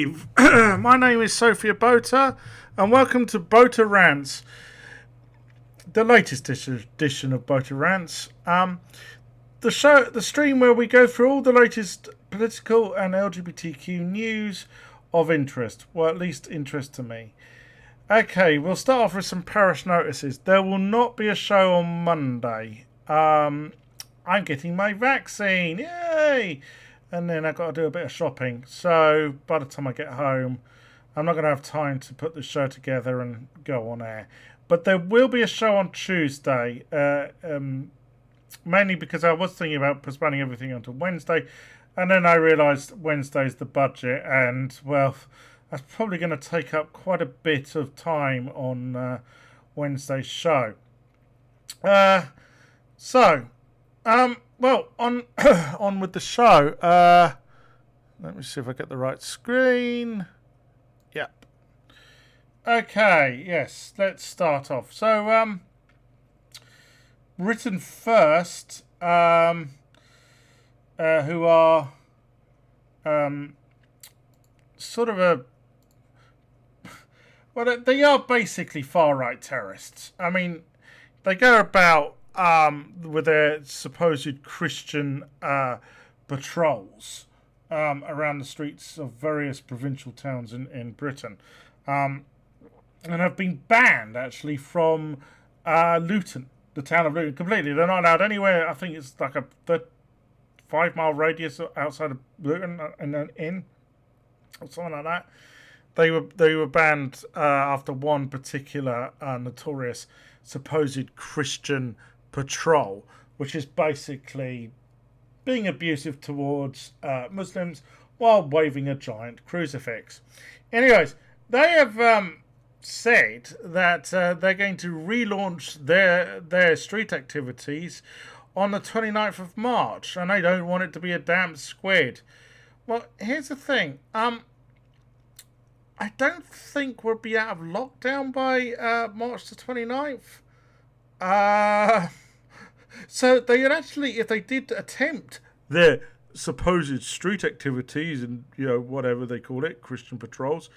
Eve. My name is Sophia Botha, and welcome to Botha Rants, the latest edition of Botha Rants. The stream where we go through all the latest political and LGBTQ news of interest, well, at least interest to me. Okay, we'll start off with some parish notices. There will not be a show on Monday. I'm getting my vaccine, yay! And then I've got to do a bit of shopping. So by the time I get home, I'm not going to have time to put the show together and go on air. But there will be a show on Tuesday, mainly because I was thinking about postponing everything until Wednesday. And then I realised Wednesday's the budget. And, well, that's probably going to take up quite a bit of time on Wednesday's show. Well, on on with the show. Let me see if I get the right screen. Yep. Okay, yes, let's start off. So, Britain First, who are sort of a... Well, they are basically far-right terrorists. I mean, they go about with their supposed Christian patrols around the streets of various provincial towns in Britain, and have been banned actually from Luton, the town of Luton, completely. They're not allowed anywhere. I think it's like a 5-mile radius outside of Luton in an inn or something like that. They were banned after one particular notorious supposed Christian patrol, which is basically being abusive towards Muslims while waving a giant crucifix. Anyways, they have said that they're going to relaunch their street activities on the 29th of March, and they don't want it to be a damn squid. Well, here's the thing. I don't think we'll be out of lockdown by March the 29th. So they would actually, if they did attempt their supposed street activities and, whatever they call it, Christian patrols,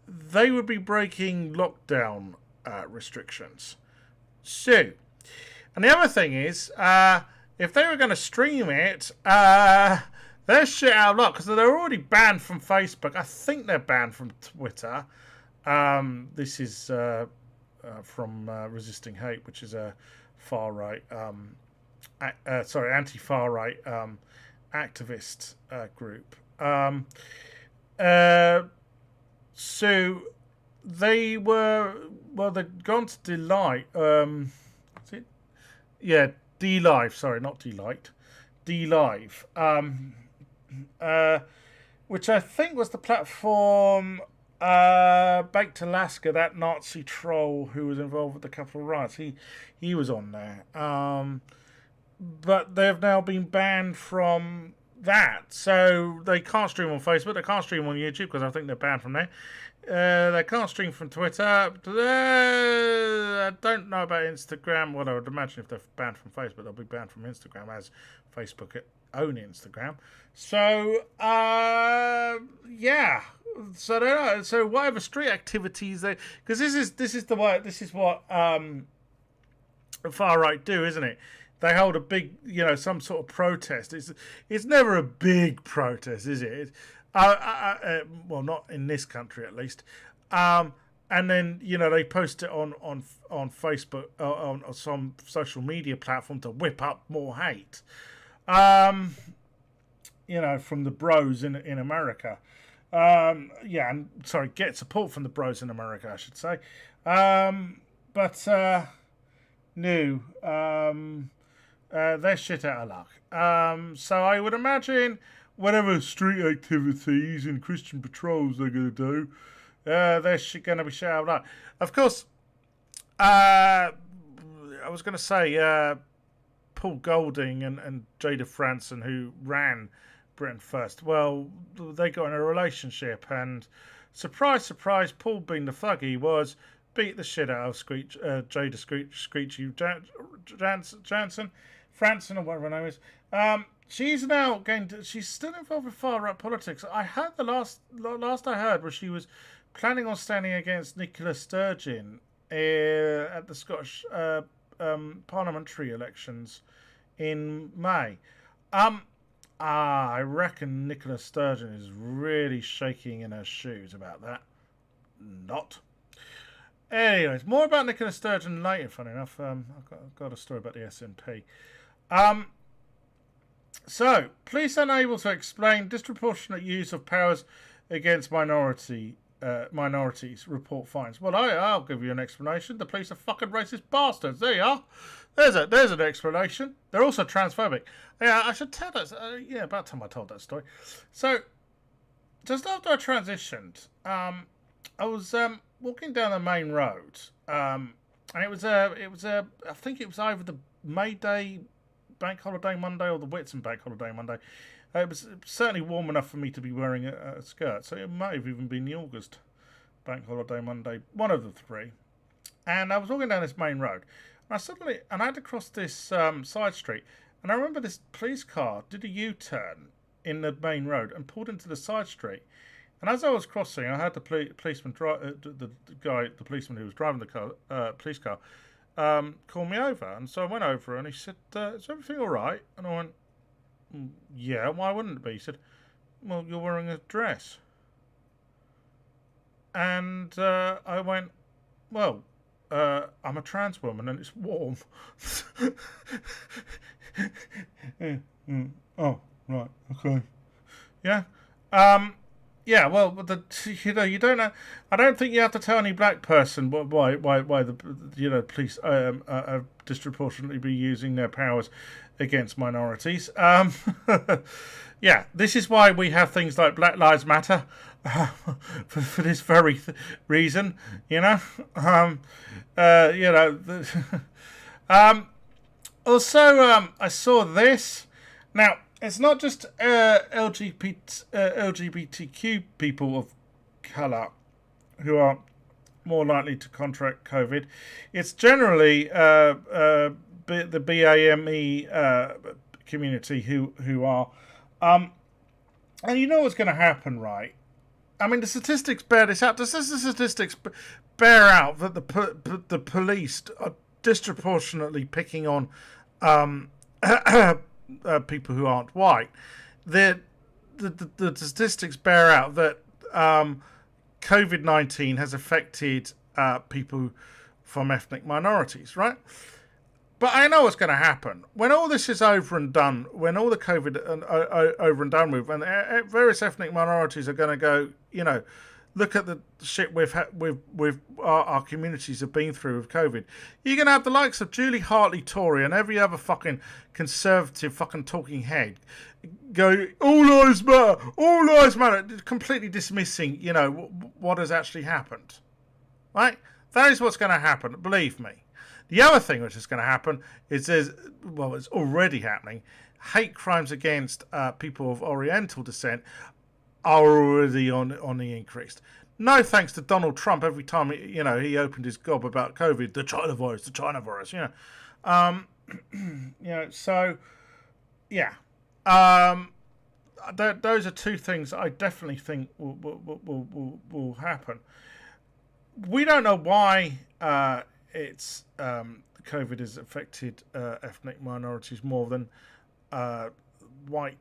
they would be breaking lockdown restrictions. So, and the other thing is, if they were going to stream it, they're shit out of luck because they're already banned from Facebook. I think they're banned from Twitter. This is from Resisting Hate, which is a far-right, anti-far right activist group. So they were, they'd gone to Delight. Is it? Yeah, D-Live. Sorry, not Delight. D-Live. Which I think was the platform. Baked Alaska, that Nazi troll who was involved with the Capitol riots, he was on there. But they've now been banned from that, so they can't stream on Facebook, they can't stream on YouTube because I think they're banned from there. They can't stream from Twitter. I don't know about Instagram. Well, I would imagine if they're banned from Facebook, they'll be banned from Instagram, as Facebook own Instagram. So, yeah. So they don't. So whatever street activities they, because this is what far right do, isn't it? They hold a big, some sort of protest. It's never a big protest, is it? Well, not in this country at least. And then they post it on Facebook, on some social media platform to whip up more hate. From the bros in America. Get support from the bros in America, I should say. They're shit out of luck. So I would imagine whatever street activities and Christian patrols they're going to do, they're going to be shit out of luck. Of course, I was going to say Paul Golding and Jada Franson, who ran Britain First. Well, they got in a relationship, and surprise, surprise, Paul, being the thug he was, beat the shit out of Jada Screechy Jansen, Franson, or whatever her name is. she's now going to. She's still involved with far right politics. I heard the last I heard was she was planning on standing against Nicola Sturgeon at the Scottish parliamentary elections in May. I reckon Nicola Sturgeon is really shaking in her shoes about that. Not. Anyways, more about Nicola Sturgeon later. Funny enough, I've got a story about the SNP. So, police unable to explain disproportionate use of powers against minorities, report finds. Well, I'll give you an explanation. The police are fucking racist bastards. There you are. There's an explanation. They're also transphobic. Yeah, I should tell that. About time I told that story. So, just after I transitioned, I was walking down the main road, and it was I think it was either the May Day Bank Holiday Monday or the Whitsun Bank Holiday Monday. It was certainly warm enough for me to be wearing a skirt, so it might have even been the August Bank Holiday Monday, one of the three. And I was walking down this main road, and I had to cross this side street, and I remember this police car did a U-turn in the main road and pulled into the side street. And as I was crossing, I had the policeman, the policeman who was driving the car, police car, call me over. And so I went over, and he said, "Is everything all right?" And I went, "Yeah, why wouldn't it be?" He said, "Well, you're wearing a dress." And I went, "Well, I'm a trans woman, and it's warm." Oh, right, okay, yeah. Yeah, well, you don't know. I don't think you have to tell any black person why the police disproportionately be using their powers against minorities. Yeah, this is why we have things like Black Lives Matter for this very reason. Also, I saw this now. It's not just LGBTQ people of colour who are more likely to contract COVID. It's generally the BAME community who are. And you know what's going to happen, right? I mean, the statistics bear this out. The statistics bear out that the police are disproportionately picking on people who aren't white. The statistics bear out that COVID-19 has affected people from ethnic minorities, right? But I know what's going to happen. When all this is over and done, when all the COVID over and done with, and various ethnic minorities are going to go, look at the shit our communities have been through with COVID. You're going to have the likes of Julie Hartley Tory and every other fucking conservative fucking talking head go, all lives matter, completely dismissing, what has actually happened. Right? That is what's going to happen, believe me. The other thing which is going to happen is it's already happening. Hate crimes against people of Oriental descent are already on the increase. No thanks to Donald Trump every time he opened his gob about COVID, the China virus. So yeah. Those are two things I definitely think will happen. We don't know why it's COVID has affected ethnic minorities more than white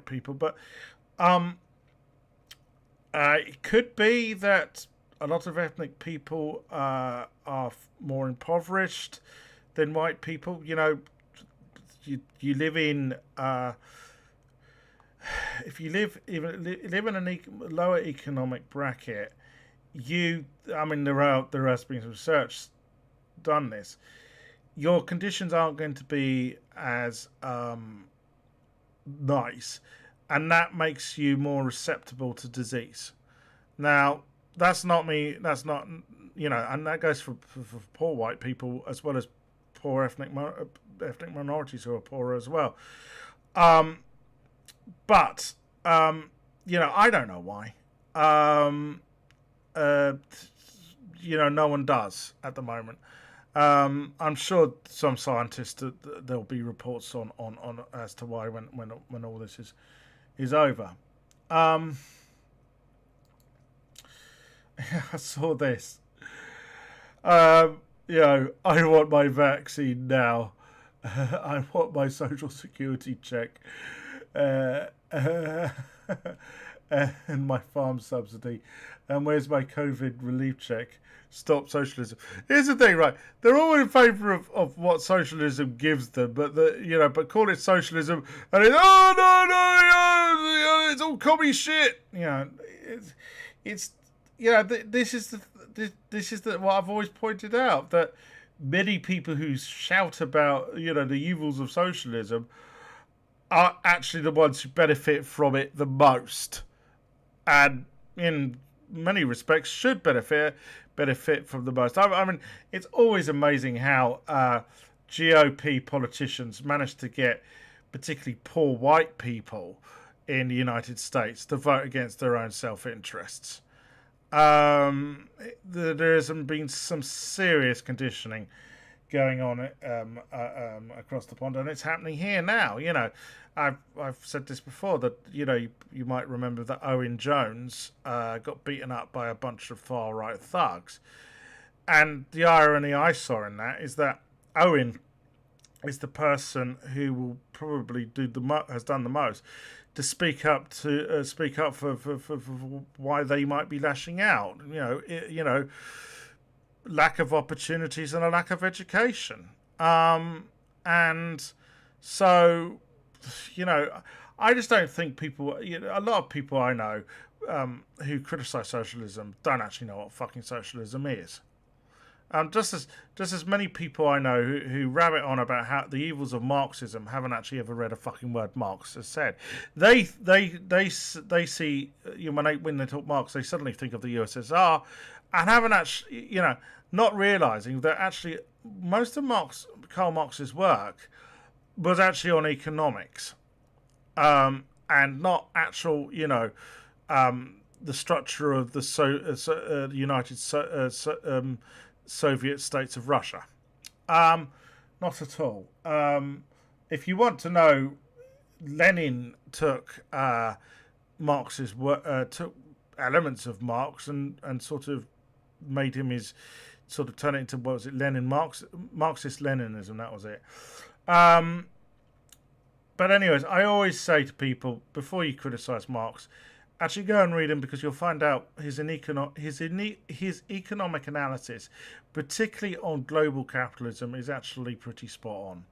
people, but it could be that a lot of ethnic people are more impoverished than white people. You live in if you live in a lower economic bracket, there has been some research done this. Your conditions aren't going to be as nice, and that makes you more susceptible to disease. Now, that's not me. That's not and that goes for poor white people as well as poor ethnic minorities who are poorer as well. But I don't know why. No one does at the moment. I'm sure some scientists there'll be reports on as to why when all this is over. I saw this. I want my vaccine now. I want my social security check. And my farm subsidy. And where's my COVID relief check? Stop socialism. Here's the thing, right? They're all in favour of what socialism gives them, but call it socialism, and it's it's all commie shit. This is what I've always pointed out, that many people who shout about the evils of socialism are actually the ones who benefit from it the most, and in many respects should benefit from the most. I mean, it's always amazing how GOP politicians manage to get particularly poor white people in the United States to vote against their own self-interests. There has been some serious conditioning going on across the pond, and it's happening here now. I've said this before, that you might remember that Owen Jones got beaten up by a bunch of far right thugs, and the irony I saw in that is that Owen is the person who will probably has done the most to speak up for why they might be lashing out. Lack of opportunities and a lack of education, and so. I just don't think people. A lot of people I know who criticise socialism don't actually know what fucking socialism is. Just as many people I know who rabbit on about how the evils of Marxism haven't actually ever read a fucking word Marx has said. They see when they talk Marx, they suddenly think of the USSR, and haven't actually not realising that actually most of Karl Marx's work was actually on economics, and not actual, the structure of the United Soviet States of Russia. Not at all. If you want to know, Lenin took Marx's took elements of Marx and sort of made him turn it into, what was it, Marxist Leninism, that was it. But anyways, I always say to people, before you criticise Marx, actually go and read him, because you'll find out his economic analysis, particularly on global capitalism, is actually pretty spot on.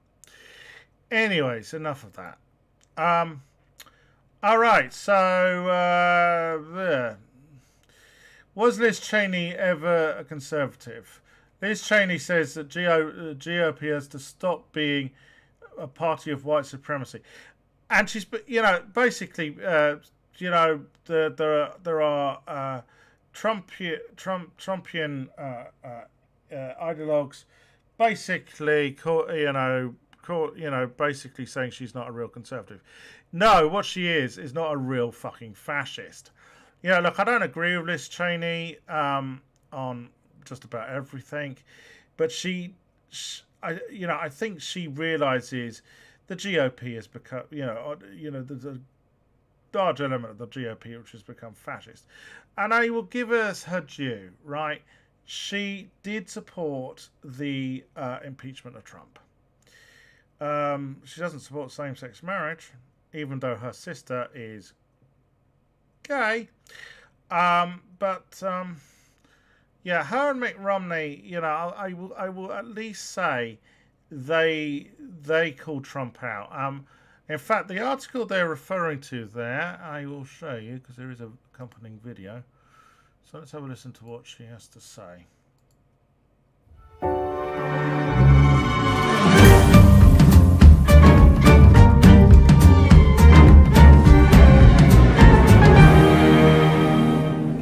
Anyways, enough of that. All right, so was Liz Cheney ever a conservative? Liz Cheney says that GOP has to stop being a party of white supremacy, and she's basically there are Trumpian ideologues basically basically saying she's not a real conservative. No, what she is not a real fucking fascist. Look, I don't agree with Liz Cheney on just about everything, but I think she realizes the GOP has become, there's a large element of the GOP which has become fascist, and I will give her due. Right, she did support the impeachment of Trump. She doesn't support same-sex marriage, even though her sister is gay. Yeah, her and Mitt Romney, I will at least say they called Trump out. In fact, the article they're referring to there, I will show you, because there is an accompanying video. So let's have a listen to what she has to say.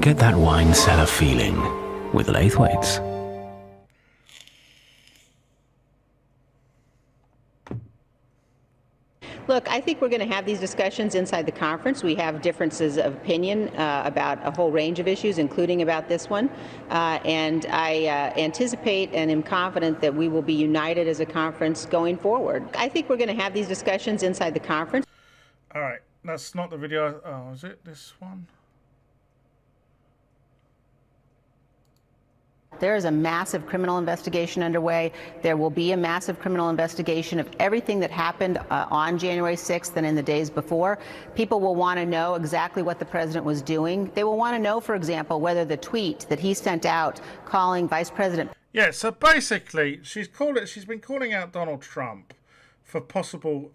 Get that wine cellar feeling with Laithwaites. Look, I think we're going to have these discussions inside the conference. We have differences of opinion about a whole range of issues, including about this one. And I anticipate and am confident that we will be united as a conference going forward. I think we're going to have these discussions inside the conference. All right, that's not the video. Oh, is it this one? There is a massive criminal investigation underway. There will be a massive criminal investigation of everything that happened on January 6th and in the days before. People will want to know exactly what the president was doing. They will want to know, for example, whether the tweet that he sent out calling Vice President. Yeah, so basically, she's been calling out Donald Trump for possible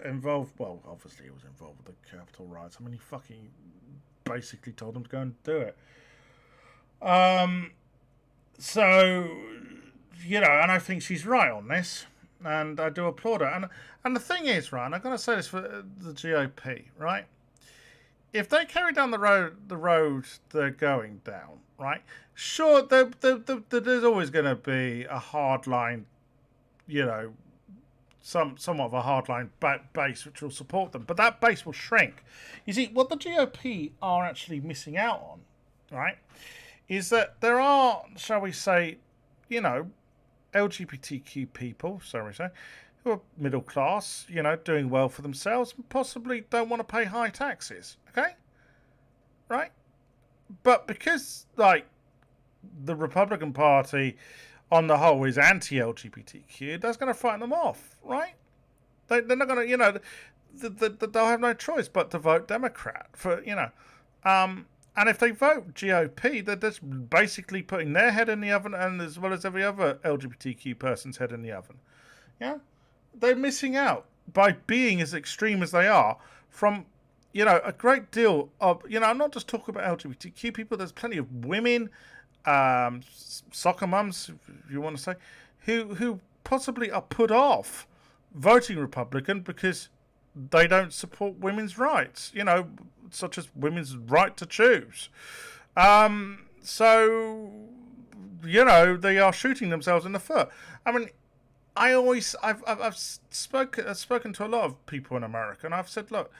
involved. Well, obviously, he was involved with the Capitol riots. I mean, he fucking basically told them to go and do it. So, you know, and I think she's right on this, and I do applaud her. And the thing is, right, and I'm going to say this for the GOP, right? If they carry down the road they're going down, right? Sure, there's always going to be a hard line, you know, somewhat of a hardline base which will support them, but that base will shrink. You see, what the GOP are actually missing out on, right, is that there are, shall we say, you know, LGBTQ people, shall we say, who are middle class, you know, doing well for themselves, and possibly don't want to pay high taxes, okay? Right? But because, like, the Republican Party on the whole is anti-LGBTQ, that's going to frighten them off, right? They're not going to, you know, they'll have no choice but to vote Democrat for, you know, and if they vote GOP, they're just basically putting their head in the oven, and as well as every other LGBTQ person's head in the oven. Yeah, they're missing out by being as extreme as they are from, you know, a great deal of, you know, I'm not just talking about LGBTQ people. There's plenty of women, soccer mums, if you want to say, who possibly are put off voting Republican because they don't support women's rights, you know, such as women's right to choose. So, you know, they are shooting themselves in the foot. I mean, I've spoken to a lot of people in America, and I've said, look,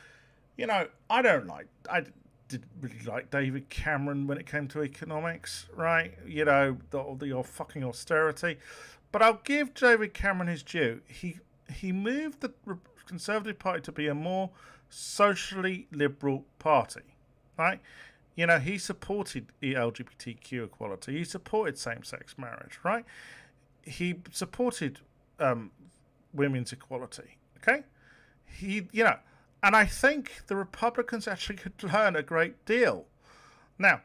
you know, I didn't really like David Cameron when it came to economics, right? You know, the fucking austerity. But I'll give David Cameron his due. He moved the Conservative Party to be a more socially liberal party, right? You know, he supported LGBTQ equality. He supported same-sex marriage, right? He supported women's equality, okay? You know, and I think the Republicans actually could learn a great deal. Now,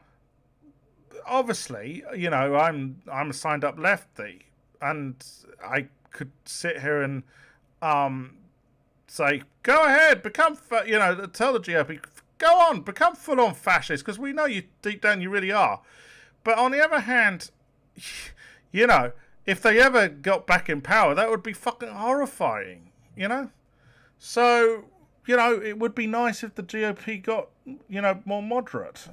obviously, you know, I'm a signed-up lefty, and I could sit here and say, go ahead, you know, tell the GOP, go on, become full-on fascist, because we know you deep down you really are. But on the other hand, you know, if they ever got back in power, that would be fucking horrifying, you know? So, you know, it would be nice if the GOP got, you know, more moderate,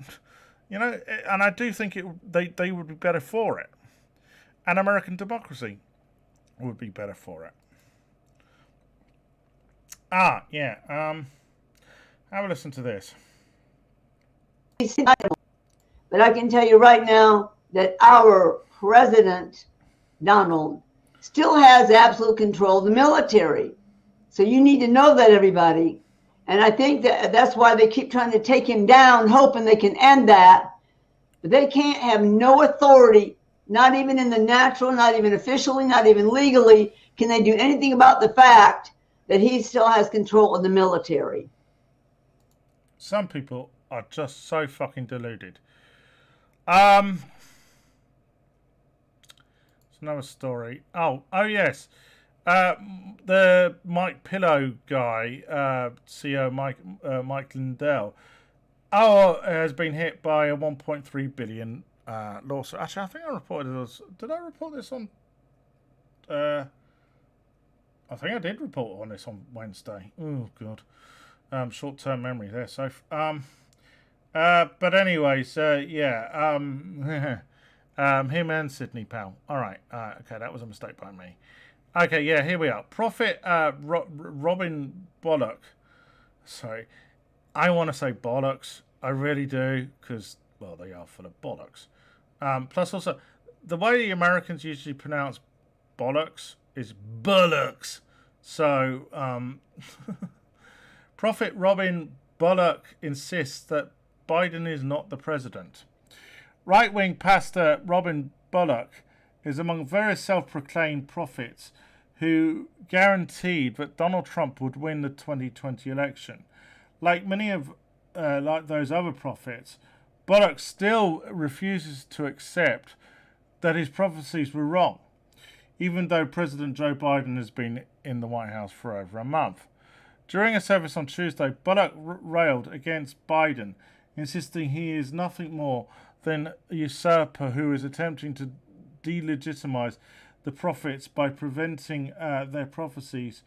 you know, and I do think they would be better for it. And American democracy would be better for it. Yeah. Have a listen to this. But I can tell you right now that our president, Donald, still has absolute control of the military. So you need to know that, everybody. And I think that's why they keep trying to take him down, hoping they can end that. But they can't have no authority, not even in the natural, not even officially, not even legally, can they do anything about the fact that he still has control of the military. Some people are just so fucking deluded. It's another story. Oh yes. The Mike Pillow guy, CEO Mike Lindell, has been hit by a 1.3 billion lawsuit. Actually, I think I reported this. Did I report this on? I think I did report on this on Wednesday. Oh god, short-term memory there. So, but anyways, yeah, him and Sidney Powell. All right, okay, that was a mistake by me. Okay, yeah, here we are. Prophet Robin bollock. Sorry, I want to say bollocks. I really do, because, well, they are full of bollocks. Plus, also, the way the Americans usually pronounce bollocks is bullocks. So, Prophet Robin Bullock insists that Biden is not the president. Right-wing pastor Robin Bullock is among various self-proclaimed prophets who guaranteed that Donald Trump would win the 2020 election. Like many of like those other prophets, Bullock still refuses to accept that his prophecies were wrong, even though President Joe Biden has been in the White House for over a month. During a service on Tuesday, Bullock railed against Biden, insisting he is nothing more than a usurper who is attempting to delegitimize the prophets by preventing their prophecies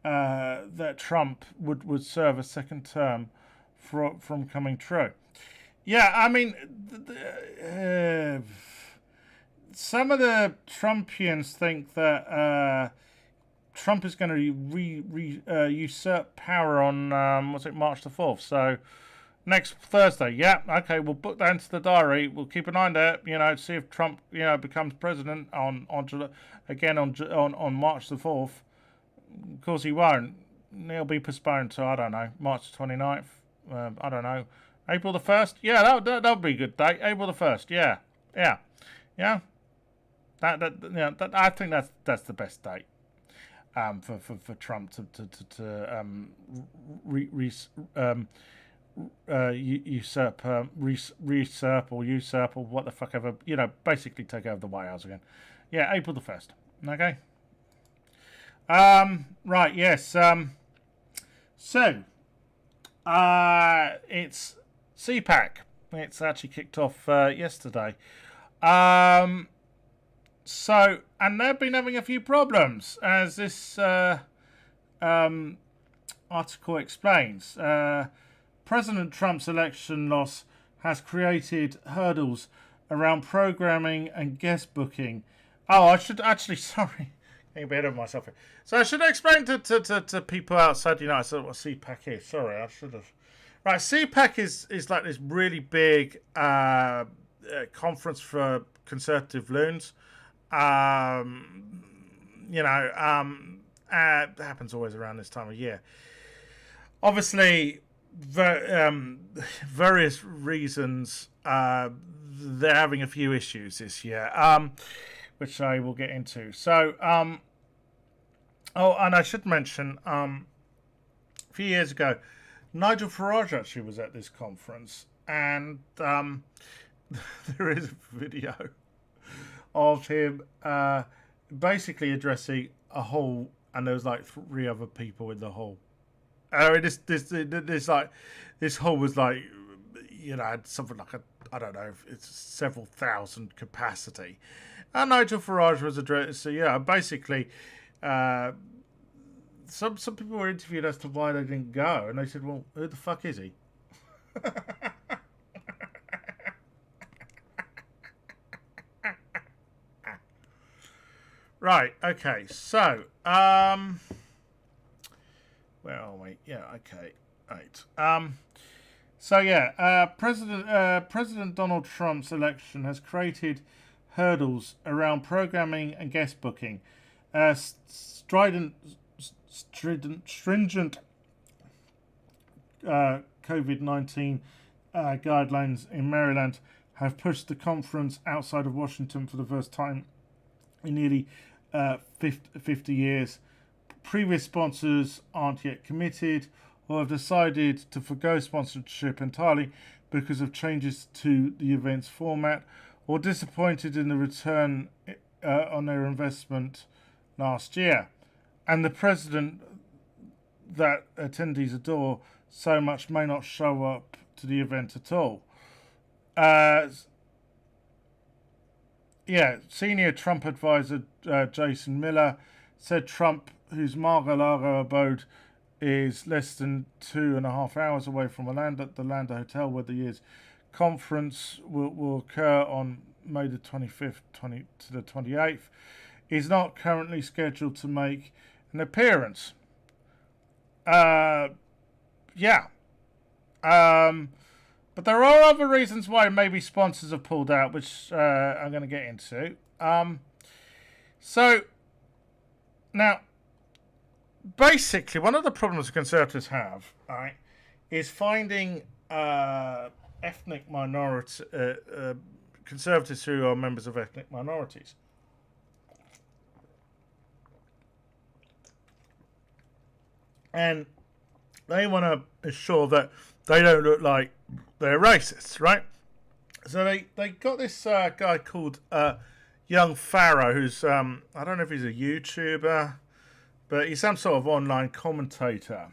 that Trump would serve a second term from coming true. Yeah, I mean, some of the Trumpians think that Trump is going to usurp power on March the 4th. So next Thursday. Yeah, okay, we'll book that into the diary. We'll keep an eye on it. See if Trump becomes president on March the 4th. Of course he won't. It'll be postponed to, I don't know, March the 29th. I don't know, April the 1st. Yeah, that'll be a good date. April the 1st. Yeah. That I think that's the best date. For Trump to usurp or what the fuck ever, basically take over the White House again. Yeah, April the 1st. Okay. Right. Yes. So, it's CPAC. It's actually kicked off yesterday. So, and they've been having a few problems, as this article explains. President Trump's election loss has created hurdles around programming and guest booking. Oh, I should actually, sorry, getting ahead of myself here. So I should explain to people outside the United States what CPAC is. Sorry, I should have. Right, CPAC is like this really big conference for conservative loons. It happens always around this time of year. Obviously, various reasons, they're having a few issues this year, which I will get into. So, and I should mention, a few years ago, Nigel Farage actually was at this conference, and there is a video of him basically addressing a hall, and there was like 3 other people in the hall. I mean, this hall was like, had something like I don't know, it's several thousand capacity. And Nigel Farage was addressing, so basically, some people were interviewed as to why they didn't go, and they said, well, who the fuck is he? Right, okay, so, where are we? Yeah, okay, right. President Donald Trump's election has created hurdles around programming and guest booking. Stringent COVID-19 guidelines in Maryland have pushed the conference outside of Washington for the first time in nearly 50 years. Previous sponsors aren't yet committed or have decided to forgo sponsorship entirely because of changes to the event's format, or disappointed in the return on their investment last year. And the president that attendees adore so much may not show up to the event at all. Senior Trump advisor Jason Miller said Trump, whose Mar-a-Lago abode is less than 2.5 hours away from the Orlando hotel where the year's conference will occur on May the 25th to the 28th, is not currently scheduled to make an appearance. yeah. But there are other reasons why maybe sponsors have pulled out, which I'm going to get into. So, now, basically, one of the problems Conservatives have, right, is finding ethnic minority Conservatives who are members of ethnic minorities. And they want to ensure that they don't look like they're racists, right? So they got this guy called Young Pharaoh, who's, I don't know if he's a YouTuber, but he's some sort of online commentator.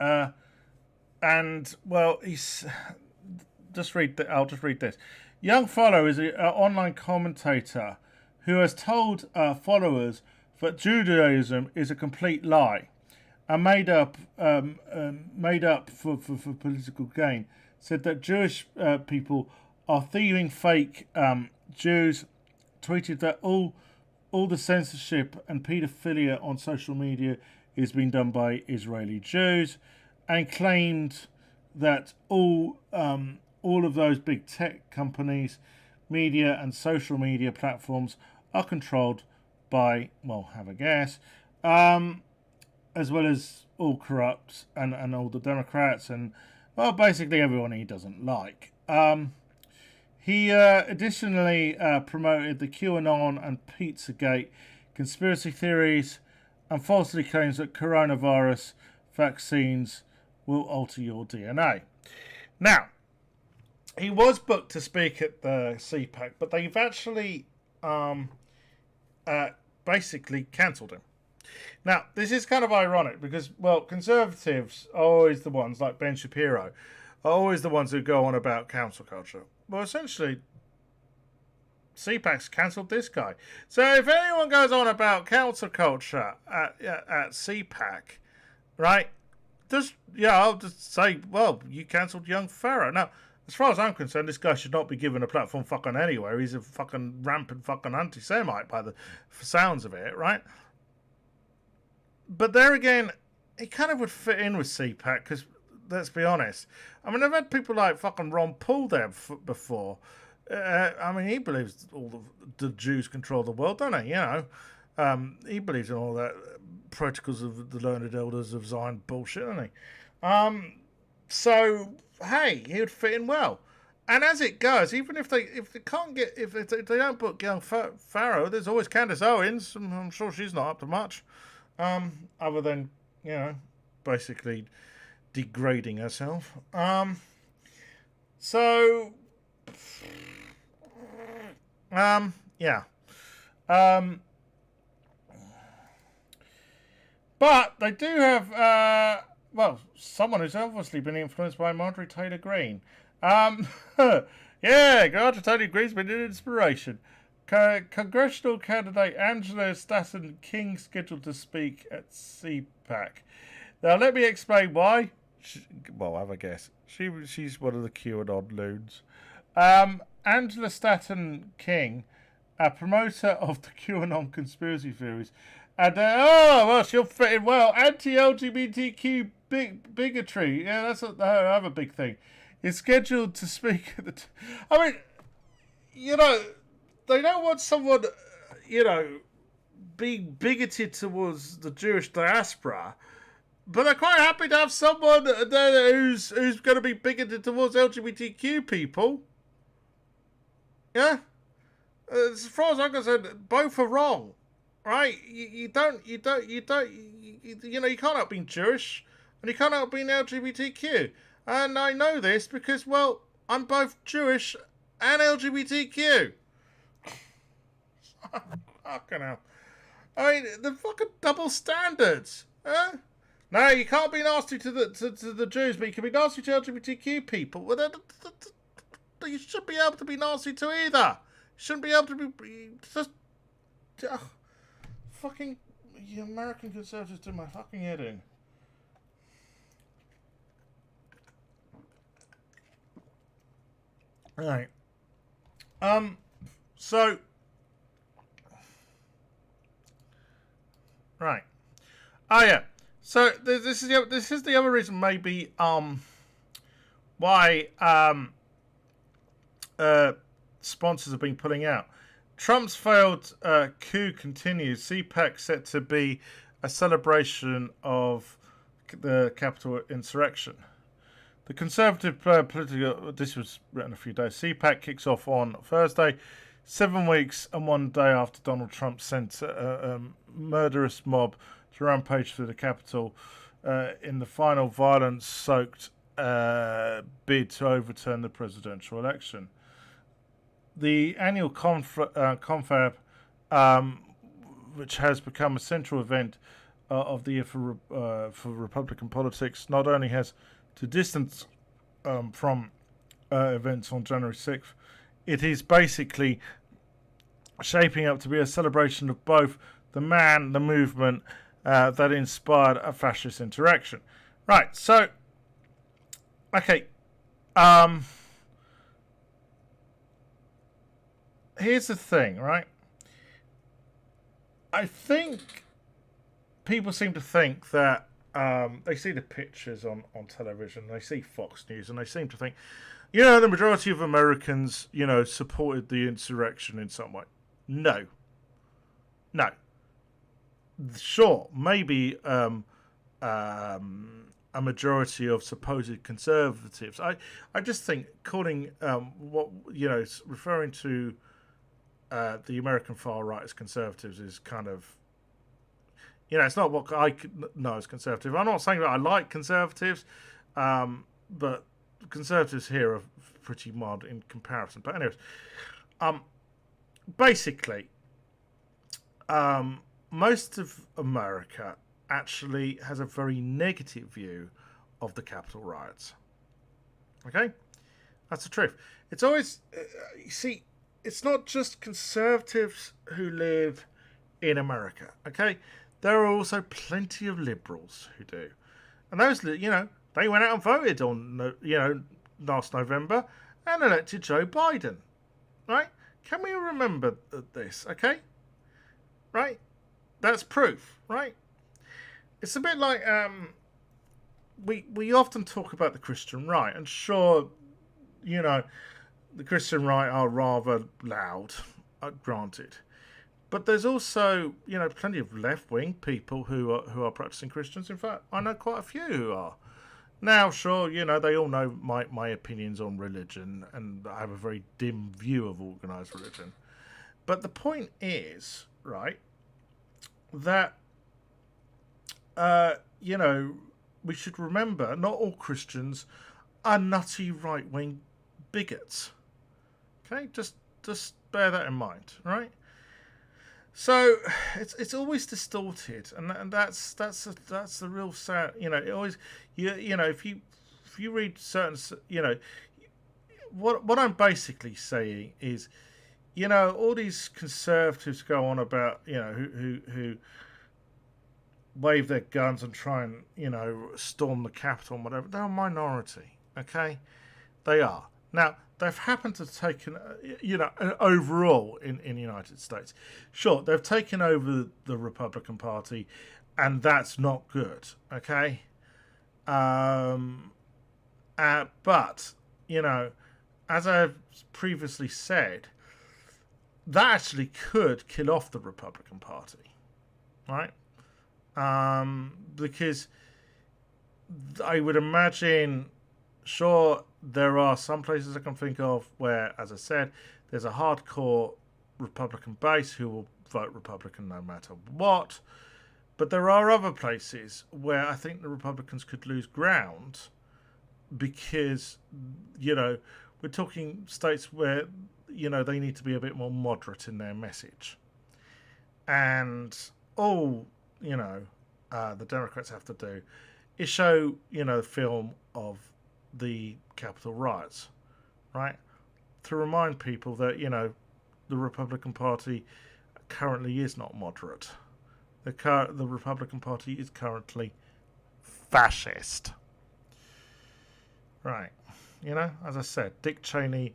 And, well, he's... I'll just read this. Young Pharaoh is an online commentator who has told followers that Judaism is a complete lie and made up for political gain. Said that Jewish people are thieving fake Jews. Tweeted that all the censorship and paedophilia on social media is being done by Israeli Jews, and claimed that all of those big tech companies, media and social media platforms are controlled by, well, have a guess, as well as all corrupt and all the Democrats and, well, basically everyone he doesn't like. He additionally promoted the QAnon and Pizzagate conspiracy theories and falsely claims that coronavirus vaccines will alter your DNA. Now, he was booked to speak at the CPAC, but they've actually basically cancelled him. Now, this is kind of ironic because, well, Conservatives are always the ones, like Ben Shapiro, are always the ones who go on about cancel culture. Well, essentially, CPAC's cancelled this guy. So if anyone goes on about cancel culture at CPAC, right, I'll just say, well, you cancelled Young Pharaoh. Now, as far as I'm concerned, this guy should not be given a platform fucking anywhere. He's a fucking rampant fucking anti-Semite by the sounds of it, right? But there again, he kind of would fit in with CPAC because, let's be honest, I mean, I've had people like fucking Ron Paul there before. I mean, he believes all the Jews control the world, don't he? You know, he believes in all that protocols of the learned elders of Zion bullshit, doesn't he? So, hey, he would fit in well. And as it goes, even if they don't book Young Pharaoh, there's always Candace Owens. I'm sure she's not up to much, other than, you know, basically degrading herself. Yeah. But they do have, well, someone who's obviously been influenced by Marjorie Taylor Greene. Yeah, Marjorie Taylor Greene's been an inspiration. Congressional candidate Angela Stassen King scheduled to speak at CPAC. Now, let me explain why. Well, have a guess. She's one of the QAnon loons. Angela Stassen King, a promoter of the QAnon conspiracy theories, and well, she'll fit in well. Anti-LGBTQ bigotry, yeah, that's another big thing. Is scheduled to speak at the. I mean, you know, they don't want someone, you know, being bigoted towards the Jewish diaspora, but they're quite happy to have someone there who's going to be bigoted towards LGBTQ people. Yeah, as far as I'm concerned, both are wrong, right? You know, you can't help being Jewish, and you can't help being LGBTQ. And I know this because, well, I'm both Jewish and LGBTQ. Fucking hell. I mean, the fucking double standards. Huh? No, you can't be nasty to the Jews, but you can be nasty to LGBTQ people. Well, you should be able to be nasty to either. You shouldn't be able to be just fucking you American conservatives do my fucking head in. Right. So. Right. Oh, yeah. So this is the other reason maybe why sponsors have been pulling out. Trump's failed coup continues. CPAC set to be a celebration of the Capitol insurrection. The Conservative political... This was written a few days. CPAC kicks off on Thursday, 7 weeks and 1 day after Donald Trump sent a murderous mob to rampage through the Capitol in the final violence-soaked bid to overturn the presidential election. The annual confab, which has become a central event of the year for Republican politics, not only has to distance from events on January 6th, it is basically shaping up to be a celebration of both the man, the movement that inspired a fascist insurrection. Right, so, okay, here's the thing, right? I think people seem to think that they see the pictures on television, they see Fox News, and they seem to think, the majority of Americans, supported the insurrection in some way. No. Sure, maybe a majority of supposed conservatives. I just think calling referring to the American far right as conservatives is kind of, it's not what I know as conservative. I'm not saying that I like conservatives, but conservatives here are pretty mild in comparison. But anyways, basically, most of America actually has a very negative view of the Capitol riots. Okay? That's the truth. It's always, you see, it's not just conservatives who live in America. Okay? There are also plenty of liberals who do. And those, they went out and voted on, last November and elected Joe Biden. Right? Can we remember this? Okay? Right? That's proof, right? It's a bit like we often talk about the Christian right, and sure, the Christian right are rather loud, granted, but there's also plenty of left-wing people who are practicing Christians. In fact, I know quite a few who are. Now, sure, they all know my opinions on religion, and I have a very dim view of organised religion. But the point is, right, that, we should remember not all Christians are nutty right-wing bigots. Okay, just bear that in mind, right? So it's always distorted, and that's the real sad. It always if you read certain what I'm basically saying is, all these conservatives go on about who wave their guns and try and storm the Capitol and whatever. They're a minority, okay? They are. Now, they've happened to have taken, overall in the United States. Sure, they've taken over the Republican Party, and that's not good, okay? But, as I've previously said, that actually could kill off the Republican Party, right? Because I would imagine, sure, there are some places I can think of where, as I said, there's a hardcore Republican base who will vote Republican no matter what. But there are other places where I think the Republicans could lose ground because, we're talking states where, they need to be a bit more moderate in their message. And all, the Democrats have to do is show, film of the Capitol riots, right? To remind people that, the Republican Party currently is not moderate. The Republican Party is currently fascist. Right. As I said, Dick Cheney,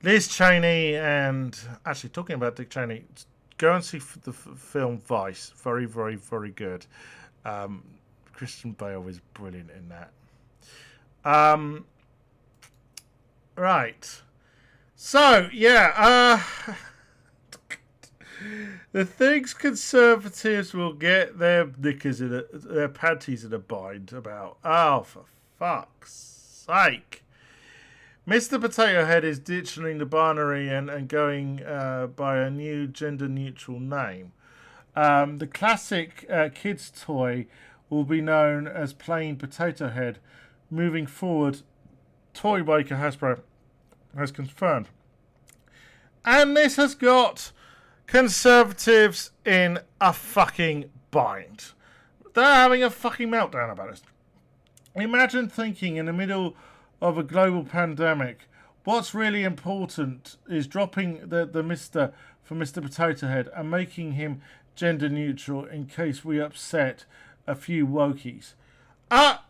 Liz Cheney, and actually talking about Dick Cheney, go and see the film Vice. Very, very, very good. Christian Bale is brilliant in that. Right. So, yeah. The things Conservatives will get their their panties in a bind about. Oh, for fuck's sake. Mr. Potato Head is ditching the binary and going by a new gender-neutral name. The classic kids' toy will be known as plain Potato Head. Moving forward, toy maker Hasbro has confirmed. And this has got Conservatives in a fucking bind. They're having a fucking meltdown about this. Imagine thinking in the middle of a global pandemic, what's really important is dropping the Mr. for Mr. Potato Head and making him gender neutral in case we upset a few wokies.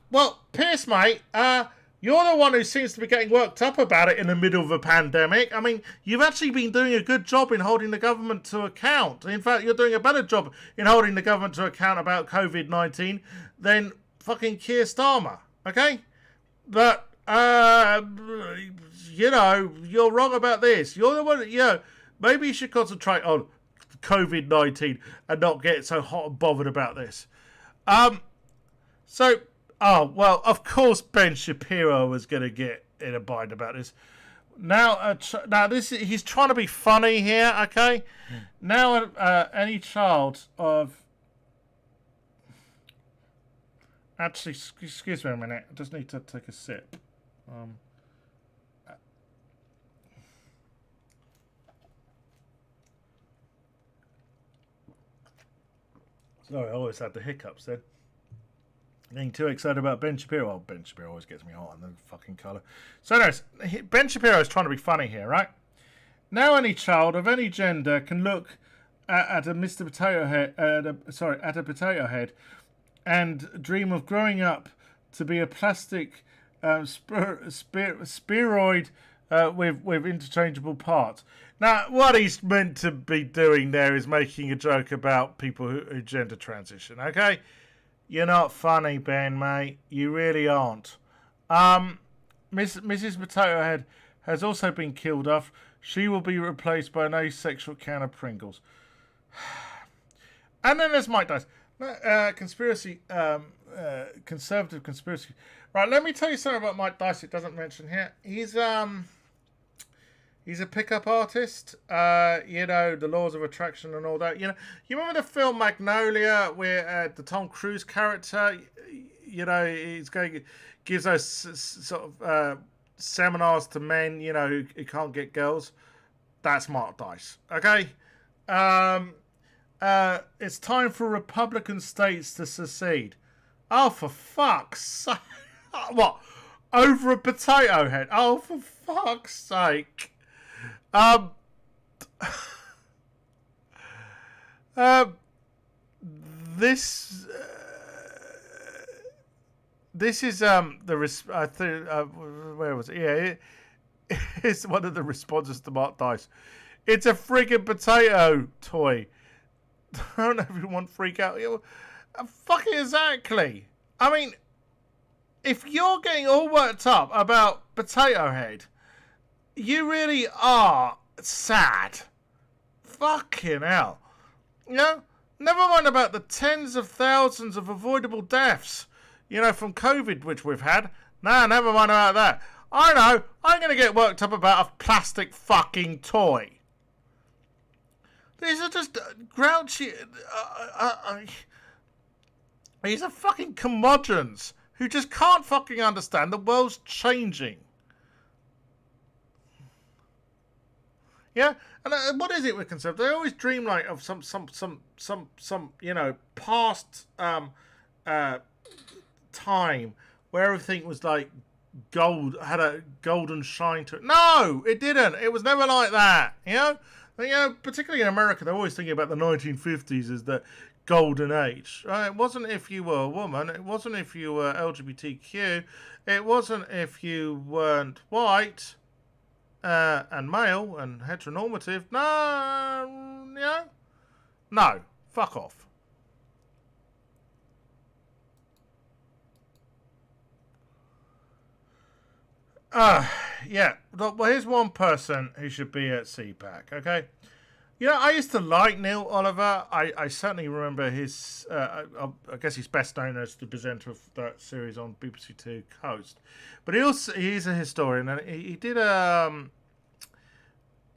Well, Pierce, mate, you're the one who seems to be getting worked up about it in the middle of a pandemic. I mean, you've actually been doing a good job in holding the government to account. In fact, you're doing a better job in holding the government to account about COVID-19 than fucking Keir Starmer, okay? But, you know, you're wrong about this. You're the one, maybe you should concentrate on COVID-19 and not get so hot and bothered about this. Well, of course Ben Shapiro was going to get in a bind about this. Now, he's trying to be funny here, okay? Now, any child of... Actually, excuse me a minute. I just need to take a sip. Sorry, I always had the hiccups then. Getting too excited about Ben Shapiro. Oh, Ben Shapiro always gets me hot in the fucking colour. So anyways, Ben Shapiro is trying to be funny here, right? Now any child of any gender can look at a Mr. Potato Head, at a potato head, and dream of growing up to be a plastic spheroid with interchangeable parts. Now, what he's meant to be doing there is making a joke about people who gender transition, okay? You're not funny, Ben, mate. You really aren't. Mrs. Potato Head has also been killed off. She will be replaced by an asexual can of Pringles. And then there's Mike Dice. Conservative conspiracy. Right, let me tell you something about Mike Dice it doesn't mention here. He's a pickup artist. The laws of attraction and all that. You remember the film Magnolia where the Tom Cruise character, gives those sort of seminars to men, who can't get girls. That's Mark Dice. Okay. It's time for Republican states to secede. Oh, for fuck's sake! What? Over a potato head? Oh, for fuck's sake! This is where was it? Yeah, it's one of the responses to Mark Dice. It's a friggin' potato toy. Don't everyone freak out? Fucking exactly. I mean, if you're getting all worked up about Potato Head, you really are sad. Fucking hell. Never mind about the tens of thousands of avoidable deaths, from COVID, which we've had. Nah, never mind about that. I know, I'm going to get worked up about a plastic fucking toy. These are just grouchy... These are fucking curmudgeons who just can't fucking understand the world's changing. Yeah? And what is it with conservatives? They always dream of some past time where everything was like gold, had a golden shine to it. No, it didn't. It was never like that. Particularly in America, they're always thinking about the 1950s as the golden age. It wasn't if you were a woman. It wasn't if you were LGBTQ. It wasn't if you weren't white and male and heteronormative. No, No, fuck off. Yeah. Well, here's one person who should be at CPAC, okay? You know, I used to like Neil Oliver. I certainly remember his... I guess he's best known as the presenter of that series on BBC Two Coast. But he's a historian, and he did a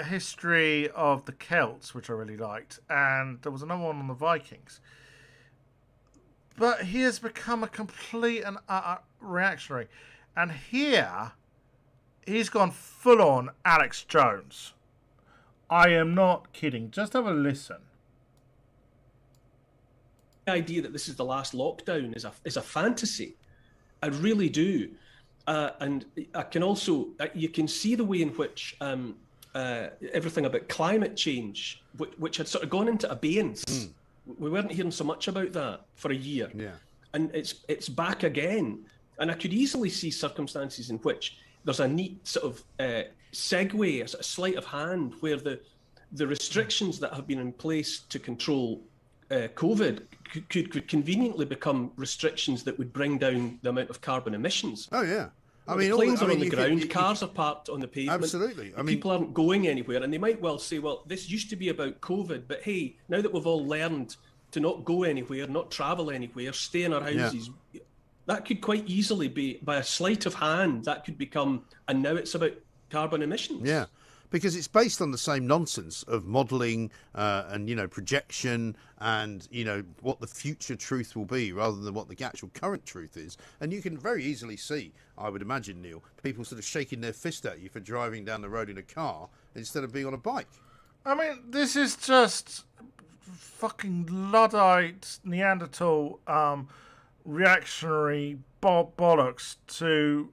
history of the Celts, which I really liked. And there was another one on the Vikings. But he has become a complete and utter reactionary. And here, he's gone full-on Alex Jones. I am not kidding. Just have a listen. The idea that this is the last lockdown is a fantasy. I really do. And I can also, you can see the way in which everything about climate change, which had sort of gone into abeyance. We weren't hearing so much about that for a year. Yeah. And it's back again. And I could easily see circumstances in which there's a neat sort of segue, a sort of sleight of hand, where the restrictions that have been in place to control COVID could conveniently become restrictions that would bring down the amount of carbon emissions. Oh, yeah. I mean, planes are on the ground, cars are parked on the pavement. Absolutely. I mean, people aren't going anywhere, and they might well say, well, this used to be about COVID, but hey, now that we've all learned to not go anywhere, not travel anywhere, stay in our houses, that could quite easily be, by a sleight of hand, that could become, and now it's about carbon emissions. Yeah, because it's based on the same nonsense of modelling and, you know, projection and, you know, what the future truth will be rather than what the actual current truth is. And you can very easily see, I would imagine, Neil, people sort of shaking their fist at you for driving down the road in a car instead of being on a bike. I mean, this is just fucking Luddite, Neanderthal, reactionary bollocks to,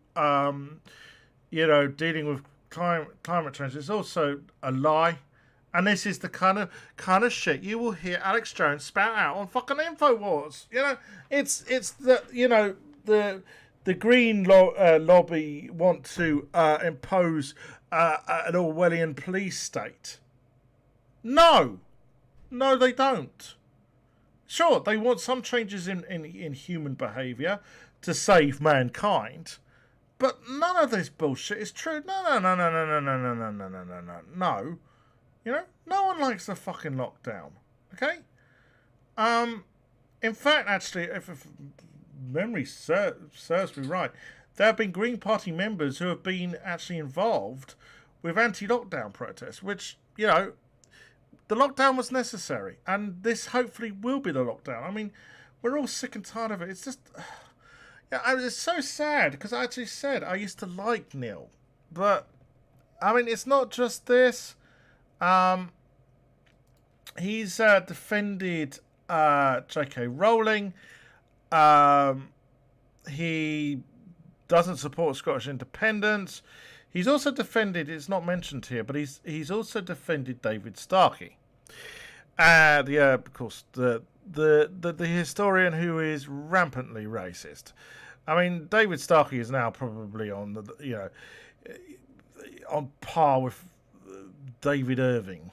you know, dealing with climate change. It's also a lie, and this is the kind of shit you will hear Alex Jones spout out on fucking InfoWars. You know, it's the, you know, the Green lobby want to impose an Orwellian police state. No, they don't. Sure, they want some changes in human behaviour to save mankind, but none of this bullshit is true. No. You know, no one likes the fucking lockdown. Okay? In fact, actually, if memory serves me right, there have been Green Party members who have been actually involved with anti-lockdown protests, which, you know, the lockdown was necessary, and this hopefully will be the lockdown. I mean, we're all sick and tired of it. It's just... Yeah, it's so sad, because I actually said I used to like Neil. But, I mean, it's not just this. He's defended J.K. Rowling. He doesn't support Scottish independence. He's also defended, it's not mentioned here, but he's also defended David Starkey. Of course, the historian who is rampantly racist. I mean, David Starkey is now probably on the, you know, on par with David Irving.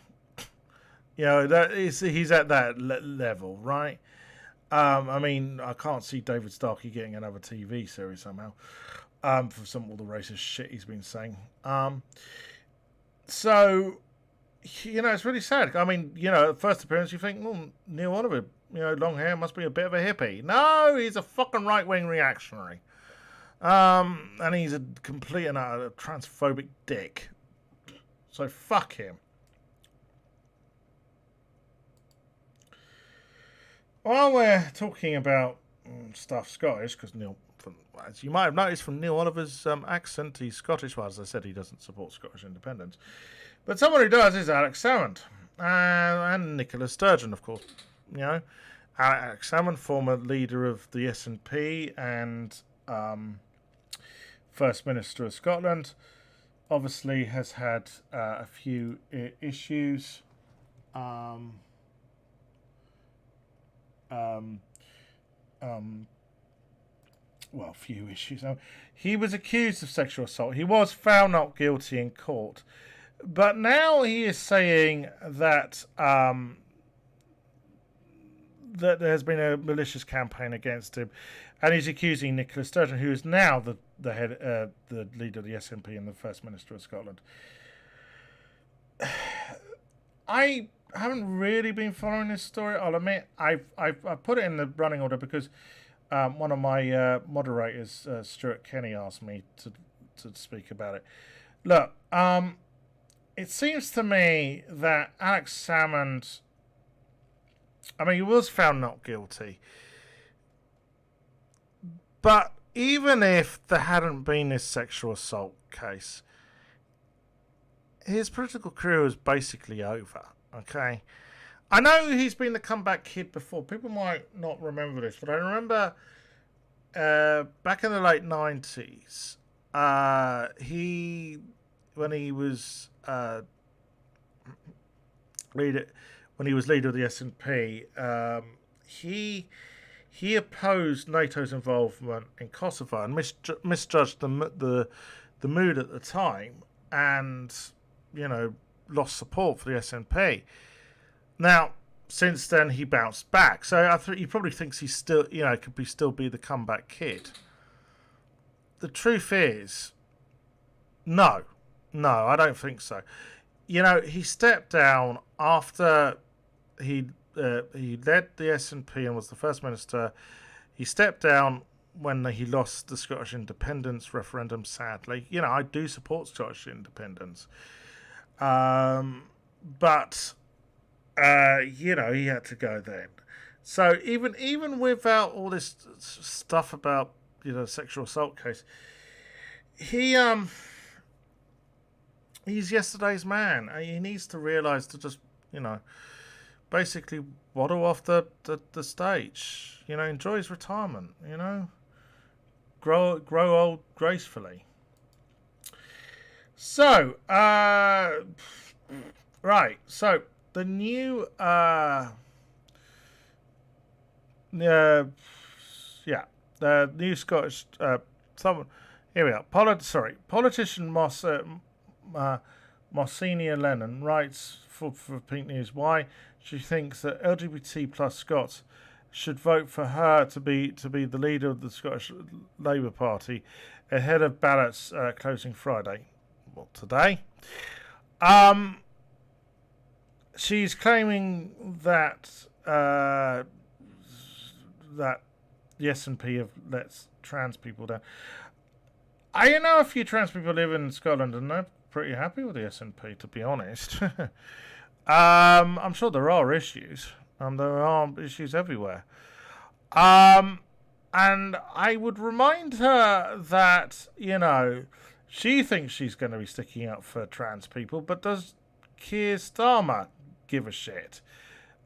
You know, he's at that level, right? I mean, I can't see David Starkey getting another TV series somehow. For all the racist shit he's been saying. So, you know, it's really sad. I mean, you know, at first appearance you think, well, Neil Oliver, you know, long hair, must be a bit of a hippie. No, he's a fucking right-wing reactionary. And he's a complete and utter transphobic dick. So fuck him. While we're talking about stuff Scottish, because Neil, as you might have noticed from Neil Oliver's accent, he's Scottish. Well, as I said, he doesn't support Scottish independence. But someone who does is Alex Salmond. And Nicola Sturgeon, of course. You know, Alex Salmond, former leader of the SNP and First Minister of Scotland, obviously has had a few issues. Well, few issues. He was accused of sexual assault. He was found not guilty in court. But now he is saying that that there has been a malicious campaign against him, and he's accusing Nicola Sturgeon, who is now the leader of the SNP and the First Minister of Scotland. I haven't really been following this story. I'll admit I've put it in the running order because one of my moderators, Stuart Kenny, asked me to speak about it. Look, it seems to me that Alex Salmond, I mean, he was found not guilty, but even if there hadn't been this sexual assault case, his political career was basically over, okay? I know he's been the comeback kid before. People might not remember this, but I remember back in the late 90s, when he was leader of the SNP, he opposed NATO's involvement in Kosovo and misjudged the mood at the time, and lost support for the SNP. Now, since then, he bounced back. So I think he probably thinks he's still, could still be the comeback kid. The truth is, no, I don't think so. He stepped down after he led the SNP and was the First Minister. He stepped down when he lost the Scottish independence referendum, sadly. I do support Scottish independence. But he had to go then. So even without all this stuff about sexual assault case, he's yesterday's man. He needs to realise to just basically waddle off the stage. Enjoy his retirement. Grow old gracefully. So right. So the new the new Scottish here we are. Politician Monsignor Lennon writes for Pink News why she thinks that LGBT plus Scots should vote for her to be the leader of the Scottish Labour Party ahead of ballots closing Friday. Well, today. She's claiming that that the SNP have let trans people down. I know a few trans people live in Scotland and they're pretty happy with the SNP, to be honest. I'm sure there are issues. There are issues everywhere. And I would remind her that, she thinks she's going to be sticking up for trans people, but does Keir Starmer give a shit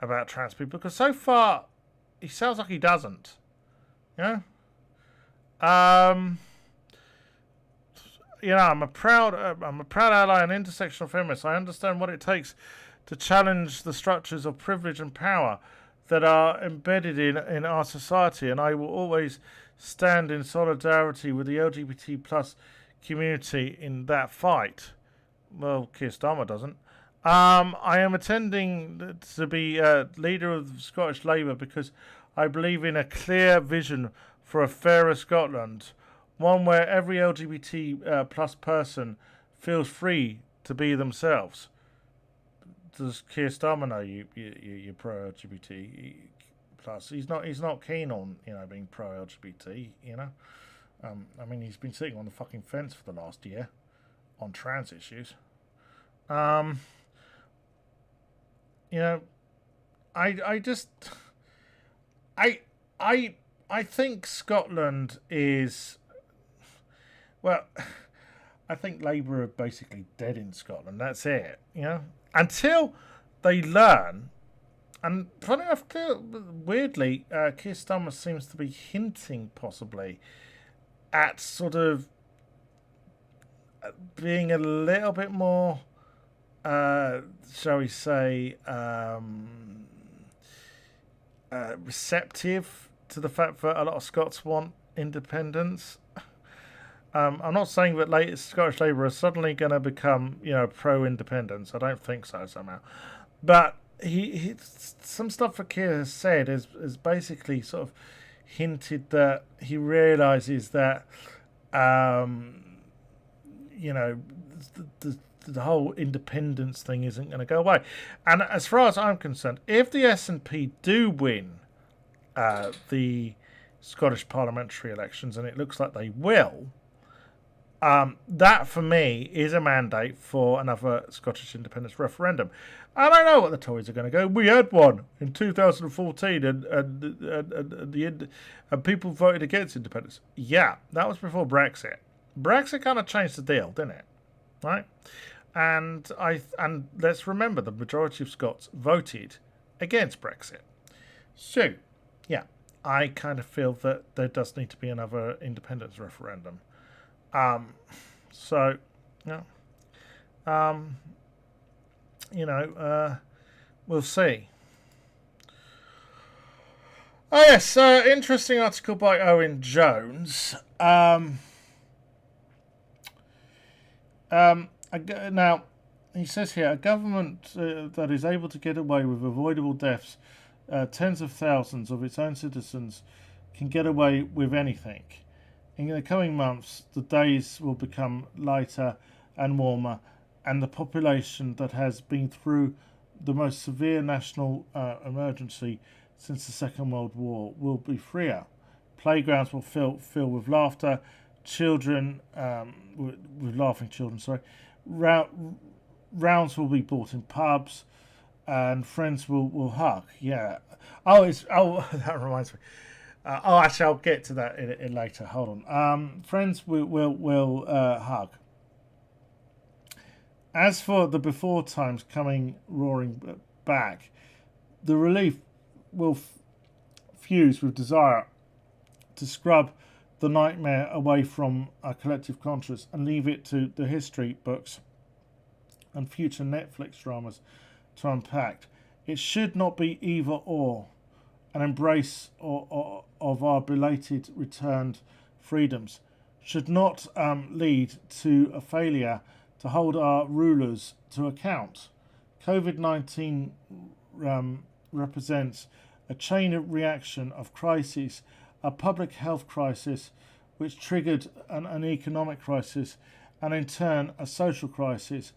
about trans people? Because so far, he sounds like he doesn't. I'm a proud ally and intersectional feminist. I understand what it takes to challenge the structures of privilege and power that are embedded in our society, and I will always stand in solidarity with the LGBT plus community in that fight. Well, Keir Starmer doesn't. I am attending to be leader of Scottish Labour because I believe in a clear vision for a fairer Scotland, one where every LGBT plus person feels free to be themselves. Does Keir Starmer know you're pro LGBT plus? He's not keen on being pro LGBT. I mean, he's been sitting on the fucking fence for the last year on trans issues. I think Scotland is, well, I think Labour are basically dead in Scotland. That's it. Until they learn. And funny enough, weirdly, Keir Starmer seems to be hinting possibly at sort of being a little bit more, shall we say, receptive to the fact that a lot of Scots want independence. I'm not saying that Scottish Labour are suddenly going to become, pro-independence. I don't think so somehow. But some stuff that Keir has said is basically sort of hinted that he realizes that you know, the whole independence thing isn't going to go away. And as far as I'm concerned, if the SNP do win the Scottish parliamentary elections, and it looks like they will, that for me is a mandate for another Scottish independence referendum. I don't know what the Tories are going to go. We had one in 2014, and people voted against independence. Yeah, that was before Brexit. Brexit kind of changed the deal, didn't it? Right? And let's remember, the majority of Scots voted against Brexit. So, yeah, I kind of feel that there does need to be another independence referendum. We'll see. Oh yes, interesting article by Owen Jones. Now, he says here, a government that is able to get away with avoidable deaths, tens of thousands of its own citizens, can get away with anything. In the coming months, the days will become lighter and warmer, and the population that has been through the most severe national emergency since the Second World War will be freer. Playgrounds will fill with laughter, children, with laughing children, sorry. Rounds will be bought in pubs, and friends will hug. Yeah. That reminds me. Actually, I'll get to that in later. Hold on. Friends will hug. As for the before times coming roaring back, the relief will fuse with desire to scrub the nightmare away from our collective conscience and leave it to the history books and future Netflix dramas to unpack. It should not be either or, an embrace of our belated returned freedoms should not lead to a failure to hold our rulers to account. COVID-19 represents a chain of reaction of crises, a public health crisis which triggered an economic crisis and in turn a social crisis.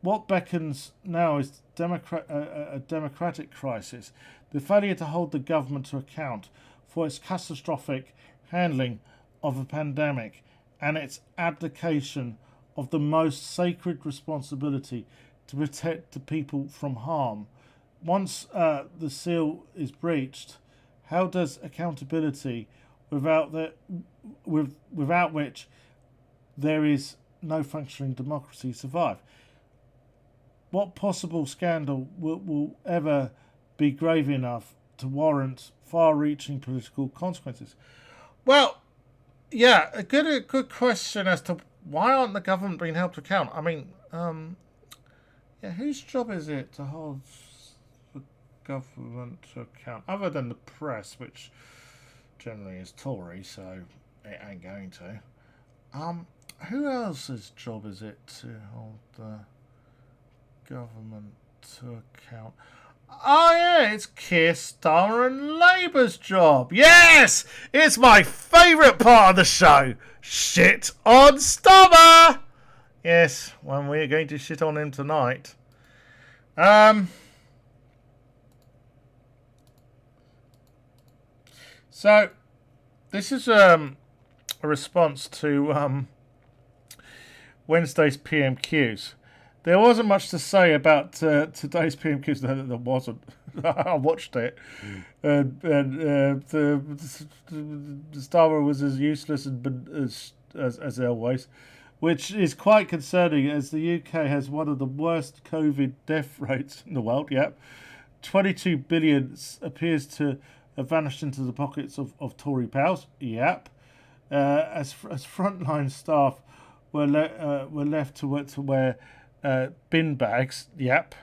What beckons now is a democratic crisis, the failure to hold the government to account for its catastrophic handling of a pandemic and its abdication of the most sacred responsibility to protect the people from harm. Once the seal is breached, how does accountability, without which there is no functioning democracy, survive? What possible scandal will ever be grave enough to warrant far-reaching political consequences? Well, yeah, a good question as to why aren't the government being held to account? I mean, whose job is it to hold the government to account, other than the press, which generally is Tory, so it ain't going to. Who else's job is it to hold the government to account? Oh yeah, it's Keir Starmer and Labour's job. Yes, it's my favourite part of the show. Shit on Starmer. Yes, well, we're going to shit on him tonight. So this is a response to Wednesday's PMQs. There wasn't much to say about today's PMQs. There wasn't. I watched it, and the Starmer was as useless as always, which is quite concerning, as the UK has one of the worst COVID death rates in the world. Yep, 22 billion appears to have vanished into the pockets of Tory pals. Yep, as frontline staff were left to wear bin bags. Yep.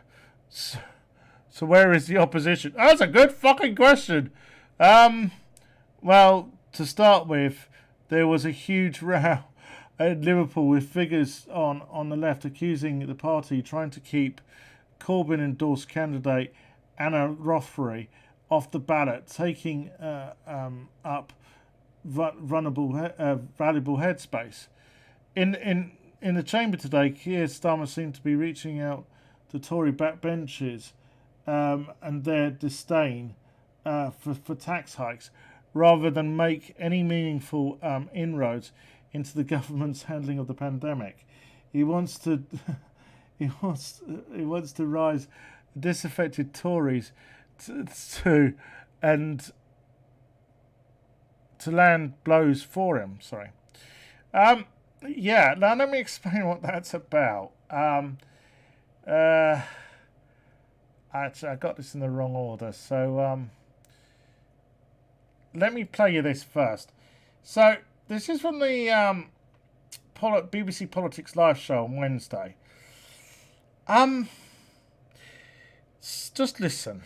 So where is the opposition? That's a good fucking question. Well, to start with, there was a huge row at Liverpool with figures on the left accusing the party trying to keep Corbyn endorsed candidate Anna Rothery off the ballot, taking up valuable headspace. In the chamber today, Keir Starmer seemed to be reaching out to Tory backbenchers and their disdain for tax hikes, rather than make any meaningful inroads into the government's handling of the pandemic. He wants to rise disaffected Tories to land blows for him. Sorry. Yeah. Now let me explain what that's about. Actually, I got this in the wrong order. So let me play you this first. So this is from the BBC Politics Live show on Wednesday. Just listen.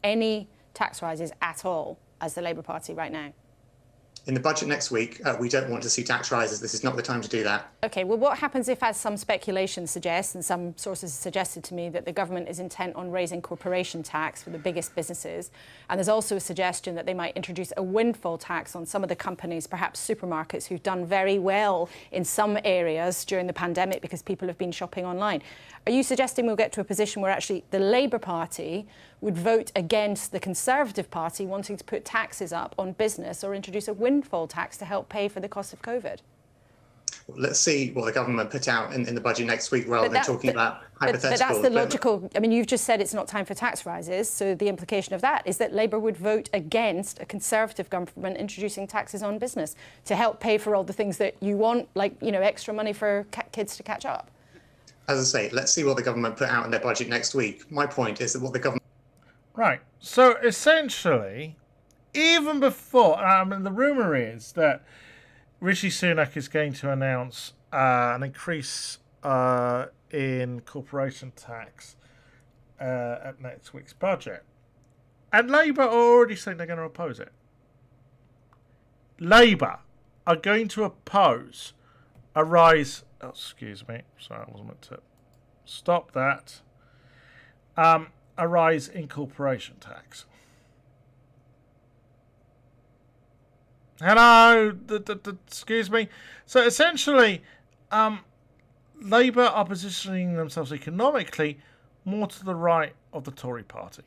Any tax rises at all as the Labour Party right now? In the budget next week, we don't want to see tax rises. This is not the time to do that. OK, well, what happens if, as some speculation suggests, and some sources suggested to me, that the government is intent on raising corporation tax for the biggest businesses, and there's also a suggestion that they might introduce a windfall tax on some of the companies, perhaps supermarkets, who've done very well in some areas during the pandemic because people have been shopping online. Are you suggesting we'll get to a position where actually the Labour Party would vote against the Conservative Party wanting to put taxes up on business or introduce a windfall tax to help pay for the cost of COVID? Let's see what the government put out in the budget next week rather than talking about hypotheticals. But that's the logical... I mean, you've just said it's not time for tax rises, so the implication of that is that Labour would vote against a Conservative government introducing taxes on business to help pay for all the things that you want, like, you know, extra money for kids to catch up. As I say, let's see what the government put out in their budget next week. My point is that what the government... Right. So essentially, even before... the rumour is that Rishi Sunak is going to announce an increase in corporation tax at next week's budget. And Labour are already saying they're going to oppose it. Labour are going to oppose a rise... Oh, excuse me. Sorry, I wasn't meant to stop that. A rise in corporation tax. Hello, excuse me. So essentially, Labour are positioning themselves economically more to the right of the Tory party.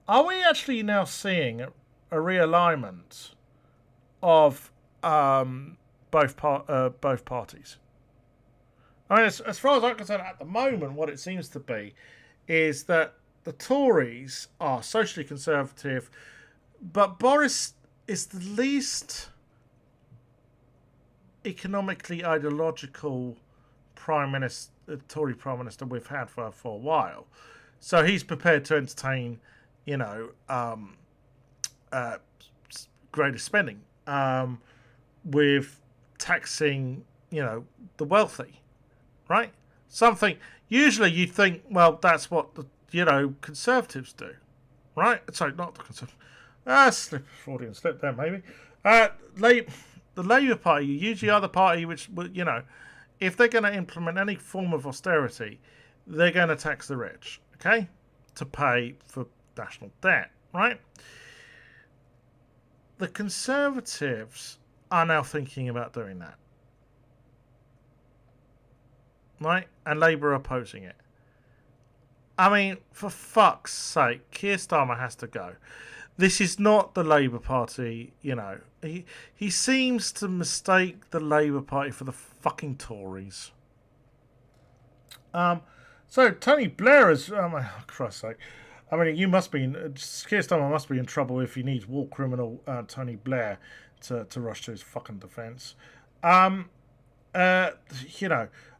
Are we actually now seeing a realignment of both parties? I mean, as far as I'm concerned, at the moment, what it seems to be is that the Tories are socially conservative, but Boris is the least economically ideological Tory Prime Minister we've had for a while. So he's prepared to entertain, greater spending with taxing, the wealthy. Right? Something, usually you think, well, that's what the, Conservatives do. Right? Sorry, not the Conservatives. Freudian slip there, maybe. The Labour Party usually are the party which, if they're going to implement any form of austerity, they're going to tax the rich, okay? To pay for national debt, right? The Conservatives are now thinking about doing that. Right? And Labour are opposing it. I mean, for fuck's sake, Keir Starmer has to go. This is not the Labour Party, He seems to mistake the Labour Party for the fucking Tories. So Tony Blair is... Oh, Christ's sake. I mean, Keir Starmer must be in trouble if he needs war criminal Tony Blair to rush to his fucking defence.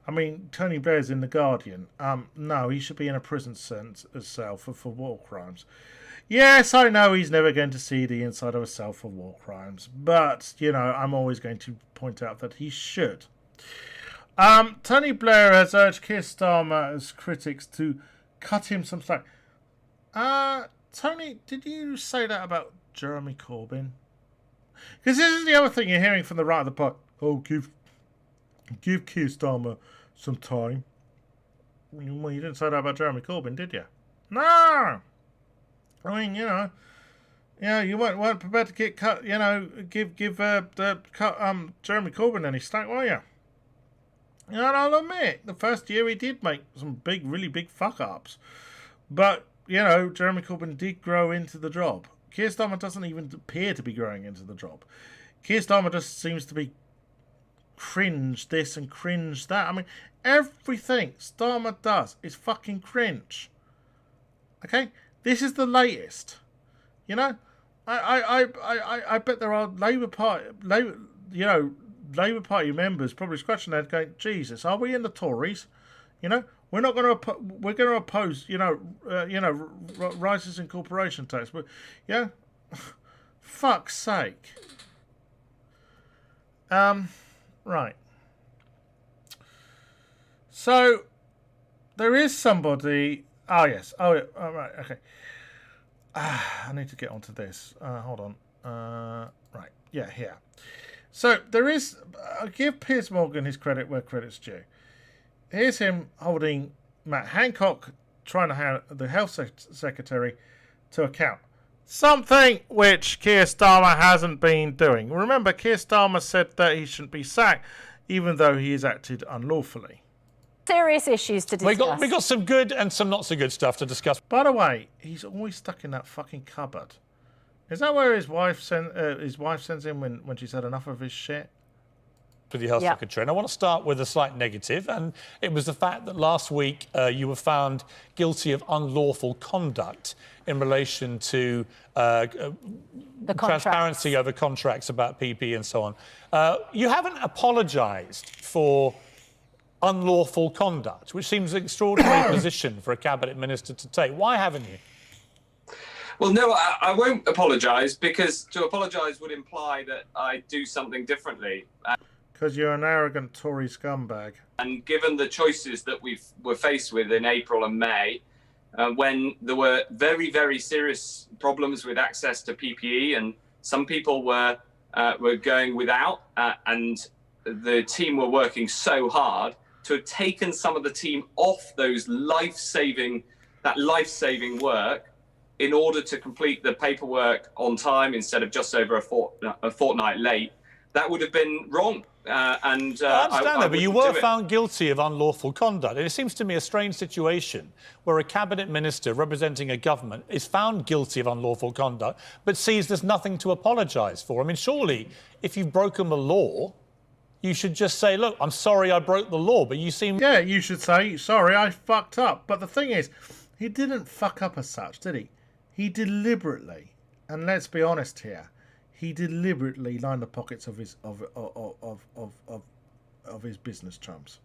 I mean, Tony Blair's in The Guardian. No, he should be in a prison cell for war crimes. Yes, I know he's never going to see the inside of a cell for war crimes, but, I'm always going to point out that he should. Tony Blair has urged Keir Starmer's critics to cut him some slack. Tony, did you say that about Jeremy Corbyn? Because this is the other thing you're hearing from the right of the pot. Oh, give Keir Starmer some time. Well, you didn't say that about Jeremy Corbyn, did you? No! I mean, you weren't prepared to get cut. Give Jeremy Corbyn any slack, were you? And I'll admit, the first year he did make some really big fuck ups, but Jeremy Corbyn did grow into the job. Keir Starmer doesn't even appear to be growing into the job. Keir Starmer just seems to be cringe this and cringe that. I mean, everything Starmer does is fucking cringe. Okay, this is the latest. I bet there are Labour Party members probably scratching their head, going, "Jesus, are we in the Tories? We're not going to. We're going to oppose. Rises in corporation tax. But fuck's sake." Right. So there is somebody. Oh yes. Oh yeah. Oh, right. Okay. I need to get onto this. Hold on. Right. Yeah. Here. So there is. I'll give Piers Morgan his credit where credit's due. Here's him holding Matt Hancock, trying to have the health secretary to account. Something which Keir Starmer hasn't been doing. Remember, Keir Starmer said that he shouldn't be sacked, even though he has acted unlawfully. Serious issues to discuss. We got some good and some not so good stuff to discuss. By the way, he's always stuck in that fucking cupboard. Is that where his wife sends him when she's had enough of his shit? For the health secretary. And I want to start with a slight negative, and it was the fact that last week you were found guilty of unlawful conduct in relation to the transparency over contracts about PP and so on. You haven't apologised for unlawful conduct, which seems an extraordinary position for a cabinet minister to take. Why haven't you? Well, no, I won't apologise, because to apologise would imply that I do something differently. Because you're an arrogant Tory scumbag. And given the choices that we were faced with in April and May, when there were very, very serious problems with access to PPE, and some people were going without, and the team were working so hard to have taken some of the team off those life-saving work in order to complete the paperwork on time instead of just over a fortnight late, that would have been wrong. I understand that, but you were found guilty of unlawful conduct. And it seems to me a strange situation where a cabinet minister representing a government is found guilty of unlawful conduct, but sees there's nothing to apologise for. I mean, surely, if you've broken the law, you should just say, look, I'm sorry I broke the law, but you seem... Yeah, you should say, sorry, I fucked up. But the thing is, he didn't fuck up as such, did he? He deliberately, and let's be honest here, he deliberately lined the pockets of his his business chums.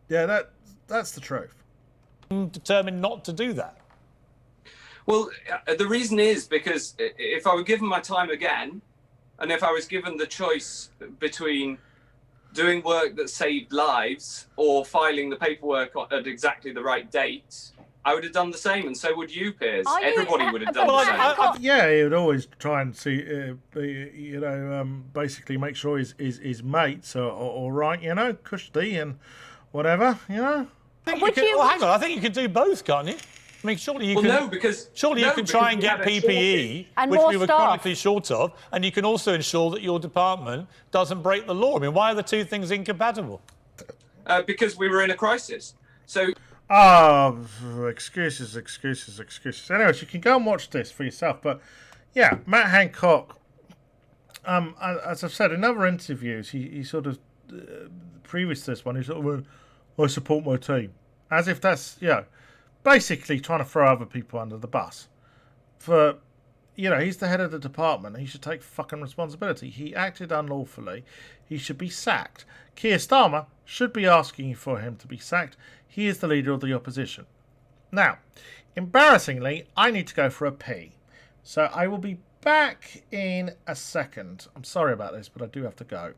Yeah, that's the truth. Determined not to do that. Well, the reason is because if I were given my time again, and if I was given the choice between doing work that saved lives or filing the paperwork at exactly the right date, I would have done the same, and so would you, Piers. Everybody would have done the same. Yeah, he would always try and see, basically make sure his mates are all right, cushy and whatever, Hang on, I think you could do both, can't you? I mean, surely you could try and get PPE, which we were chronically short of, and you can also ensure that your department doesn't break the law. I mean, why are the two things incompatible? Because we were in a crisis. So... excuses. Anyways, you can go and watch this for yourself. But yeah, Matt Hancock, as I've said in other interviews, he sort of, previous to this one, he sort of went, I support my team. As if that's, basically trying to throw other people under the bus. For, he's the head of the department. He should take fucking responsibility. He acted unlawfully. He should be sacked. Keir Starmer should be asking for him to be sacked. He is the leader of the opposition. Now, embarrassingly, I need to go for a pee. So I will be back in a second. I'm sorry about this, but I do have to go.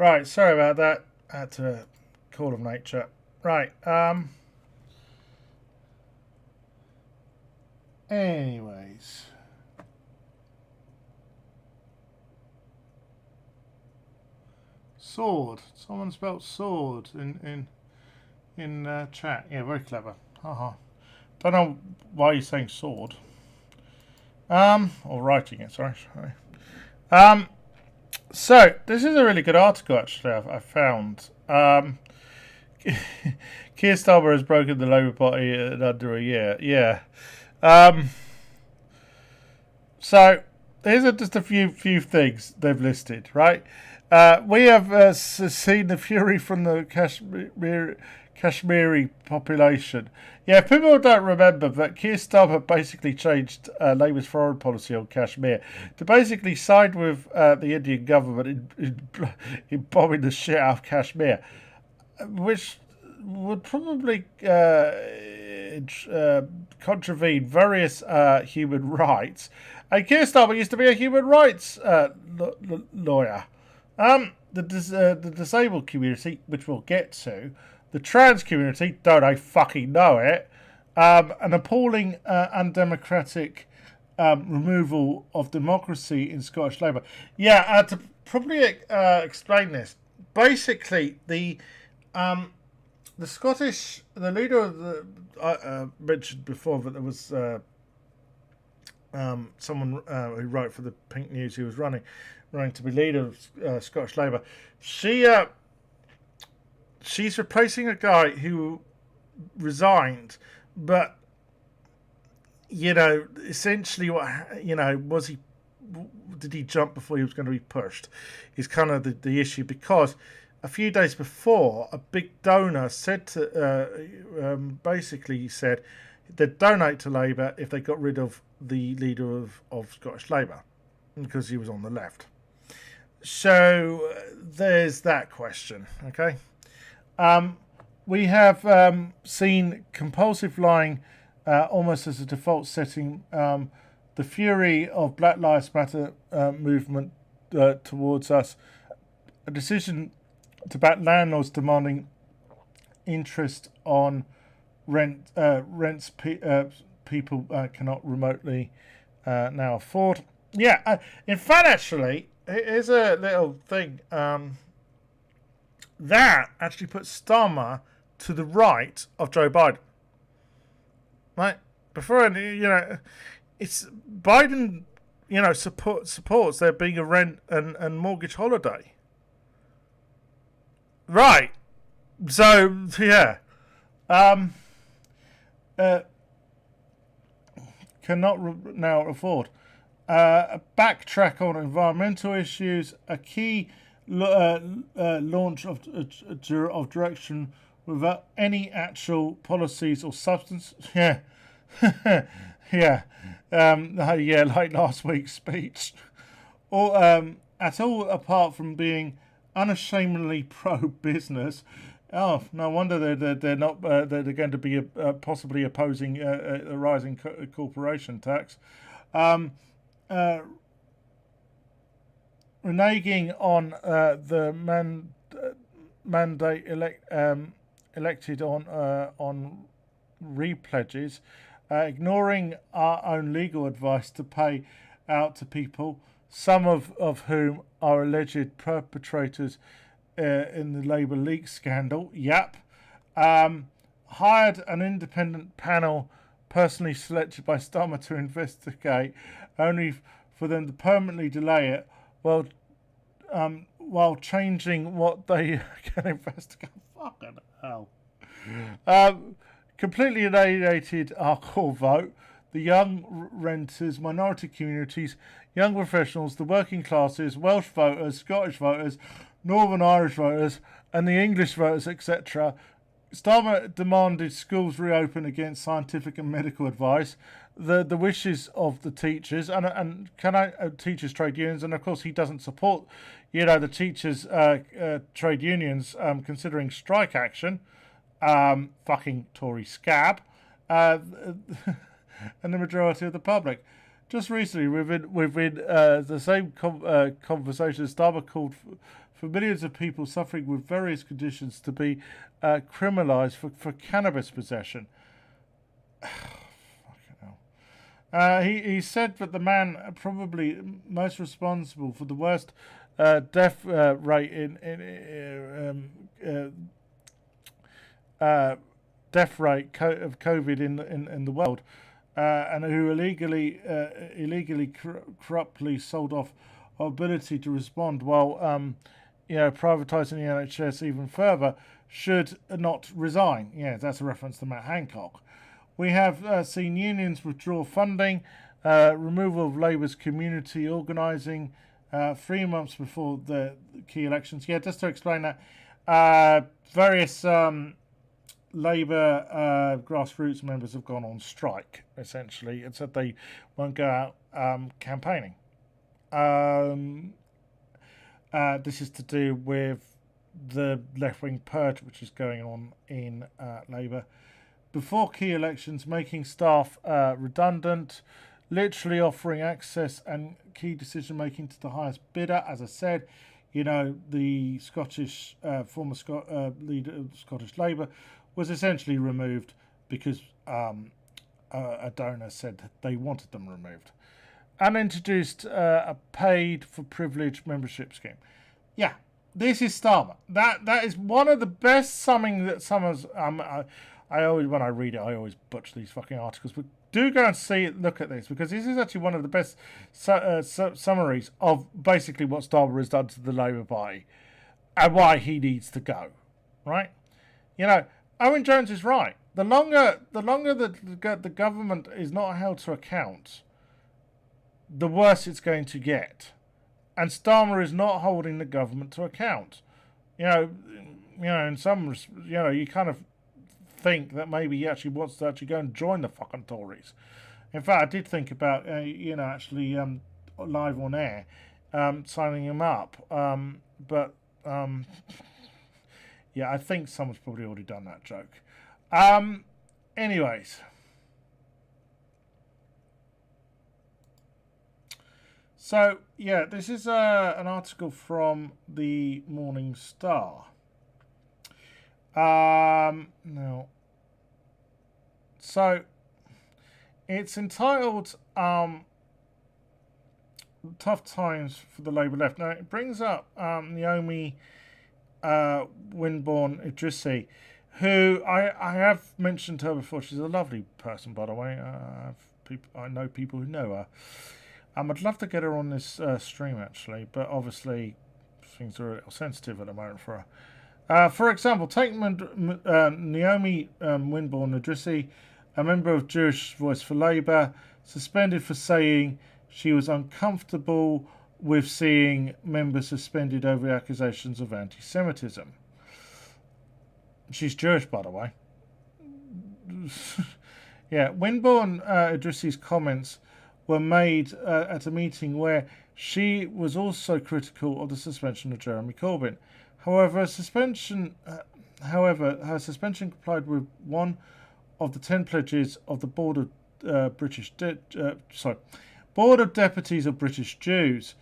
Right, sorry about that. I had to call of nature. Right, anyways. Sword. Someone spelled sword in chat. Yeah, very clever. Haha. Don't know why you're saying sword. Or writing it, sorry. So, this is a really good article, actually, I found. Keir Starmer has broken the Labour Party in under a year. Yeah. So, here's just a few things they've listed, right? We have seen the fury from the Kashmiri population. Yeah, people don't remember that Keir Starmer basically changed Labour's foreign policy on Kashmir to basically side with the Indian government in bombing the shit out of Kashmir, which would probably contravene various human rights. And Keir Starmer used to be a human rights lawyer. The disabled community, which we'll get to, the trans community, don't I fucking know it, an appalling undemocratic removal of democracy in Scottish Labour. Yeah, to probably explain this, basically the leader of the, I mentioned before that there was someone who wrote for the Pink News who was running to be leader of Scottish Labour. She's replacing a guy who resigned, but essentially, did he jump before he was going to be pushed? Is kind of the issue, because a few days before, a big donor said basically said they'd donate to Labour if they got rid of the leader of Scottish Labour, because he was on the left. So there's that question, okay? We have seen compulsive lying almost as a default setting. The fury of Black Lives Matter movement towards us. A decision to back landlords demanding interest on rents people cannot remotely now afford. Yeah, in fact, actually, here's a little thing. That actually puts Starmer to the right of Joe Biden. Right? Before, it's Biden, supports there being a rent and mortgage holiday. Right. So, yeah. Cannot now afford. A backtrack on environmental issues, a key launch of direction without any actual policies or substance. Yeah. Yeah. Like last week's speech. Or at all apart from being unashamedly pro-business. Oh, no wonder they're not. They're going to be possibly opposing a rising corporation tax. Reneging on the mandate elected on repledges, ignoring our own legal advice to pay out to people, some of whom are alleged perpetrators in the Labour leak scandal. Yep. Hired an independent panel personally selected by Starmer to investigate, only for them to permanently delay it while changing what they can investigate. Fucking hell. Completely alienated our core vote, the young renters, minority communities, young professionals, the working classes, Welsh voters, Scottish voters, Northern Irish voters, and the English voters, etc. Starmer demanded schools reopen against scientific and medical advice, the wishes of the teachers and teachers' trade unions, and of course he doesn't support, the teachers' trade unions considering strike action, fucking Tory scab, and the majority of the public. Just recently, within the same conversation, Starmer called for millions of people suffering with various conditions to be criminalised for cannabis possession. He said that the man probably most responsible for the worst death rate death rate of COVID in the world, and who illegally corruptly sold off our ability to respond while privatising the NHS even further, should not resign. Yeah, that's a reference to Matt Hancock. We have seen unions withdraw funding, removal of Labour's community organising 3 months before the key elections. Yeah, just to explain that, various Labour grassroots members have gone on strike, essentially, and said they won't go out campaigning. This is to do with the left-wing purge which is going on in Labour. Before key elections, making staff redundant, literally offering access and key decision-making to the highest bidder. As I said, the Scottish former leader of Scottish Labour was essentially removed because a donor said that they wanted them removed, and introduced a paid-for-privilege membership scheme. Yeah, this is Starmer. That is one of the best summing that Summers. I always, when I read it, I always butcher these fucking articles. But do go and see it, look at this, because this is actually one of the best summaries of basically what Starmer has done to the Labour Party and why he needs to go. Right? Owen Jones is right. The longer the government is not held to account, the worse it's going to get. And Starmer is not holding the government to account. In some, you kind of think that maybe he actually wants to actually go and join the fucking Tories. In fact, I did think about, actually live on air, signing him up. Yeah, I think someone's probably already done that joke. Anyways. So, yeah, this is an article from the Morning Star. No. So, it's entitled Tough Times for the Labour Left. Now, it brings up Naomi Winborn Idrissi, who I have mentioned her before. She's a lovely person, by the way. I know people who know her. I'd love to get her on this stream, actually, but obviously things are a little sensitive at the moment for her. For example, take Naomi Winborn Idrissi, a member of Jewish Voice for Labour, suspended for saying she was uncomfortable with seeing members suspended over accusations of anti-Semitism. She's Jewish, by the way. Yeah, Winborn Idrissi's comments were made at a meeting where she was also critical of the suspension of Jeremy Corbyn. However, her suspension complied with one of the 10 pledges of the Board of Board of Deputies of British Jews.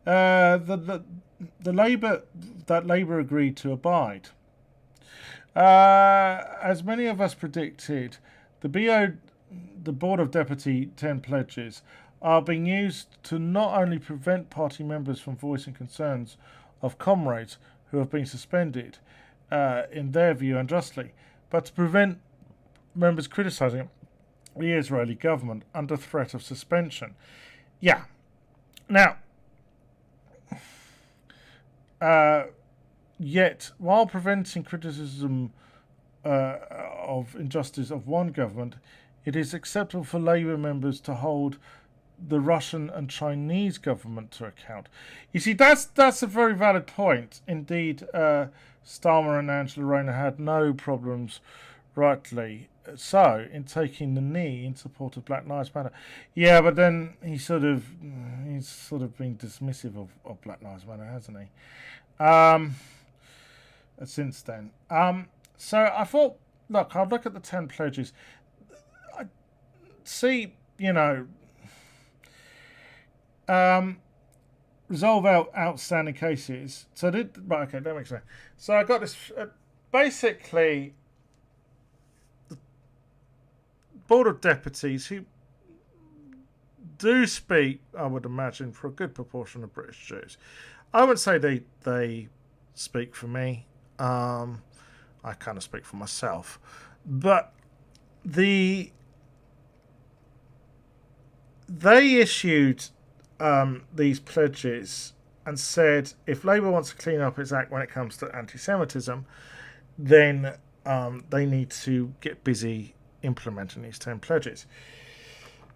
Labour agreed to abide. As many of us predicted, the Board of Deputy 10 pledges are being used to not only prevent party members from voicing concerns of comrades who have been suspended, in their view unjustly, but to prevent members criticising the Israeli government under threat of suspension. Yeah. Now, yet, while preventing criticism of injustice of one government, it is acceptable for Labour members to hold the Russian and Chinese government to account. You see, that's a very valid point. Indeed, Starmer and Angela Rayner had no problems, rightly so, in taking the knee in support of Black Lives Matter. Yeah, but then he's sort of been dismissive of Black Lives Matter, hasn't he? Since then. So I thought, look, I'll look at the 10 pledges. I see, resolve outstanding cases. So right, okay, that makes sense. So I got this. Basically, the Board of Deputies, who do speak, I would imagine, for a good proportion of British Jews. I wouldn't say they speak for me. I kind of speak for myself, but they issued these pledges and said if Labour wants to clean up its act when it comes to anti-Semitism, then they need to get busy implementing these 10 pledges.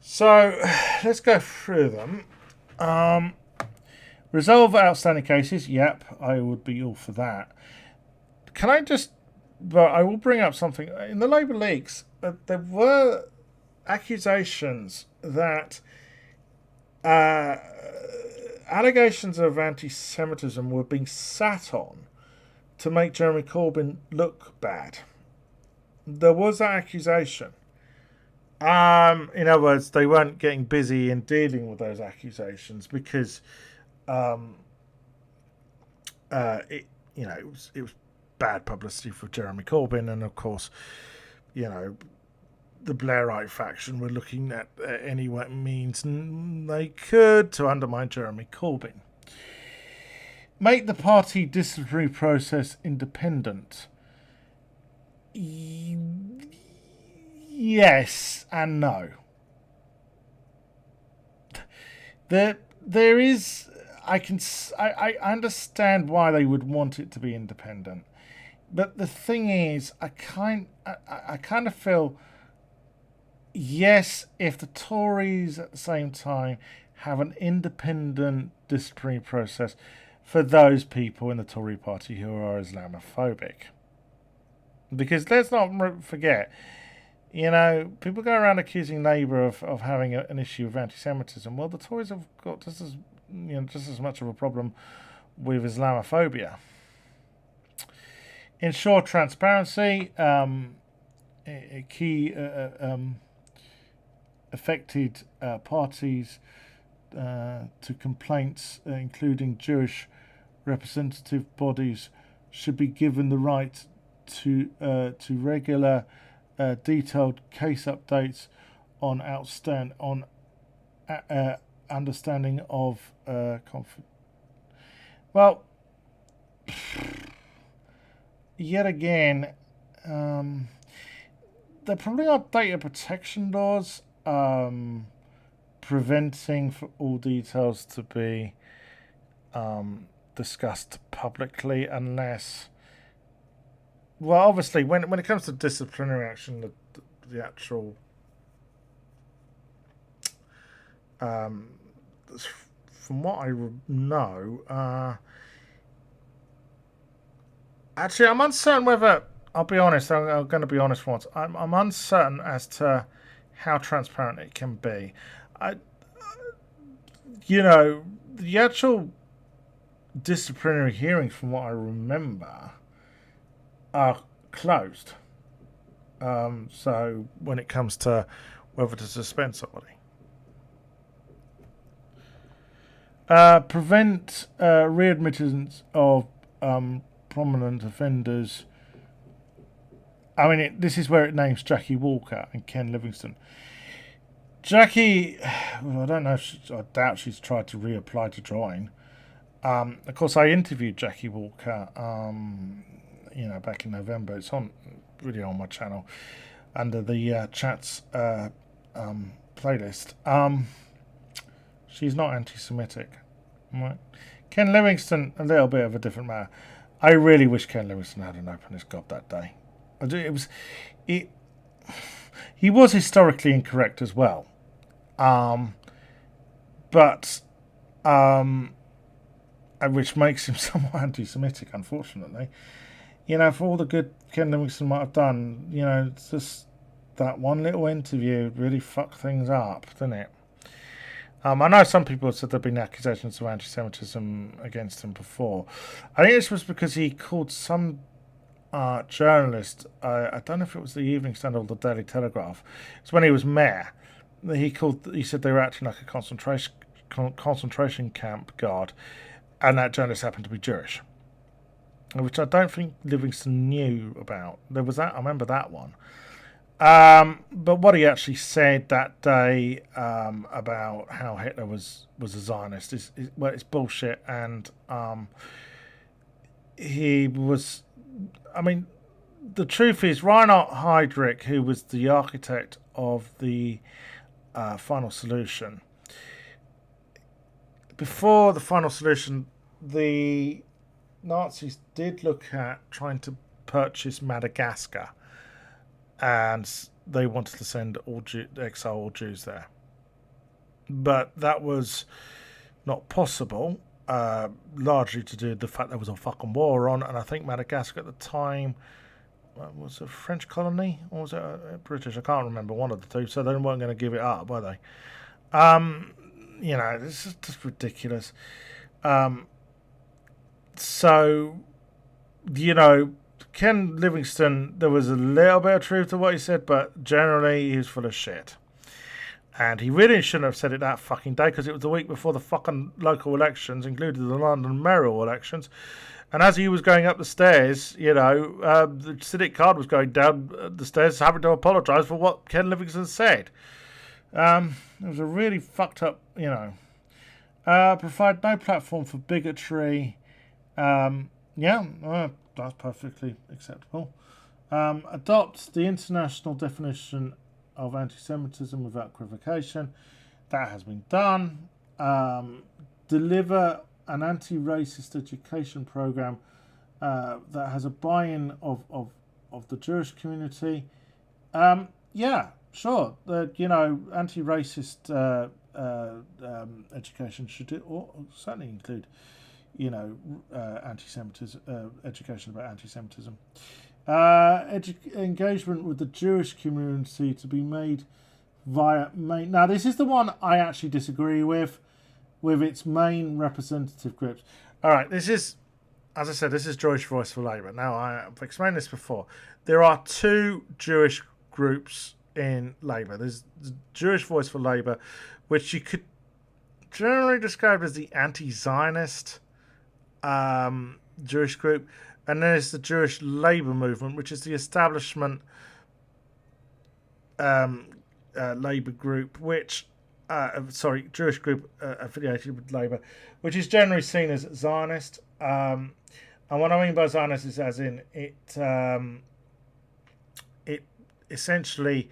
So let's go through them. Resolve outstanding cases. Yep, I would be all for that. Can I just... But I will bring up something. In the Labour leaks, there were accusations that allegations of anti-Semitism were being sat on to make Jeremy Corbyn look bad. There was that accusation. In other words, they weren't getting busy in dealing with those accusations because it was bad publicity for Jeremy Corbyn, and of course, the Blairite faction were looking at any means they could to undermine Jeremy Corbyn. Make the party disciplinary process independent. Yes and no. There is. I understand why they would want it to be independent. But the thing is, I kind of feel, yes, if the Tories at the same time have an independent disciplinary process for those people in the Tory party who are Islamophobic. Because let's not forget, people go around accusing Labour of having an issue of anti-Semitism. Well, the Tories have got just as much of a problem with Islamophobia. Ensure transparency. Key affected parties to complaints, including Jewish representative bodies, should be given the right to regular, detailed case updates on understanding of conflict. Well. Yet again, there probably are data protection laws preventing for all details to be discussed publicly unless... Well, obviously, when it comes to disciplinary action, the actual... from what I know... Actually, I'm uncertain whether... I'll be honest, I'm going to be honest once. I'm uncertain as to how transparent it can be. The actual disciplinary hearings, from what I remember, are closed. So when it comes to whether to suspend somebody. Prevent readmittance of prominent offenders. I mean, this is where it names Jackie Walker and Ken Livingstone. Jackie, well, I don't know. I doubt she's tried to reapply to join. Of course, I interviewed Jackie Walker, back in November. It's on my channel under the chats playlist. She's not anti-Semitic. Right. Ken Livingstone, a little bit of a different matter. I really wish Ken Livingstone had an open his gob that day. He was historically incorrect as well. Which makes him somewhat anti-Semitic, unfortunately. For all the good Ken Livingstone might have done, it's just that one little interview really fucked things up, didn't it? I know some people said there have been accusations of anti-Semitism against him before. I think this was because he called some journalist, I don't know if it was the Evening Standard or the Daily Telegraph, it's when he was mayor, he said they were acting like a concentration concentration camp guard, and that journalist happened to be Jewish, which I don't think Livingston knew about. There was that, I remember that one. But what he actually said that day about how Hitler was a Zionist is well, it's bullshit. And he was, I mean, the truth is, Reinhard Heydrich, who was the architect of the final solution, before the final solution, the Nazis did look at trying to purchase Madagascar, and they wanted to send exile all Jews there. But that was not possible, largely to do with the fact there was a fucking war on, and I think Madagascar at the time was it a French colony, or was it British? I can't remember, one of the two, so they weren't going to give it up, were they? You know, this is just ridiculous. So, you know, Ken Livingston, there was a little bit of truth to what he said, but generally he was full of shit. And he really shouldn't have said it that fucking day, because it was the week before the fucking local elections, including the London mayoral elections. And as he was going up the stairs, you know, the Civic card was going down the stairs, having to apologise for what Ken Livingston said. It was a really fucked up, you know. Provide no platform for bigotry. That's perfectly acceptable. Adopt the international definition of anti-Semitism without equivocation. That has been done. Deliver an anti-racist education program that has a buy-in of the Jewish community. Sure. You know, anti-racist education should certainly include, you know, anti-Semitism, education about anti-Semitism. Engagement with the Jewish community to be made via main. Now, this is the one I actually disagree with its main representative groups. All right, this is, as I said, this is Jewish Voice for Labour. Now, I've explained this before. There are two Jewish groups in Labour. There's the Jewish Voice for Labour, which you could generally describe as the anti-Zionist Jewish group, and then there's the Jewish Labour Movement, which is the establishment Labour group, which Jewish group affiliated with Labour, which is generally seen as Zionist. And what I mean by Zionist is as in it essentially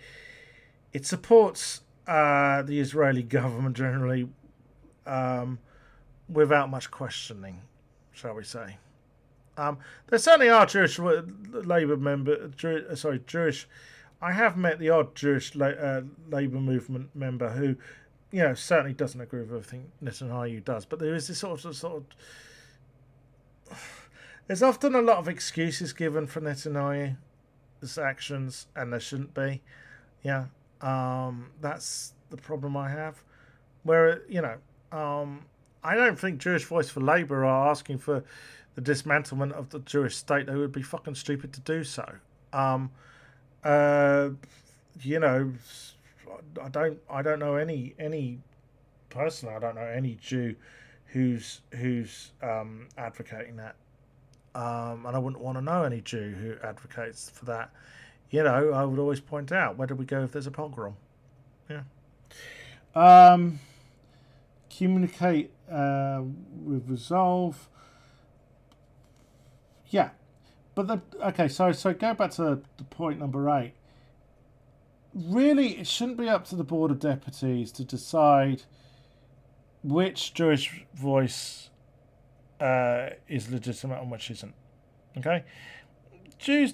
it supports the Israeli government generally without much questioning, shall we say. There certainly are Jewish Labour Jewish. I have met the odd Jewish Labour movement member who, you know, certainly doesn't agree with everything Netanyahu does. But there is this sort of. There's often a lot of excuses given for Netanyahu's actions, and there shouldn't be. Yeah, that's the problem I have. Where, you know, I don't think Jewish Voice for Labour are asking for the dismantlement of the Jewish state. They would be fucking stupid to do so. You know, I don't know any person. I don't know any Jew who's advocating that. And I wouldn't want to know any Jew who advocates for that. You know, I would always point out, where do we go if there's a pogrom? Yeah. Communicate with resolve. Yeah. But so go back to the point number 8. Really, it shouldn't be up to the Board of Deputies to decide which Jewish voice is legitimate and which isn't. Okay? Jews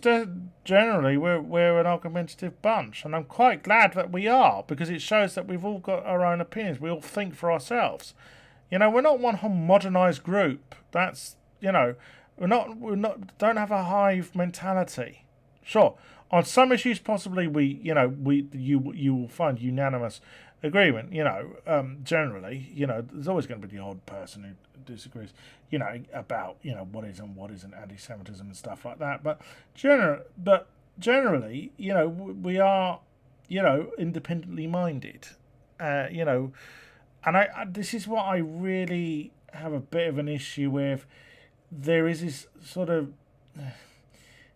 generally, we're an argumentative bunch, and I'm quite glad that we are, because it shows that we've all got our own opinions. We all think for ourselves. You know, we're not one homogenized group. That's, you know, don't have a hive mentality. Sure, on some issues possibly you will find unanimous agreement. You know, generally, you know, there's always going to be the odd person who disagrees, you know, about, you know, what is and what isn't anti-Semitism and stuff like that. But generally, you know, we are, you know, independently minded. You know, And this is what I really have a bit of an issue with. There is this sort of,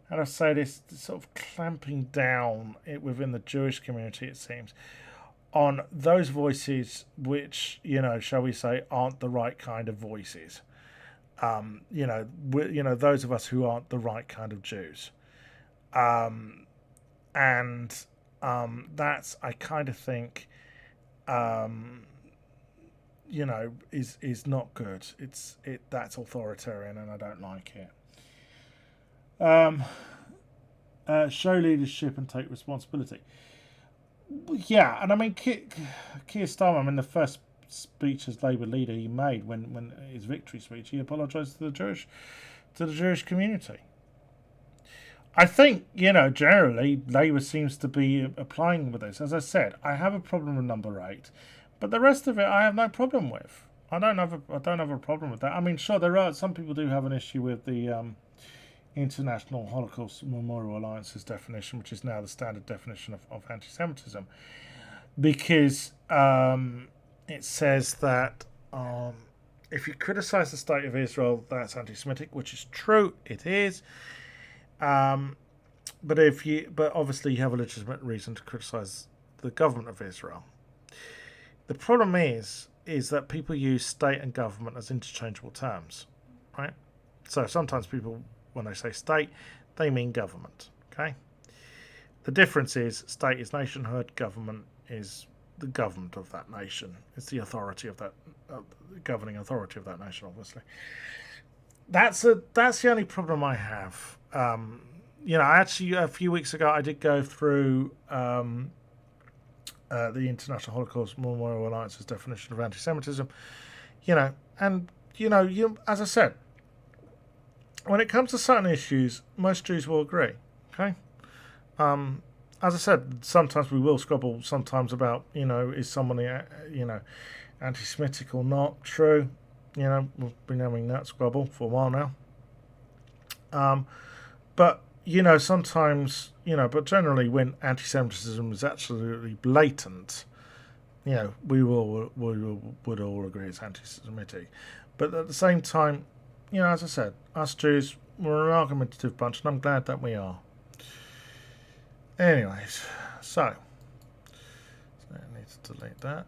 how do I say this, sort of clamping down within the Jewish community, it seems, on those voices which, shall we say, aren't the right kind of voices. Those of us who aren't the right kind of Jews. That's, I kind of think, is not good. That's authoritarian, and I don't like it. Show leadership and take responsibility. Yeah, and I mean, Keir Starmer, the first speech as Labour leader he made when his victory speech, he apologised to the Jewish community. I think, generally Labour seems to be applying with this. As I said, I have a problem with number 8. But the rest of it, I have no problem with. I don't have a problem with that. I mean, sure, there are some people do have an issue with the International Holocaust Memorial Alliance's definition, which is now the standard definition of anti-Semitism, because it says that if you criticise the state of Israel, that's anti-Semitic, which is true. It is. But obviously you have a legitimate reason to criticise the government of Israel. The problem is that people use state and government as interchangeable terms, right? So sometimes people, when they say state, they mean government, okay? The difference is state is nationhood, government is the government of that nation. It's the authority of that, governing authority of that nation, obviously. That's the only problem I have. Actually, a few weeks ago, I did go through the International Holocaust Memorial Alliance's definition of anti-Semitism, as I said, when it comes to certain issues, most Jews will agree, okay? As I said, sometimes we will squabble sometimes about, is someone, anti-Semitic or not. True. We've been having that squabble for a while now. But sometimes, but generally when anti-Semitism is absolutely blatant, we would all agree it's anti-Semitic. But at the same time, as I said, us Jews, we're an argumentative bunch, and I'm glad that we are. Anyways, so I need to delete that.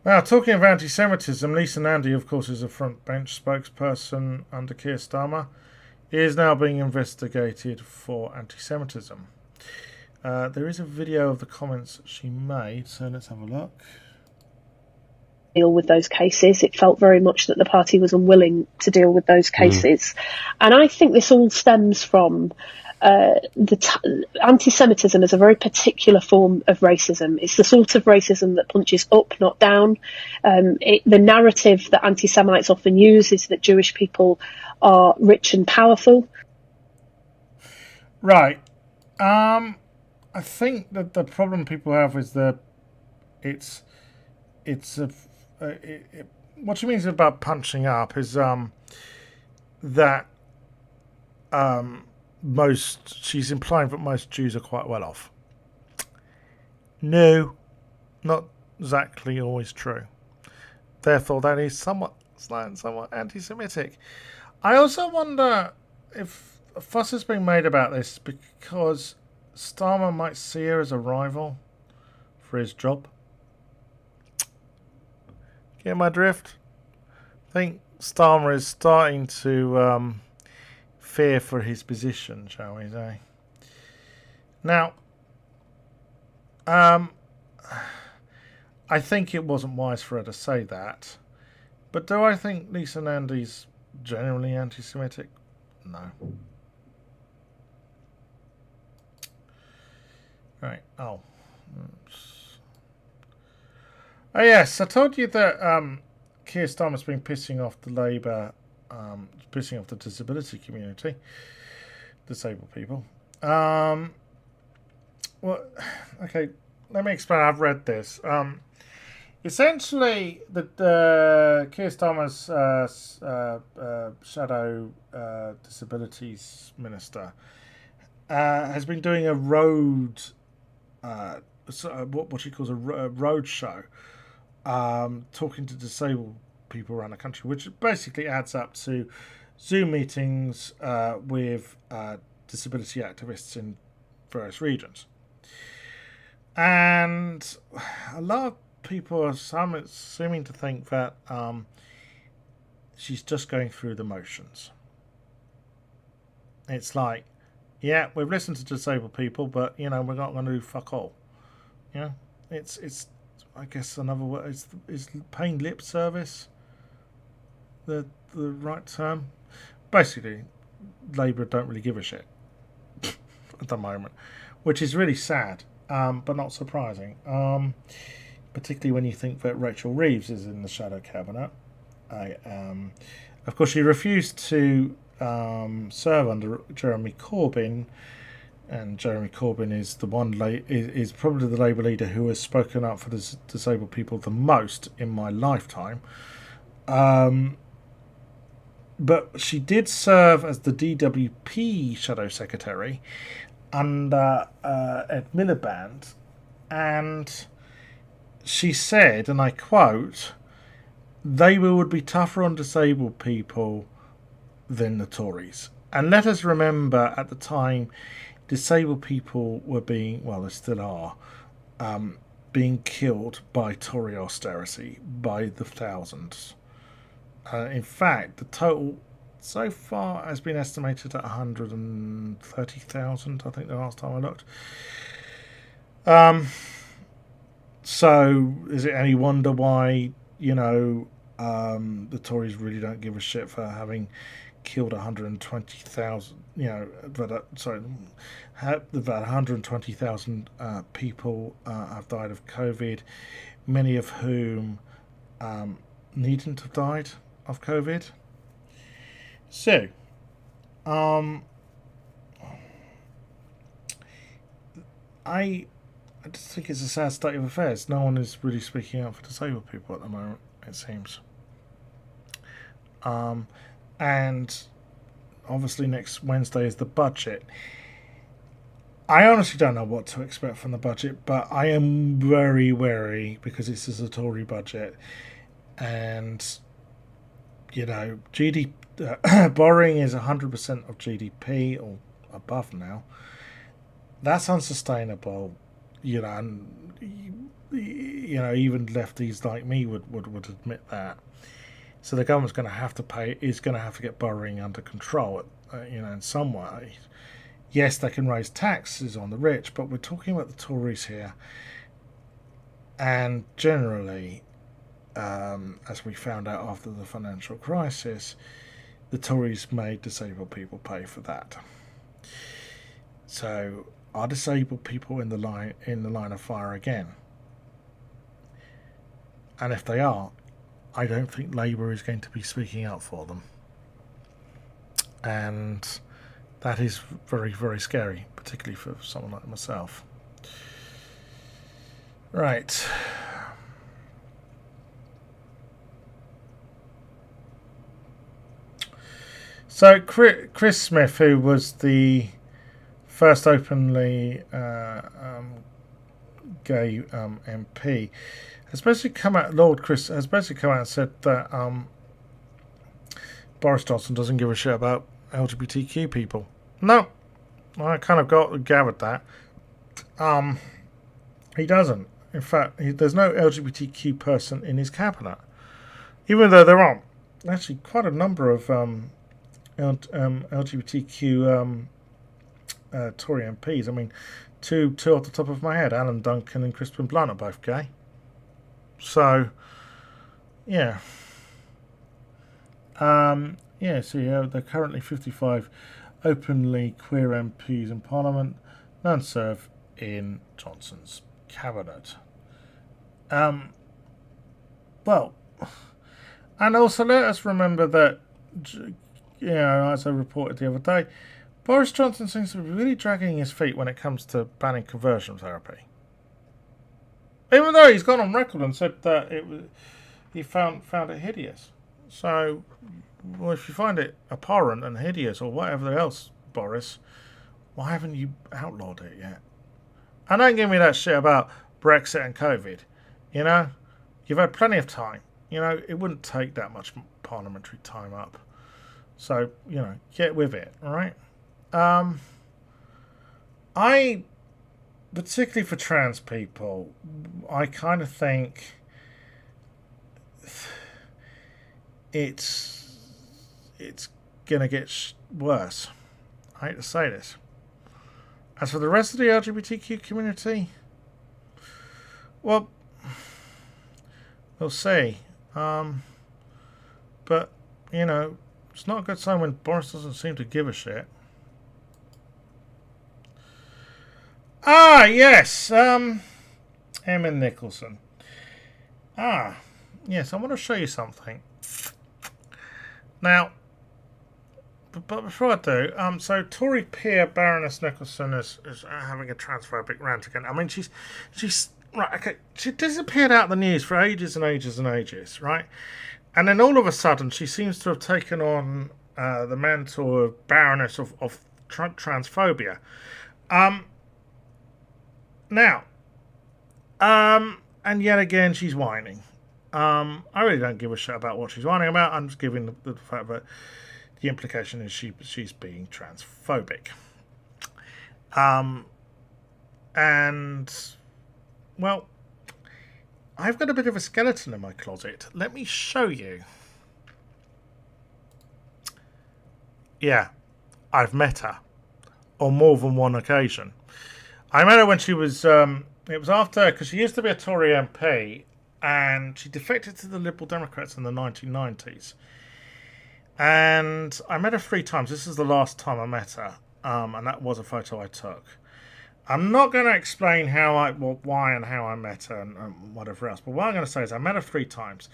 Now, talking of anti-Semitism, Lisa Nandy, of course, is a front bench spokesperson under Keir Starmer, is now being investigated for anti-Semitism. There is a video of the comments she made, so let's have a look. Deal with those cases. It felt very much that the party was unwilling to deal with those cases. And I think this all stems from anti-Semitism is a very particular form of racism. It's the sort of racism that punches up, not down. The narrative that anti-Semites often use is that Jewish people are rich and powerful. Right. I think that the problem people have is that what she means about punching up is that she's implying that most Jews are quite well off. No, not exactly always true. Therefore, that is somewhat anti-Semitic. I also wonder if a fuss has been made about this because Starmer might see her as a rival for his job. Get my drift? I think Starmer is starting to fear for his position, shall we say. Now, I think it wasn't wise for her to say that. But do I think Lisa Nandy's genuinely anti-Semitic? No. Right. Oh. Oh, yes. I told you that Keir Starmer's been pissing off the Labour, pissing off the disability community, disabled people. Well, okay. Let me explain. I've read this. Essentially, the Keir Starmer's shadow disabilities minister has been doing a road, what she calls a road show, talking to disabled people around the country, which basically adds up to Zoom meetings with disability activists in various regions. And a lot of people are seeming to think that she's just going through the motions. It's like, yeah, we've listened to disabled people, but we're not going to do fuck all. It's I guess another word is paying lip service the right term. Basically, Labour don't really give a shit at the moment, which is really sad, but not surprising. Particularly when you think that Rachel Reeves is in the shadow cabinet. Of course, she refused to serve under Jeremy Corbyn, and Jeremy Corbyn is the one is probably the Labour leader who has spoken up for the disabled people the most in my lifetime. But she did serve as the DWP shadow secretary under Ed Miliband, and she said, and I quote, "Labour would be tougher on disabled people than the Tories." And let us remember, at the time, disabled people were being, well, they still are, being killed by Tory austerity by the thousands. In fact, the total so far has been estimated at 130,000, I think, the last time I looked. So is it any wonder why, the Tories really don't give a shit for having killed 120,000, about 120,000 people have died of COVID, many of whom needn't have died of COVID. So, I just think it's a sad state of affairs. No one is really speaking up for disabled people at the moment, it seems. And obviously next Wednesday is the budget. I honestly don't know what to expect from the budget, but I am very wary because this is a Tory budget, and borrowing is 100% of GDP or above now. That's unsustainable. And even lefties like me would admit that. So the government's going to have to get borrowing under control, in some way. Yes, they can raise taxes on the rich, but we're talking about the Tories here. And generally, as we found out after the financial crisis, the Tories made disabled people pay for that. So, are disabled people in the line of fire again? And if they are, I don't think Labour is going to be speaking up for them. And that is very, very scary, particularly for someone like myself. Right. So Chris Smith, who was the first openly gay MP, has basically come out. Lord Chris has basically come out and said that Boris Johnson doesn't give a shit about LGBTQ people. No, I kind of gathered that. He doesn't. In fact, there's no LGBTQ person in his cabinet, even though there are actually quite a number of LGBTQ Tory MPs. I mean, two off the top of my head, Alan Duncan and Crispin Blunt are both gay. So, yeah. So there are currently 55 openly queer MPs in Parliament. None serve in Johnson's cabinet. Well, and also let us remember that, as I reported the other day, Boris Johnson seems to be really dragging his feet when it comes to banning conversion therapy. Even though he's gone on record and said that he found it hideous. So, well, if you find it abhorrent and hideous or whatever else, Boris, why haven't you outlawed it yet? And don't give me that shit about Brexit and COVID. You know, you've had plenty of time. You know, it wouldn't take that much parliamentary time up. So, you know, get with it, all right? I, particularly for trans people, I kind of think it's going to get worse. I hate to say this. As for the rest of the LGBTQ community, well, we'll see. But, you know, it's not a good sign when Boris doesn't seem to give a shit. Ah, yes. Emma Nicholson. Ah, yes, I want to show you something. Now, but before I do, so Tory peer Baroness Nicholson is having a transphobic rant again. I mean, she's right. Okay, she disappeared out of the news for ages and ages and ages, right? And then all of a sudden, she seems to have taken on the mantle of Baroness of transphobia. Now, and yet again, she's whining. I really don't give a shit about what she's whining about. I'm just giving the fact that the implication is she's being transphobic. And, well, I've got a bit of a skeleton in my closet. Let me show you. Yeah, I've met her on more than one occasion. I met her when she was, it was after, because she used to be a Tory MP, and she defected to the Liberal Democrats in the 1990s. And I met her 3 times. This is the last time I met her, and that was a photo I took. I'm not going to explain why and how I met her and whatever else, but what I'm going to say is I met her 3 times.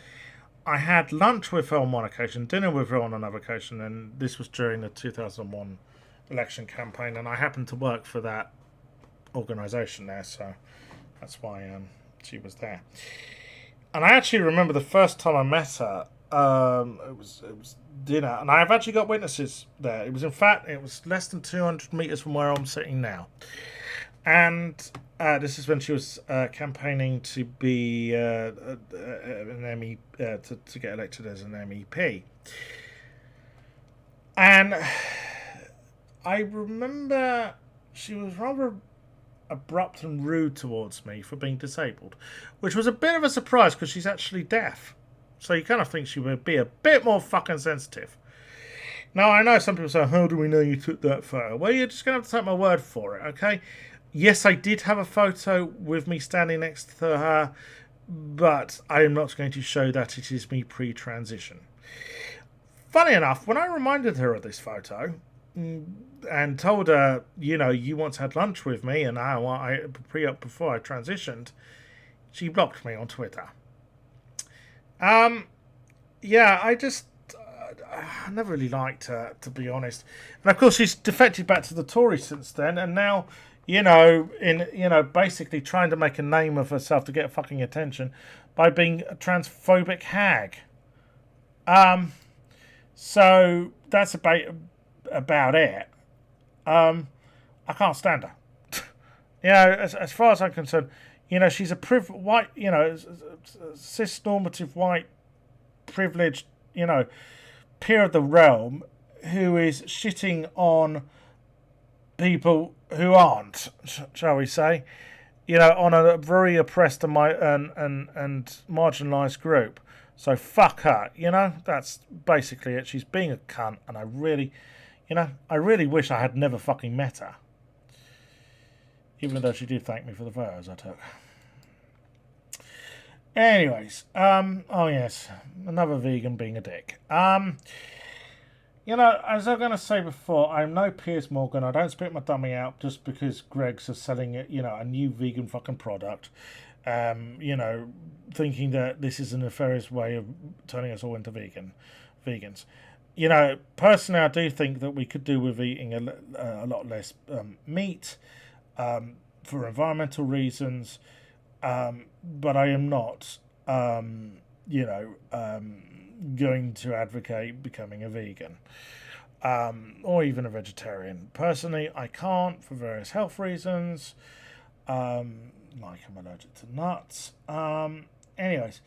I had lunch with her on one occasion, dinner with her on another occasion, and this was during the 2001 election campaign, and I happened to work for that organisation there, so that's why she was there. And I actually remember the first time I met her, it was dinner, and I've actually got witnesses there. It was less than 200 metres from where I'm sitting now. And this is when she was campaigning to be an MEP, to get elected as an MEP. And I remember she was rather abrupt and rude towards me for being disabled, which was a bit of a surprise because she's actually deaf. So you kind of think she would be a bit more fucking sensitive. Now, I know some people say, how do we know you took that photo? Well, you're just going to have to take my word for it, okay? Yes, I did have a photo with me standing next to her, but I am not going to show that it is me pre-transition. Funny enough, when I reminded her of this photo and told her, you know, you once had lunch with me and before I transitioned, she blocked me on Twitter. Yeah, I never really liked her, to be honest. And of course, she's defected back to the Tories since then, and now, basically trying to make a name of herself to get fucking attention by being a transphobic hag. So that's about it. I can't stand her. As far as I'm concerned, she's a white, cis-normative white, privileged, peer of the realm who is shitting on people who aren't, shall we say, on a very oppressed and marginalised group. So fuck her, that's basically it. She's being a cunt, and I really wish I had never fucking met her. Even though she did thank me for the photos I took. Anyways, oh yes, another vegan being a dick. As I'm going to say before, I'm no Piers Morgan. I don't spit my dummy out just because Greggs are selling it, a new vegan fucking product. Thinking that this is a nefarious way of turning us all into vegans. Personally, I do think that we could do with eating a lot less meat for environmental reasons. but I am not, going to advocate becoming a vegan. Or even a vegetarian. Personally, I can't for various health reasons. Like I'm allergic to nuts. Anyways.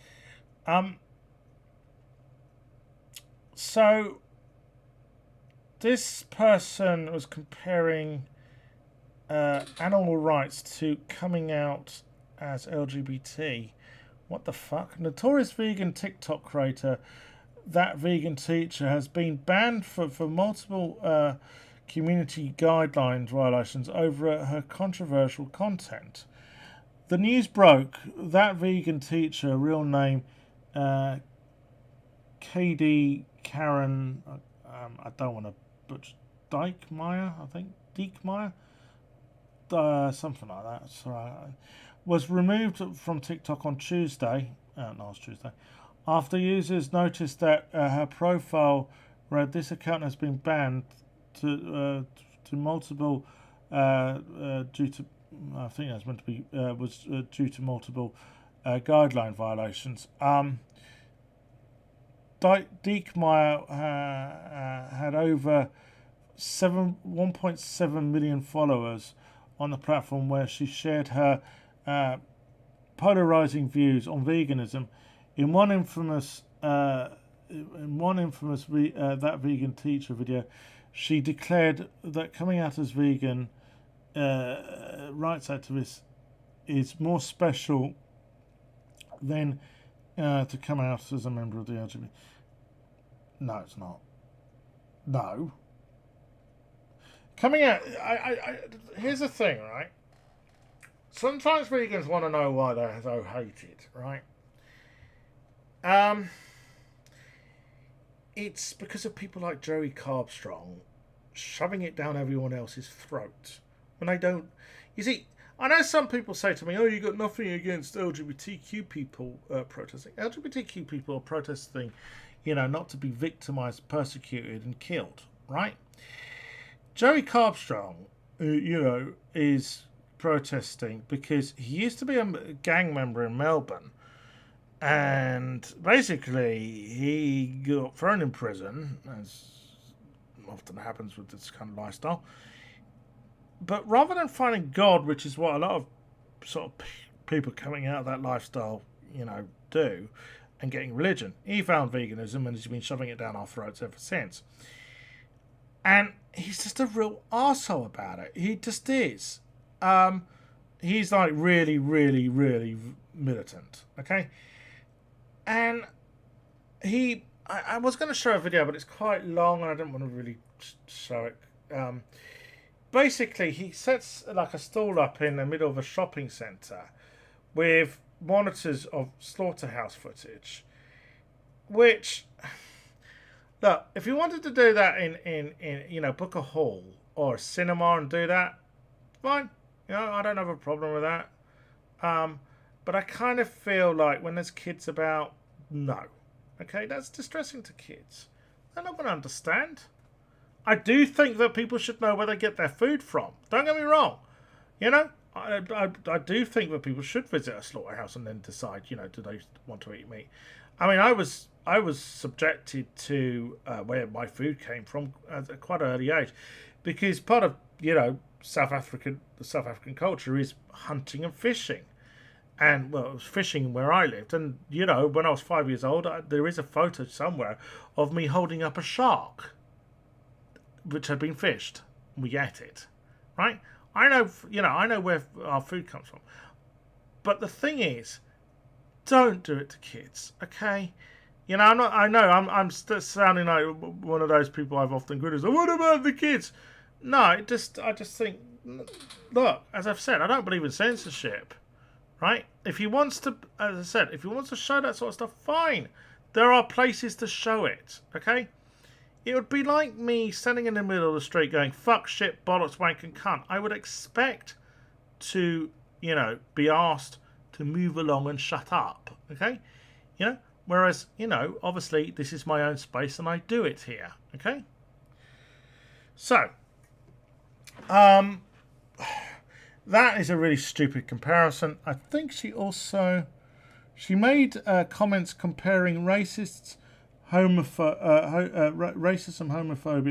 So this person was comparing animal rights to coming out as LGBT. What the fuck? Notorious vegan TikTok creator That Vegan Teacher has been banned for multiple community guidelines violations over her controversial content. The news broke That Vegan Teacher, real name KD Karen, I don't want to butcher, Dykmeyer, I think, Diekmeyer, something like that, sorry, was removed from TikTok on Tuesday, last Tuesday, after users noticed that her profile read, "This account has been banned to multiple due to," I think that's meant to be was due to multiple guideline violations. Diekmeyer had over 1.7 million followers on the platform, where she shared her polarizing views on veganism. In one infamous That Vegan Teacher video, she declared that coming out as vegan rights activist is more special than to come out as a member of the LGBT. No, it's not. No. Coming out, here's the thing, right? Sometimes vegans want to know why they're so hated, right? It's because of people like Joey Carbstrong shoving it down everyone else's throat when they don't. You see, I know some people say to me, "Oh, you got nothing against LGBTQ people protesting." LGBTQ people are protesting, not to be victimized, persecuted, and killed, right? Joey Carbstrong, is protesting because he used to be a gang member in Melbourne. And basically, he got thrown in prison, as often happens with this kind of lifestyle. But rather than finding God, which is what a lot of sort of people coming out of that lifestyle, do, and getting religion, he found veganism and he's been shoving it down our throats ever since. And he's just a real arsehole about it. He just is. He's like really, really, really militant, okay? And I was going to show a video, but it's quite long and I didn't want to really show it. Basically, he sets like a stall up in the middle of a shopping centre with monitors of slaughterhouse footage. Which, look, if you wanted to do that in book a hall or a cinema and do that, fine. I don't have a problem with that. But I kind of feel like when there's kids about, no. Okay, that's distressing to kids. They're not going to understand. I do think that people should know where they get their food from. Don't get me wrong. I do think that people should visit a slaughterhouse and then decide, do they want to eat meat? I mean, I was subjected to where my food came from at a quite early age, because part of the South African culture is hunting and fishing. And, well, it was fishing where I lived. And, when I was 5 years old, there is a photo somewhere of me holding up a shark, which had been fished. We ate it, right? I know where our food comes from. But the thing is, don't do it to kids, okay? I'm still sounding like one of those people I've often criticized. What about the kids? No, I just think, look, as I've said, I don't believe in censorship. Right? If he wants to, as I said, if he wants to show that sort of stuff, fine. There are places to show it, okay? It would be like me standing in the middle of the street going, fuck, shit, bollocks, wank, and cunt. I would expect to, be asked to move along and shut up, okay? Whereas, obviously this is my own space and I do it here, okay? So, that is a really stupid comparison. I think she made comments comparing racism, homophobia,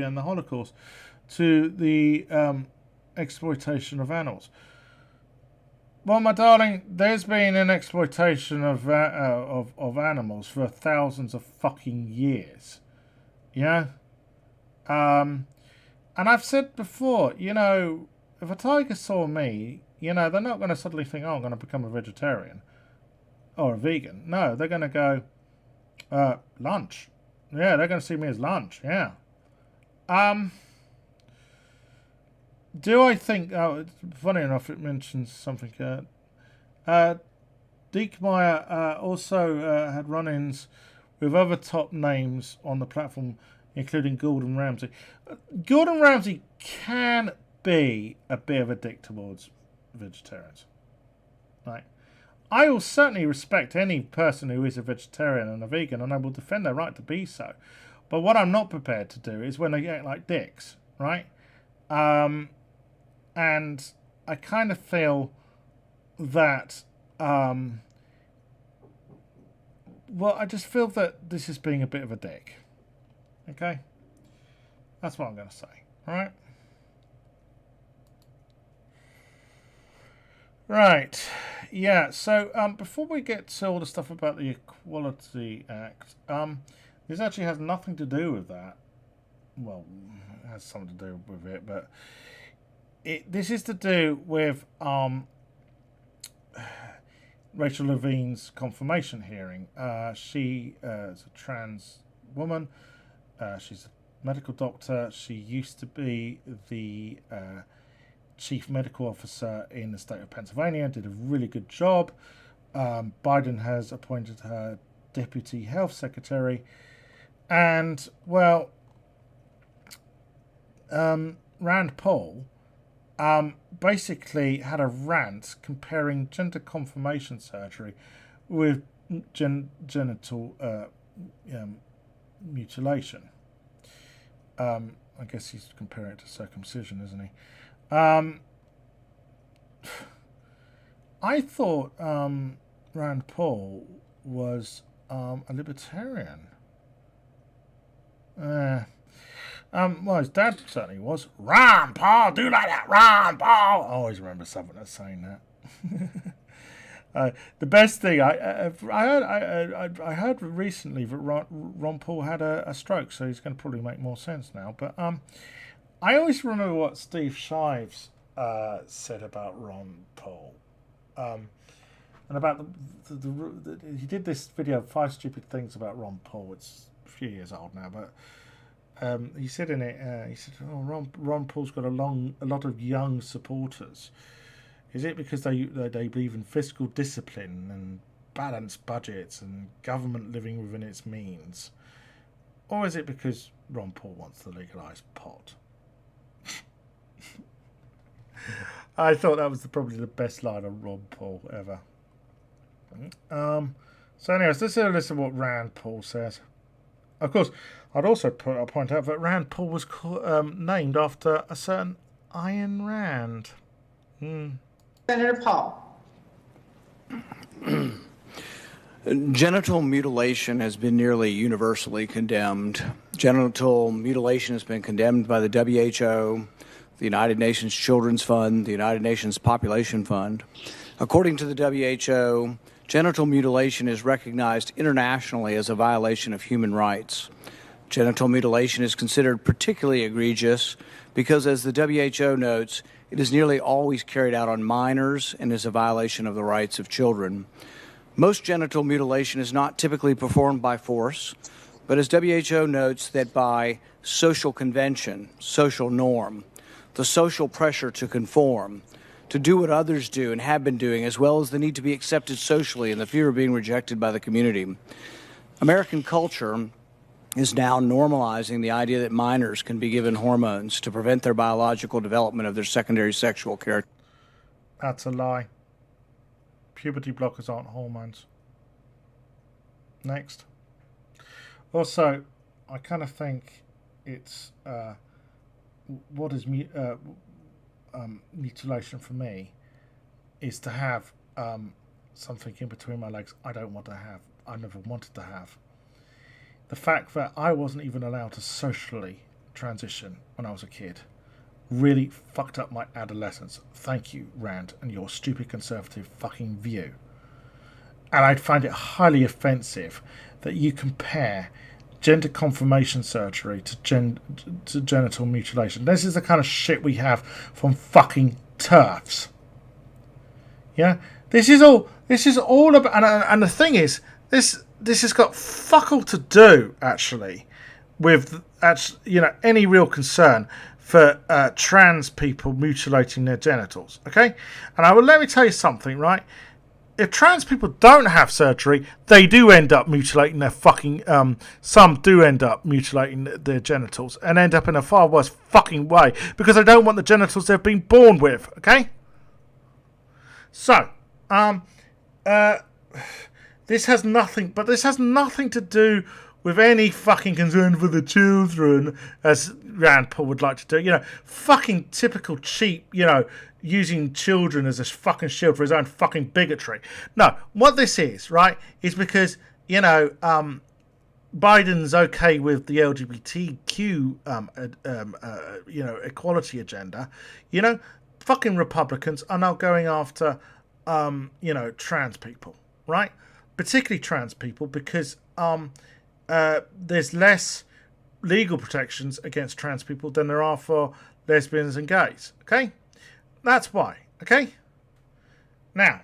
and the Holocaust to the exploitation of animals. Well, my darling, there's been an exploitation of animals for thousands of fucking years. Yeah? And I've said before, you know, if a tiger saw me, you know, they're not going to suddenly think, oh, I'm going to become a vegetarian or a vegan. No, they're going to go, lunch. Yeah, they're going to see me as lunch. Yeah. Do I think... Oh, funny enough, it mentions something. Diekmeyer also had run-ins with other top names on the platform, including Gordon Ramsay. Gordon Ramsay can be a bit of a dick towards vegetarians. Right? I will certainly respect any person who is a vegetarian and a vegan, and I will defend their right to be so. But what I'm not prepared to do is when they act like dicks, right? And I kind of feel that, well, I just feel that this is being a bit of a dick. Okay? That's what I'm going to say. Alright? Right. Yeah, so before we get to all the stuff about the Equality Act, this actually has nothing to do with that. Well, it has something to do with it, but this is to do with Rachel Levine's confirmation hearing. She is a trans woman. She's a medical doctor. She used to be the chief medical officer in the state of Pennsylvania, did a really good job. Biden has appointed her deputy health secretary. And, well, Rand Paul basically had a rant comparing gender confirmation surgery with genital mutilation. I guess he's comparing it to circumcision, isn't he? I thought Rand Paul was a libertarian. Well, his dad certainly was. Rand Paul, do like that, Rand Paul. I always remember someone saying that. The best thing I heard recently that Ron Paul had a stroke, so he's going to probably make more sense now. But I always remember what Steve Shives said about Ron Paul, and about he did this video of 5 stupid things about Ron Paul. It's a few years old now, but he said in it, he said, "Oh, Ron Paul's got a lot of young supporters. Is it because they believe in fiscal discipline and balanced budgets and government living within its means, or is it because Ron Paul wants to legalise pot?" I thought that was probably the best line of Ron Paul ever. So anyways, let's listen to what Rand Paul says. Of course, I'd also point out that Rand Paul was named after a certain Ayn Rand. Senator Paul. Genital mutilation has been nearly universally condemned. Genital mutilation has been condemned by the WHO, the United Nations Children's Fund, the United Nations Population Fund. According to the WHO, genital mutilation is recognized internationally as a violation of human rights. Genital mutilation is considered particularly egregious because, as the WHO notes, it is nearly always carried out on minors and is a violation of the rights of children. Most genital mutilation is not typically performed by force, but as WHO notes, that by social convention, social norm, the social pressure to conform, to do what others do and have been doing, as well as the need to be accepted socially and the fear of being rejected by the community. American culture is now normalizing the idea that minors can be given hormones to prevent their biological development of their secondary sexual character. That's a lie. Puberty blockers aren't hormones. Next. Also, I kind of think it's what is mutilation for me is to have something in between my legs I don't want to have. I never wanted to have. The fact that I wasn't even allowed to socially transition when I was a kid really fucked up my adolescence. Thank you, Rand, and your stupid conservative fucking view. And I'd find it highly offensive that you compare gender confirmation surgery to genital mutilation. This is the kind of shit we have from fucking TERFs. Yeah, this is all about, and the thing is, this has got fuck all to do actually with any real concern for trans people mutilating their genitals. Okay, and let me tell you something, right? If trans people don't have surgery, they do end up mutilating their fucking. Some do end up mutilating their genitals and end up in a far worse fucking way because they don't want the genitals they've been born with. Okay. So, this has nothing to do with any fucking concern for the children, as Rand Paul would like to do. You know, fucking typical cheap, using children as a fucking shield for his own fucking bigotry. No, what this is, right, is because, Biden's okay with the LGBTQ, equality agenda. Fucking Republicans are now going after, trans people, right? Particularly trans people, because there's less legal protections against trans people than there are for lesbians and gays. Okay, that's why. Okay. Now,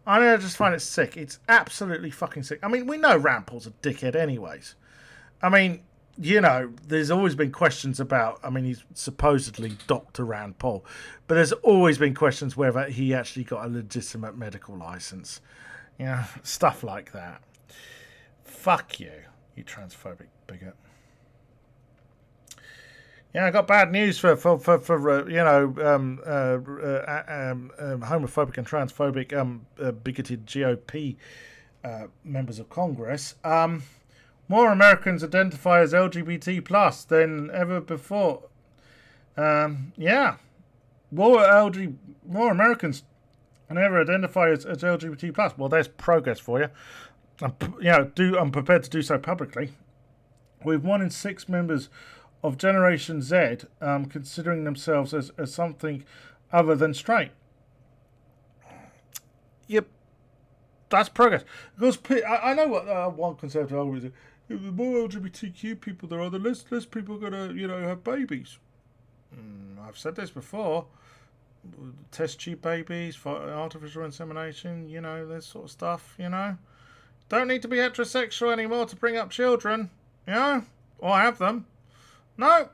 I just find it sick. It's absolutely fucking sick. I mean, we know Rand Paul's a dickhead, anyways. I mean, there's always been questions about. I mean, he's supposedly Dr. Rand Paul, but there's always been questions whether he actually got a legitimate medical license. Stuff like that. Fuck you, you transphobic bigot. I got bad news for homophobic and transphobic bigoted GOP members of Congress. More Americans identify as LGBT plus than ever before. More Americans than ever identify as LGBT plus. Well, there's progress for you. I'm prepared to do so publicly. With 1 in 6 members of Generation Z considering themselves as something other than straight. Yep, that's progress. Because I know what one conservative always says. If the more LGBTQ people there are, the less people are going to, have babies. I've said this before. Test tube babies, for artificial insemination, this sort of stuff, Don't need to be heterosexual anymore to bring up children, or have them. No.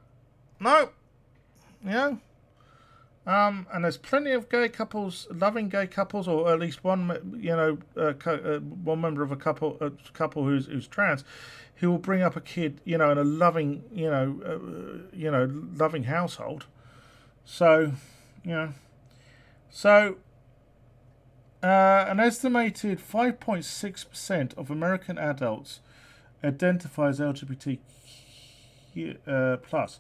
And there's plenty of gay couples, loving gay couples, or at least one, one member of a couple who's trans, who will bring up a kid, in a loving, loving household. So, an estimated 5.6% of American adults identify as LGBTQ plus.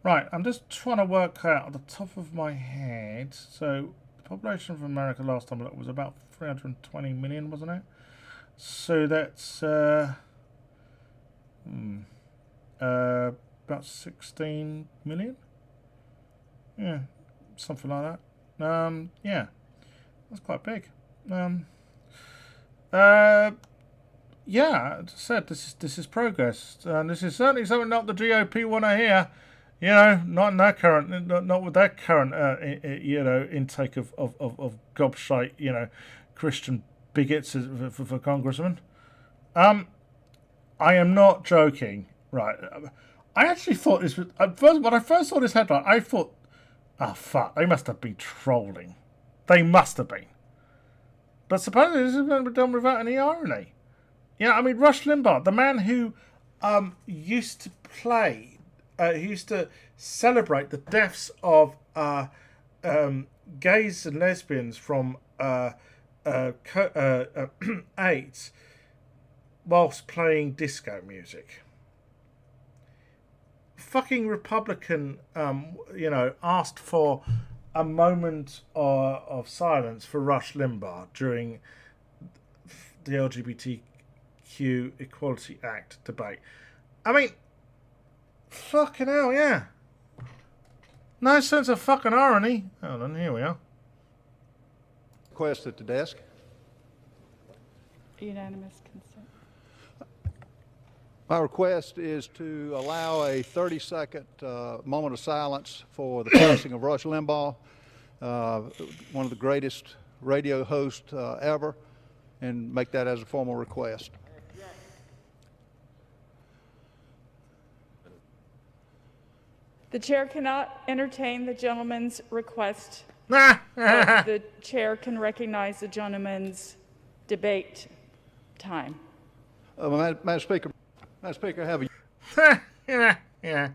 Right, I'm just trying to work out at the top of my head. So, the population of America last time I looked was about 320 million, wasn't it? So that's about 16 million. Yeah, something like that. Yeah, that's quite big. Yeah, as I said, this is progress, and this is certainly something not the GOP want to hear. Not in that current, not with that current, intake of gobshite, Christian bigots for congressmen. I am not joking. Right, I actually thought this was when I first saw this headline. I thought, oh fuck, they must have been trolling. They must have been. But supposedly this is going to be done without any irony. I mean, Rush Limbaugh, the man who used to play. He used to celebrate the deaths of gays and lesbians from AIDS whilst playing disco music. Fucking Republican, asked for a moment of silence for Rush Limbaugh during the LGBTQ Equality Act debate. I mean, fucking hell, yeah. No sense of fucking irony. Hold on, here we are. Request at the desk. Unanimous consent. My request is to allow a 30-second moment of silence for the passing of Rush Limbaugh, one of the greatest radio hosts ever, and make that as a formal request. The chair cannot entertain the gentleman's request. The chair can recognize the gentleman's debate time. Madam Speaker, I have a... yeah.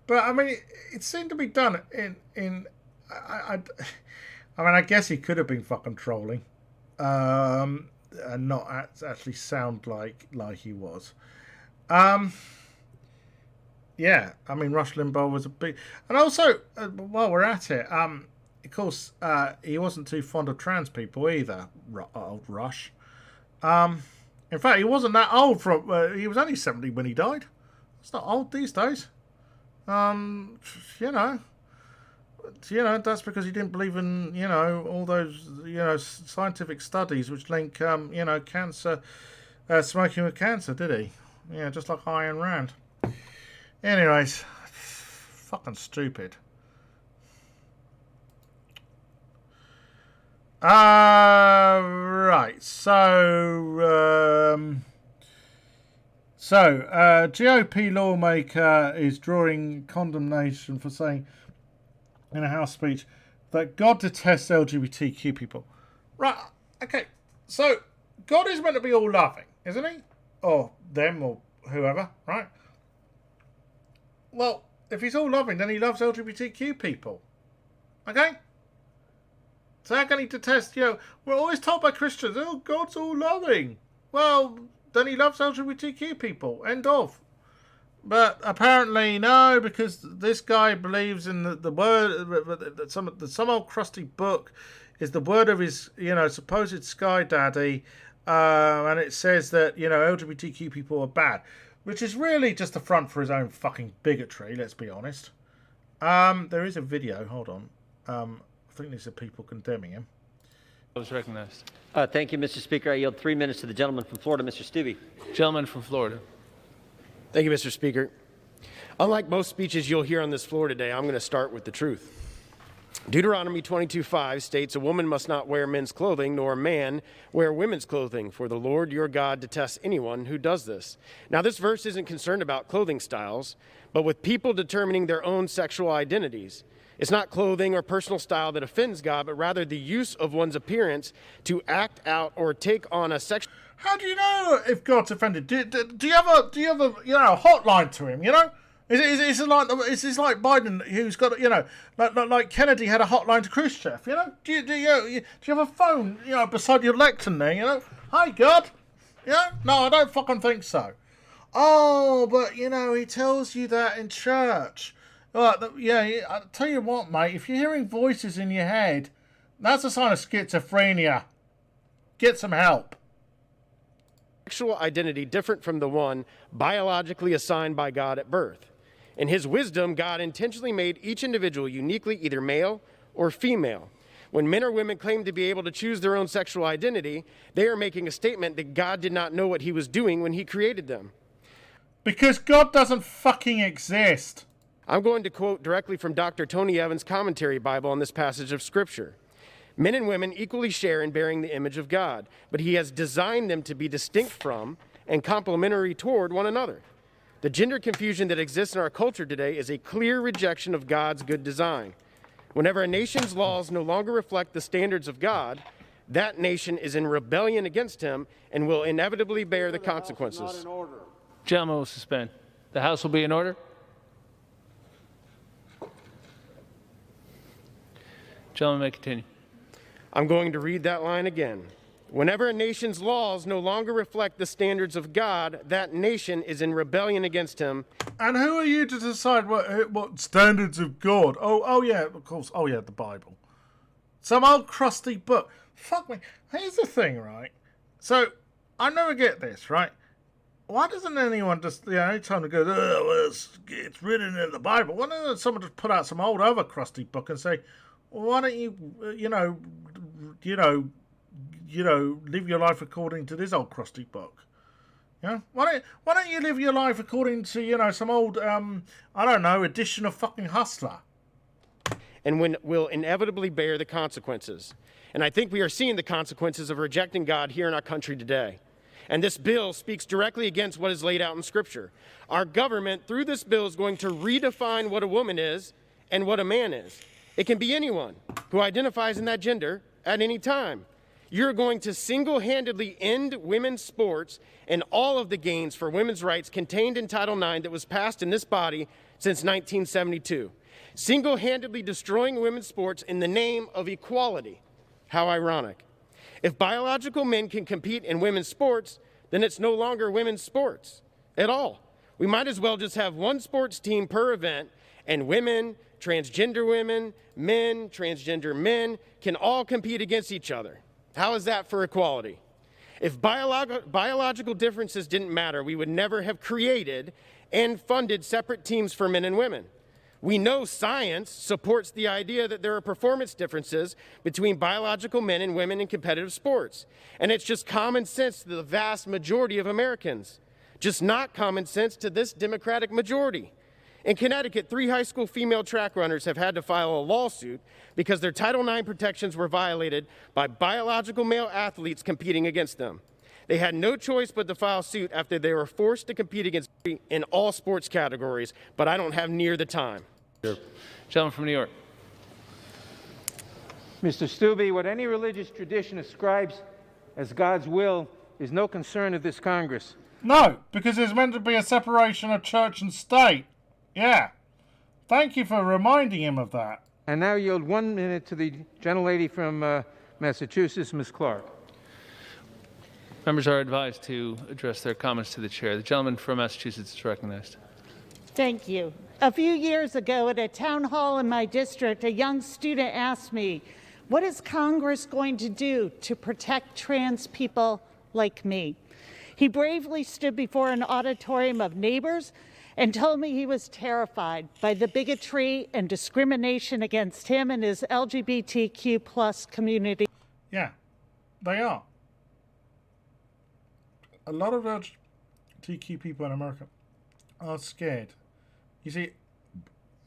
But, I mean, it seemed to be done in I mean, I guess he could have been fucking trolling. And not actually sound like he was. Yeah, I mean, Rush Limbaugh was a big... And also, while we're at it, of course, he wasn't too fond of trans people either, old Rush. In fact, he wasn't that old. He was only 70 when he died. It's not old these days. You know, that's because he didn't believe in, all those, scientific studies which link, cancer, smoking with cancer, did he? Yeah, just like Ayn Rand. Anyways, fucking stupid. Right. So GOP lawmaker is drawing condemnation for saying in a House speech that God detests LGBTQ people. Right. Okay. So God is meant to be all loving, isn't he? Or them, or whoever, right? Well, if he's all loving, then he loves LGBTQ people. Okay? So how can he detest, we're always told by Christians, oh, God's all loving. Well, then he loves LGBTQ people. End of. But apparently, no, because this guy believes in the word, that some old crusty book is the word of his, supposed sky daddy, and it says that, LGBTQ people are bad. Which is really just a front for his own fucking bigotry, let's be honest. There is a video, hold on. I think these are people condemning him. I was recognized. Thank you, Mr. Speaker. I yield 3 minutes to the gentleman from Florida, Mr. Stubbe. Gentleman from Florida. Thank you, Mr. Speaker. Unlike most speeches you'll hear on this floor today, I'm going to start with the truth. Deuteronomy 22:5 states, "A woman must not wear men's clothing, nor a man wear women's clothing, for the Lord your God detests anyone who does this." Now, this verse isn't concerned about clothing styles, but with people determining their own sexual identities. It's not clothing or personal style that offends God, but rather the use of one's appearance to act out or take on a sexual... How do you know if God's offended? Do you have a hotline to him, Is it like Biden, who's got, like Kennedy had a hotline to Khrushchev, Do you have a phone, beside your lectern there, Hi, God. No, I don't fucking think so. Oh, but, he tells you that in church. I tell you what, mate, if you're hearing voices in your head, that's a sign of schizophrenia. Get some help. Sexual identity different from the one biologically assigned by God at birth. In his wisdom, God intentionally made each individual uniquely either male or female. When men or women claim to be able to choose their own sexual identity, they are making a statement that God did not know what he was doing when he created them. Because God doesn't fucking exist. I'm going to quote directly from Dr. Tony Evans' commentary Bible on this passage of Scripture. Men and women equally share in bearing the image of God, but he has designed them to be distinct from and complementary toward one another. The gender confusion that exists in our culture today is a clear rejection of God's good design. Whenever a nation's laws no longer reflect the standards of God, that nation is in rebellion against him and will inevitably bear the consequences. Gentlemen will suspend. The House will be in order. Gentlemen may continue. I'm going to read that line again. Whenever a nation's laws no longer reflect the standards of God, that nation is in rebellion against him. And who are you to decide what standards of God? Oh yeah, of course. Oh yeah, the Bible. Some old crusty book. Fuck me. Here's the thing, right? So, I never get this, right? Why doesn't anyone just, anytime they go, well, it's written in the Bible, why doesn't someone just put out some old other crusty book and say, well, why don't you, live your life according to this old crusty book? Yeah, why don't you live your life according to, some old, edition of fucking Hustler? And will inevitably bear the consequences. And I think we are seeing the consequences of rejecting God here in our country today. And this bill speaks directly against what is laid out in Scripture. Our government, through this bill, is going to redefine what a woman is and what a man is. It can be anyone who identifies in that gender at any time. You're going to single-handedly end women's sports and all of the gains for women's rights contained in Title IX that was passed in this body since 1972. Single-handedly destroying women's sports in the name of equality. How ironic. If biological men can compete in women's sports, then it's no longer women's sports at all. We might as well just have one sports team per event, and women, transgender men, transgender men can all compete against each other. How is that for equality? If biological differences didn't matter, we would never have created and funded separate teams for men and women. We know science supports the idea that there are performance differences between biological men and women in competitive sports. And it's just common sense to the vast majority of Americans, just not common sense to this Democratic majority. In Connecticut, 3 high school female track runners have had to file a lawsuit because their Title IX protections were violated by biological male athletes competing against them. They had no choice but to file suit after they were forced to compete against in all sports categories, but I don't have near the time. Gentleman from New York. Mr. Stubbe, what any religious tradition ascribes as God's will is no concern of this Congress. No, because there's meant to be a separation of church and state. Yeah. Thank you for reminding him of that. And now yield 1 minute to the gentlelady from Massachusetts, Ms. Clark. Members are advised to address their comments to the chair. The gentleman from Massachusetts is recognized. Thank you. A few years ago at a town hall in my district, a young student asked me, what is Congress going to do to protect trans people like me? He bravely stood before an auditorium of neighbors and told me he was terrified by the bigotry and discrimination against him and his LGBTQ plus community. Yeah, they are. A lot of LGBTQ people in America are scared. You see,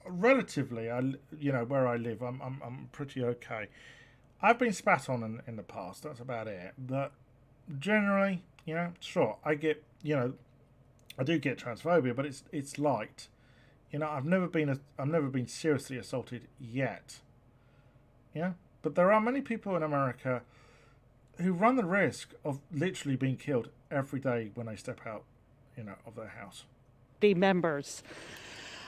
relatively, where I live, I'm pretty okay. I've been spat on in the past. That's about it. But generally, sure, I get, I do get transphobia, but it's light. I've never been seriously assaulted yet. Yeah, but there are many people in America who run the risk of literally being killed every day when they step out, of their house. Members.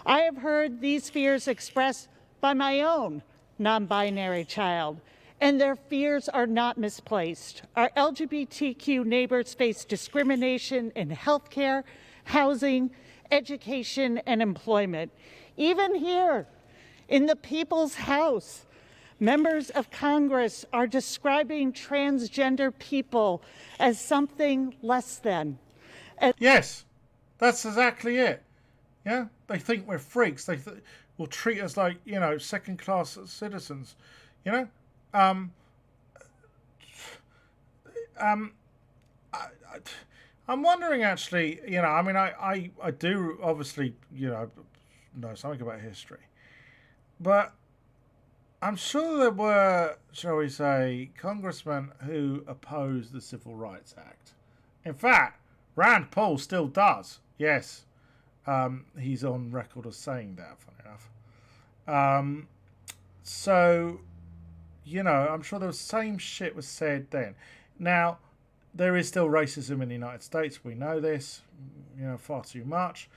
I have heard these fears expressed by my own non-binary child, and their fears are not misplaced. Our LGBTQ neighbors face discrimination in healthcare, housing, education, and employment. Even here, in the People's House, members of Congress are describing transgender people as something less than. Yes, that's exactly it. Yeah, they think we're freaks. They will treat us like, second-class citizens. I'm wondering, actually, I do obviously, know something about history, but I'm sure there were, shall we say, congressmen who opposed the Civil Rights Act. In fact, Rand Paul still does. Yes, he's on record as saying that, funny enough. So, I'm sure the same shit was said then. Now, there is still racism in the United States. We know this, far too much.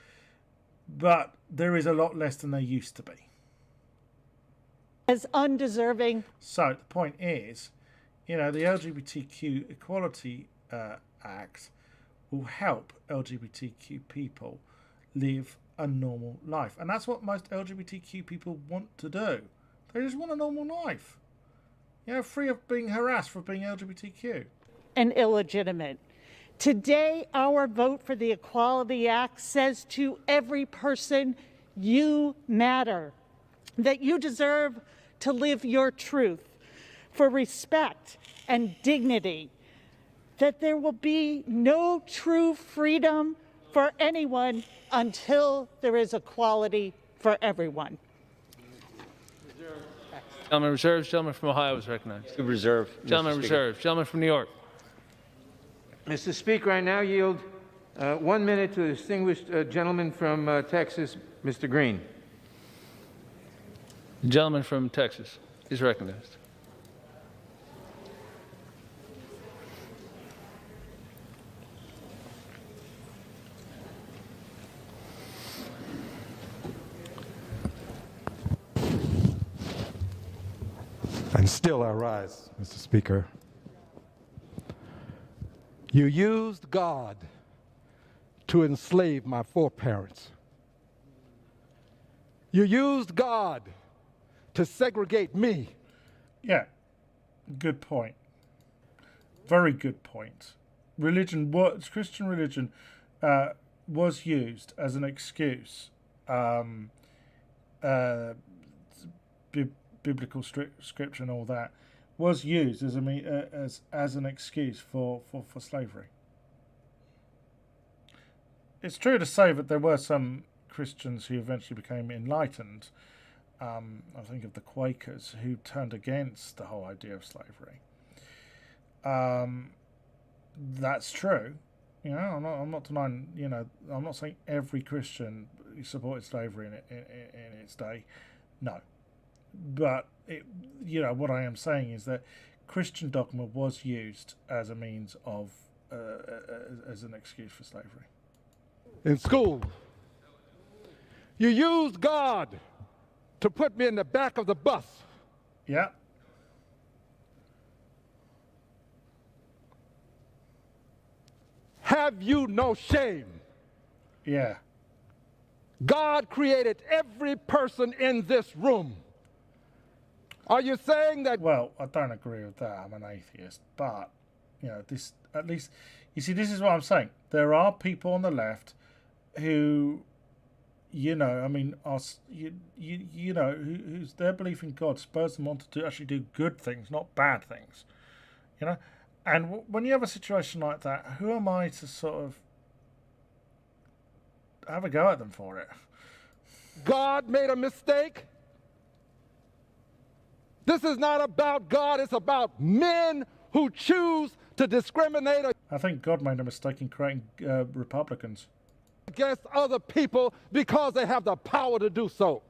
But there is a lot less than there used to be. As undeserving. So the point is, the LGBTQ Equality Act will help LGBTQ people live a normal life. And that's what most LGBTQ people want to do. They just want a normal life. Free of being harassed for being LGBTQ. And illegitimate. Today, our vote for the Equality Act says to every person, you matter, that you deserve to live your truth for respect and dignity, that there will be no true freedom for anyone until there is equality for everyone. Gentleman reserves. Gentleman from Ohio is recognized. Reserve. Gentleman reserves. Gentleman from New York. Mr. Speaker, I now yield 1 minute to the distinguished gentleman from Texas, Mr. Green. The gentleman from Texas is recognized. And still I rise, Mr. Speaker. You used God to enslave my foreparents. You used God to segregate me. Yeah, good point. Very good point. Christian religion was used as an excuse. Biblical scripture and all that was used as an excuse for slavery. It's true to say that there were some Christians who eventually became enlightened. I think of the Quakers who turned against the whole idea of slavery. That's true. I'm not denying. I'm not saying every Christian supported slavery in its day. No. But what I am saying is that Christian dogma was used as a means of as an excuse for slavery. In school, you used God to put me in the back of the bus. Yeah. Have you no shame? Yeah. God created every person in this room. Are you saying that? Well, I don't agree with that. I'm an atheist, but this at least this is what I'm saying. There are people on the left who, whose their belief in God spurs them on to actually do good things, not bad things. And when you have a situation like that, who am I to sort of have a go at them for it? God made a mistake. This is not about God, it's about men who choose to discriminate. I think God made a mistake in creating Republicans. Against other people because they have the power to do so.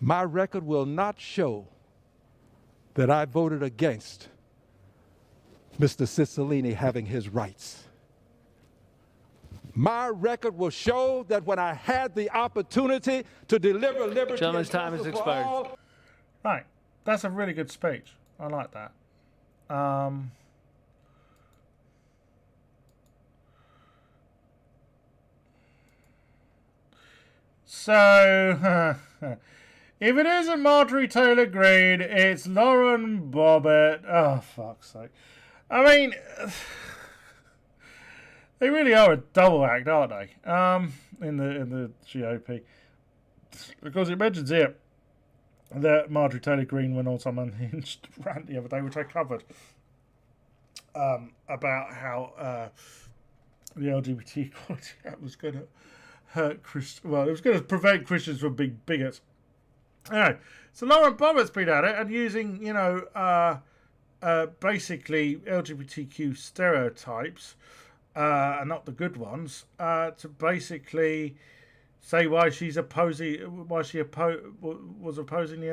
My record will not show that I voted against Mr. Cicilline having his rights. My record will show that when I had the opportunity to deliver liberty... Gentleman's time has expired. Right. That's a really good speech. I like that. So, if it isn't Marjorie Taylor Greene, it's Lauren Bobbitt. Oh, fuck's sake. I mean... They really are a double act, aren't they? In the GOP, because it mentions here that Marjorie Taylor Greene went on some unhinged rant the other day, which I covered, about how the LGBT Equality Act was going to hurt Christians. Well, it was going to prevent Christians from being bigots. Anyway, so Lauren Bobbitt's been at it and using, basically LGBTQ stereotypes. And not the good ones, to basically say why she was opposing the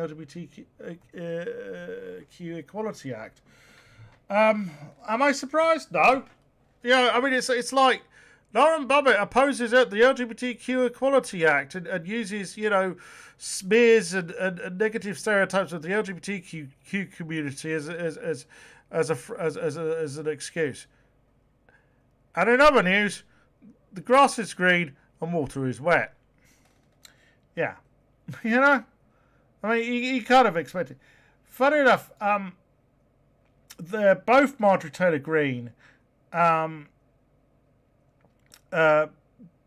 LGBTQ Equality Act. Am I surprised? No. I mean it's like Lauren Bobbitt opposes the LGBTQ Equality Act and uses, smears and negative stereotypes of the LGBTQ community as an excuse. And in other news, the grass is green and water is wet. Yeah. I mean, you kind of expect it. Funny enough, they're both Marjorie Taylor Greene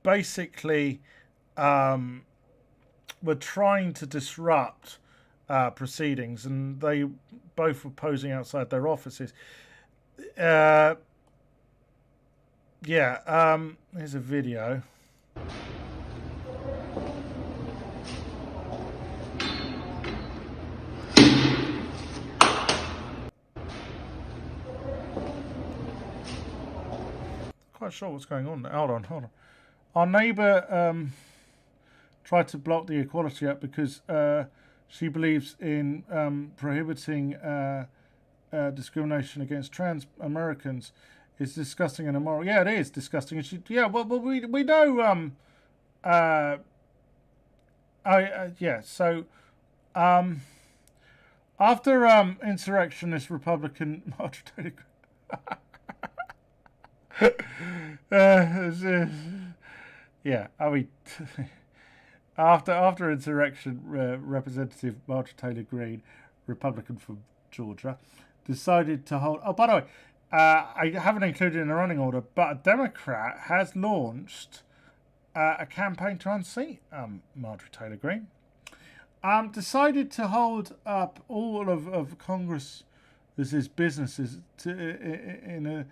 basically were trying to disrupt proceedings, and they both were posing outside their offices. Here's a video. Quite sure what's going on. Hold on. Our neighbour tried to block the Equality Act because she believes in prohibiting discrimination against trans Americans. It's disgusting and immoral. Yeah, it is disgusting. And we know. So after insurrectionist Republican Marjorie Taylor after insurrection, Representative Botha Taylor Greene, Republican from Georgia, decided to hold. Oh, by the way, I haven't included in the running order, but a Democrat has launched a campaign to unseat Marjorie Taylor Greene. Decided to hold up all of Congress as his businesses in a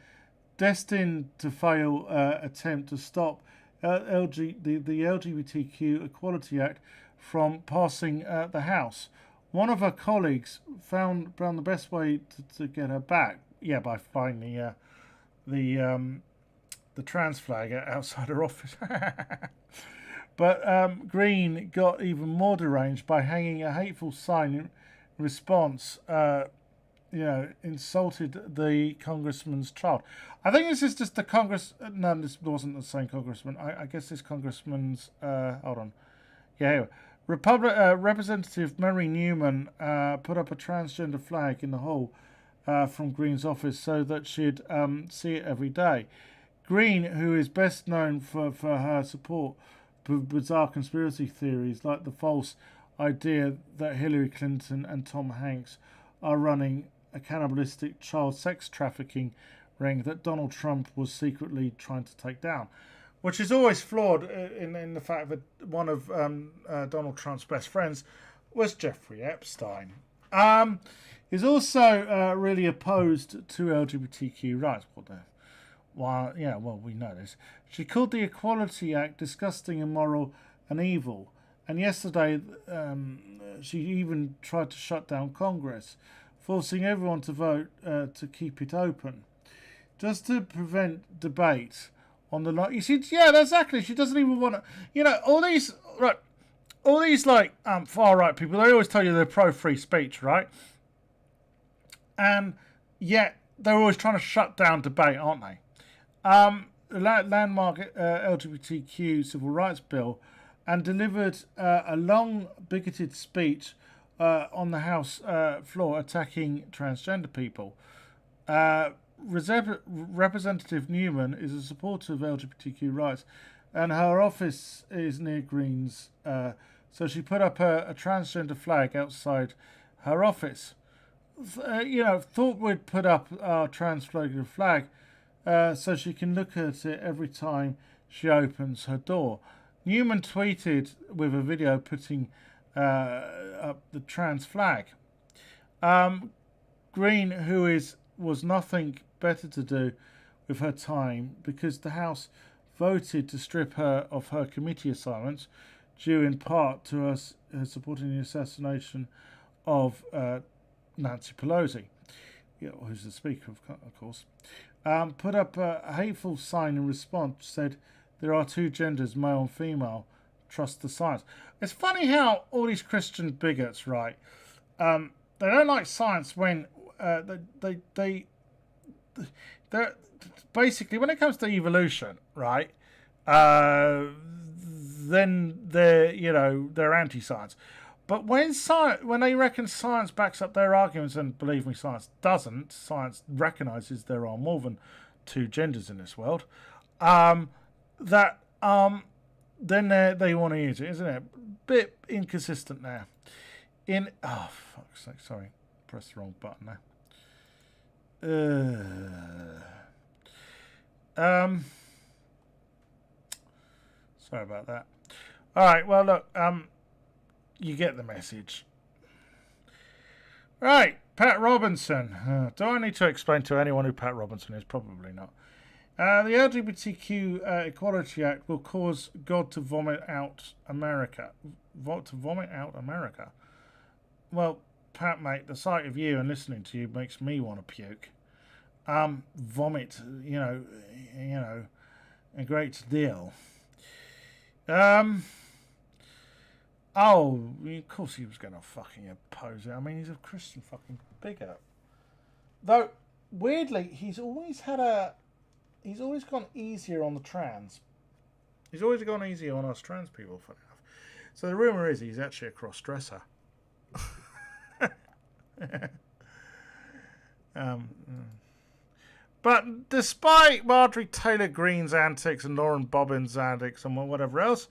destined to fail attempt to stop the LGBTQ Equality Act from passing the House. One of her colleagues found the best way to get her back, by flying the trans flag outside her office. But Greene got even more deranged by hanging a hateful sign in response. Insulted the congressman's child. I think this is just the Congress. No, this wasn't the same congressman. I guess this congressman's. Hold on. Yeah, Representative Mary Newman put up a transgender flag in the hall from Greene's office so that she'd see it every day. Greene, who is best known for her support for bizarre conspiracy theories like the false idea that Hillary Clinton and Tom Hanks are running a cannibalistic child sex trafficking ring that Donald Trump was secretly trying to take down, which is always flawed in the fact that one of Donald Trump's best friends was Jeffrey Epstein. He's also really opposed to LGBTQ rights. Well, we know this. She called the Equality Act disgusting, immoral, and evil. And yesterday, she even tried to shut down Congress, forcing everyone to vote to keep it open, just to prevent debate on the You see, exactly. She doesn't even want to. All these far right people. They always tell you they're pro free speech, right? And yet they're always trying to shut down debate, aren't they? The landmark LGBTQ civil rights bill, and delivered a long bigoted speech on the House floor attacking transgender people. Representative Newman is a supporter of LGBTQ rights, and her office is near Greene's, so she put up a transgender flag outside her office. Thought we'd put up our transgender flag so she can look at it every time she opens her door. Newman tweeted with a video putting up the trans flag. Greene, who was nothing better to do with her time because the House voted to strip her of her committee assignments, due in part to her supporting the assassination of Nancy Pelosi, who's the Speaker, of course, put up a hateful sign in response, said, "There are two genders, male and female. Trust the science." It's funny how all these Christian bigots, right, they don't like science when they're basically, when it comes to evolution, right, then they're anti-science. But when they reckon science backs up their arguments, and believe me, science doesn't. Science recognises there are more than two genders in this world. Then they want to use it, isn't it? Bit inconsistent there. Oh, fuck's sake! Sorry, pressed the wrong button there. Sorry about that. All right. Well, look. You get the message. Right, Pat Robinson. Do I need to explain to anyone who Pat Robinson is? Probably not. The LGBTQ Equality Act will cause God to vomit out America. To vomit out America? Well, Pat, mate, the sight of you and listening to you makes me want to puke. Vomit, a great deal. Oh, of course he was going to fucking oppose it. I mean, he's a Christian fucking bigot. Though, weirdly, he's always gone easier on the trans. He's always gone easier on us trans people, funny enough. So the rumour is he's actually a cross-dresser. But despite Marjorie Taylor Greene's antics and Lauren Bobbin's antics and whatever else,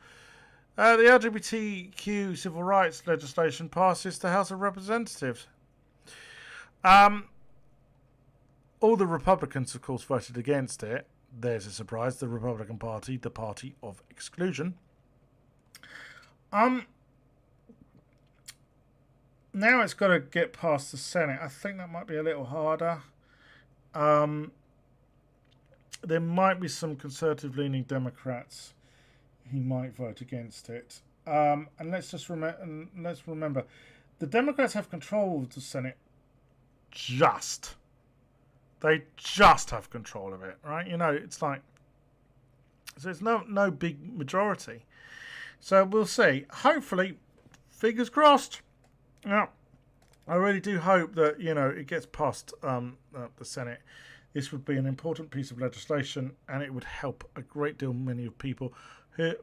the LGBTQ civil rights legislation passes the House of Representatives. All the Republicans, of course, voted against it. There's a surprise. The Republican Party, the party of exclusion. Now it's got to get past the Senate. I think that might be a little harder. There might be some conservative-leaning Democrats who might vote against it. And let's remember, the Democrats have control of the Senate. They just have control of it, right? It's like, so it's no big majority. So we'll see. Hopefully, fingers crossed. Yeah, I really do hope that it gets past the Senate. This would be an important piece of legislation, and it would help a great deal many of people who,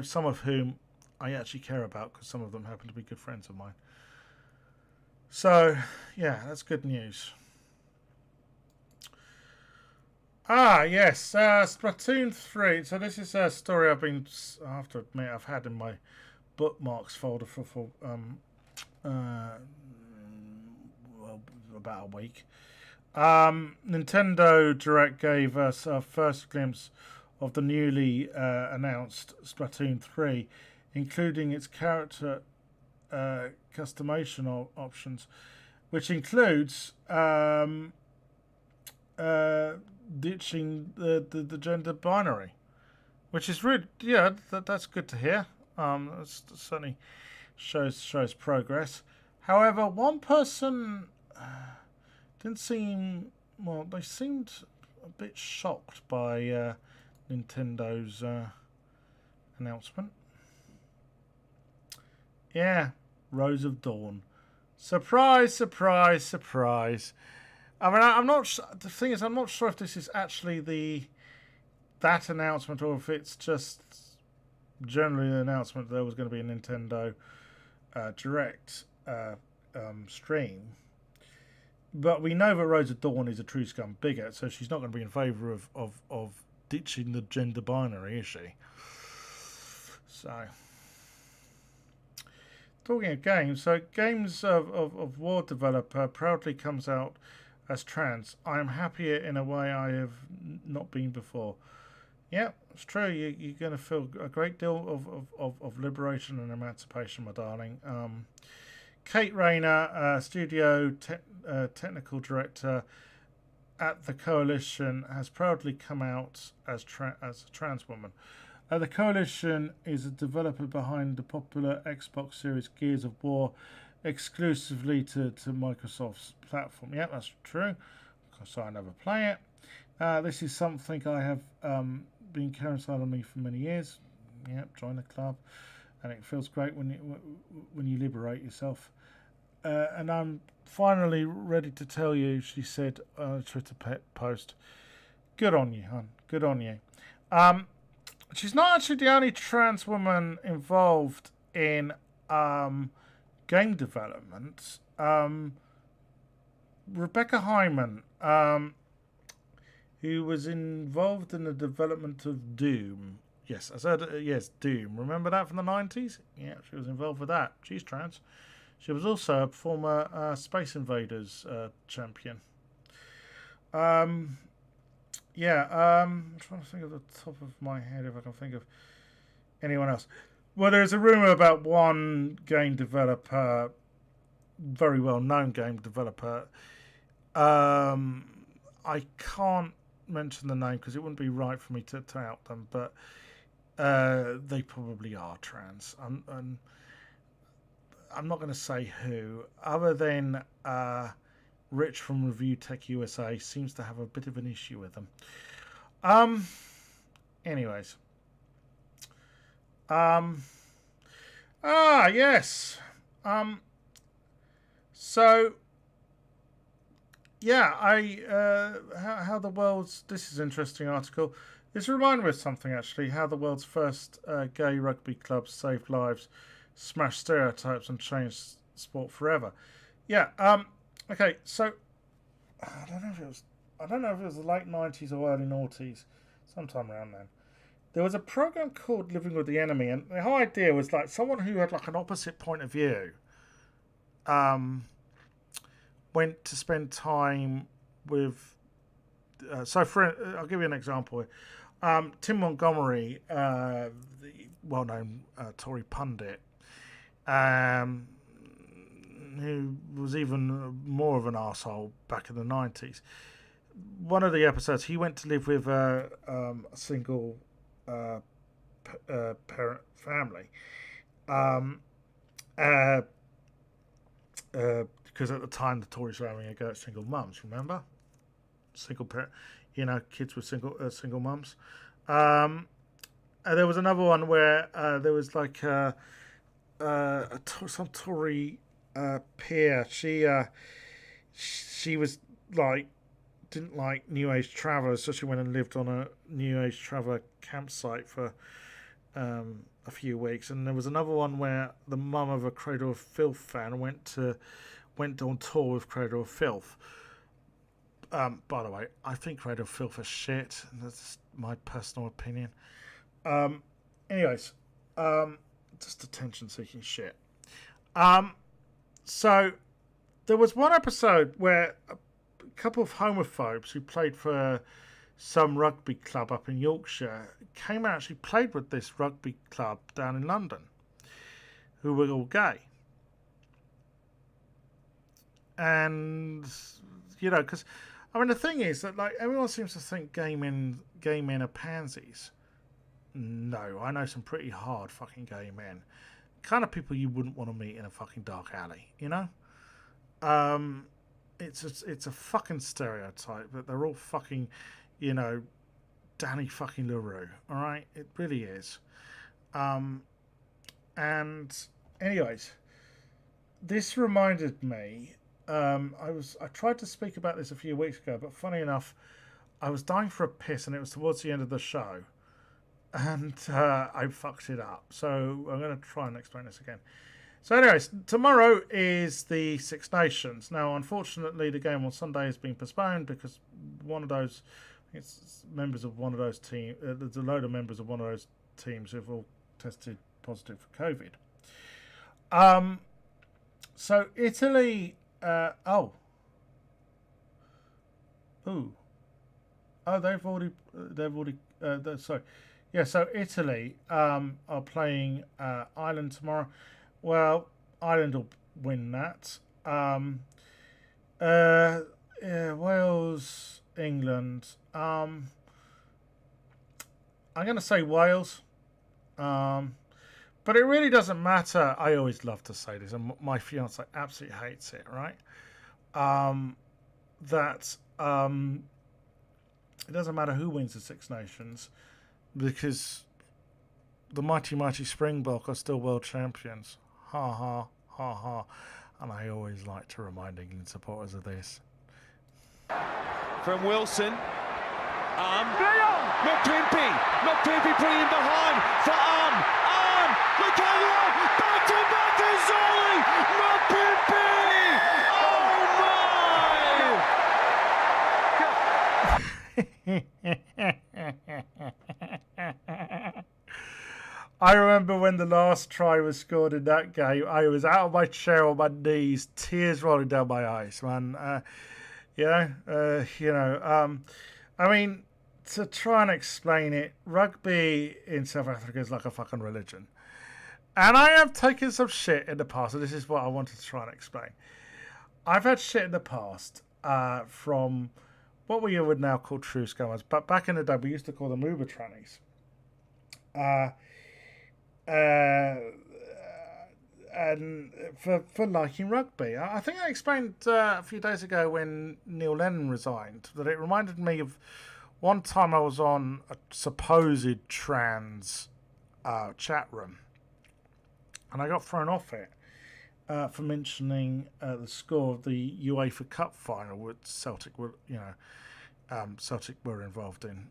some of whom I actually care about, because some of them happen to be good friends of mine. So, yeah, that's good news. Yes, Splatoon 3. So this is a story I have to admit, I've had in my bookmarks folder for about a week. Nintendo Direct gave us our first glimpse of the newly announced Splatoon 3, including its character customization options, which includes ditching the gender binary, which is really, that's good to hear. That certainly shows progress. However, one person didn't seem, well, they seemed a bit shocked by Nintendo's announcement. Yeah, Rose of Dawn. Surprise, surprise, surprise. I mean, the thing is, I'm not sure if this is actually that announcement, or if it's just generally an announcement that there was going to be a Nintendo Direct stream. But we know that Rose of Dawn is a true scum bigot, so she's not going to be in favour of ditching the gender binary, is she? So, talking of games, so Games of War developer proudly comes out as trans. I am happier in a way I have not been before. Yeah, it's true. You're going to feel a great deal of liberation and emancipation, my darling. Kate Rayner, studio technical director at the Coalition, has proudly come out as a trans woman. The Coalition is a developer behind the popular Xbox Series Gears of War, exclusively to Microsoft's platform. Yeah, that's true, so I never play it. This is something I have been carrying on me for many years. Yep, join the club. And it feels great when you liberate yourself. And I'm finally ready to tell you, she said on a Twitter post, good on you, hon. Good on you. She's not actually the only trans woman involved in game development. Rebecca Hyman, who was involved in the development of Doom. Yes, I said yes, Doom. Remember that from the 90s? Yeah, she was involved with that. She's trans. She was also a former Space Invaders champion. I'm trying to think of the top of my head if I can think of anyone else. Well, there's a rumor about one game developer, very well-known game developer. I can't mention the name because it wouldn't be right for me to out them, but they probably are trans. I'm not going to say who, other than Rich from Review Tech USA seems to have a bit of an issue with them. Anyways. Yes. So, yeah, how the world's, this is an interesting article. This reminded me of something, actually, how the world's first gay rugby clubs saved lives, smashed stereotypes, and changed sport forever. Yeah, okay, so, I don't know if it was the late 90s or early noughties, sometime around then. There was a program called Living with the Enemy, and the whole idea was like someone who had like an opposite point of view went to spend time with. I'll give you an example. Tim Montgomery, the well-known Tory pundit, who was even more of an arsehole back in the 90s. One of the episodes, he went to live with a single parent family, because at the time the Tories were having a go at single mums. Remember, single parent, kids with single mums. There was another one where there was like some Tory peer. She was like didn't like New Age travellers, so she went and lived on a New Age traveller campsite for a few weeks. And there was another one where the mum of a Cradle of Filth fan went on tour with Cradle of Filth. By the way, I think Cradle of Filth is shit. That's my personal opinion. Anyways, just attention-seeking shit. So there was one episode where a couple of homophobes who played for some rugby club up in Yorkshire came out and actually played with this rugby club down in London, who were all gay. And, because, the thing is that, like, everyone seems to think gay men are pansies. No, I know some pretty hard fucking gay men. Kind of people you wouldn't want to meet in a fucking dark alley, It's a fucking stereotype that they're all fucking, Danny fucking LaRue, alright? It really is. And anyways, this reminded me, I tried to speak about this a few weeks ago, but funny enough, I was dying for a piss and it was towards the end of the show. And I fucked it up. So I'm going to try and explain this again. So anyways, tomorrow is the Six Nations. Now, unfortunately, the game on Sunday has been postponed because one of those, it's members of one of those teams, there's a load of members of one of those teams who've all tested positive for COVID. So Italy, sorry. Yeah, so Italy are playing Ireland tomorrow. Well, Ireland will win that. Wales, England. I'm going to say Wales. But it really doesn't matter. I always love to say this, and my fiance absolutely hates it, right? That it doesn't matter who wins the Six Nations, because the mighty, mighty Springbok are still world champions. Ha ha, ha ha. And I always like to remind England supporters of this. From Wilson. Mapimpi putting him behind for look at that! Back to Zoli! Mapimpi! I remember when the last try was scored in that game, I was out of my chair on my knees, tears rolling down my eyes, man. I mean, to try and explain it, rugby in South Africa is like a fucking religion. And I have taken some shit in the past, and this is what I wanted to try and explain. I've had shit in the past from what we would now call true scummers, but back in the day we used to call them Uber trannies. And for liking rugby. I think I explained a few days ago when Neil Lennon resigned that it reminded me of one time I was on a supposed trans chat room, and I got thrown off it for mentioning the score of the UEFA Cup final, which Celtic were involved in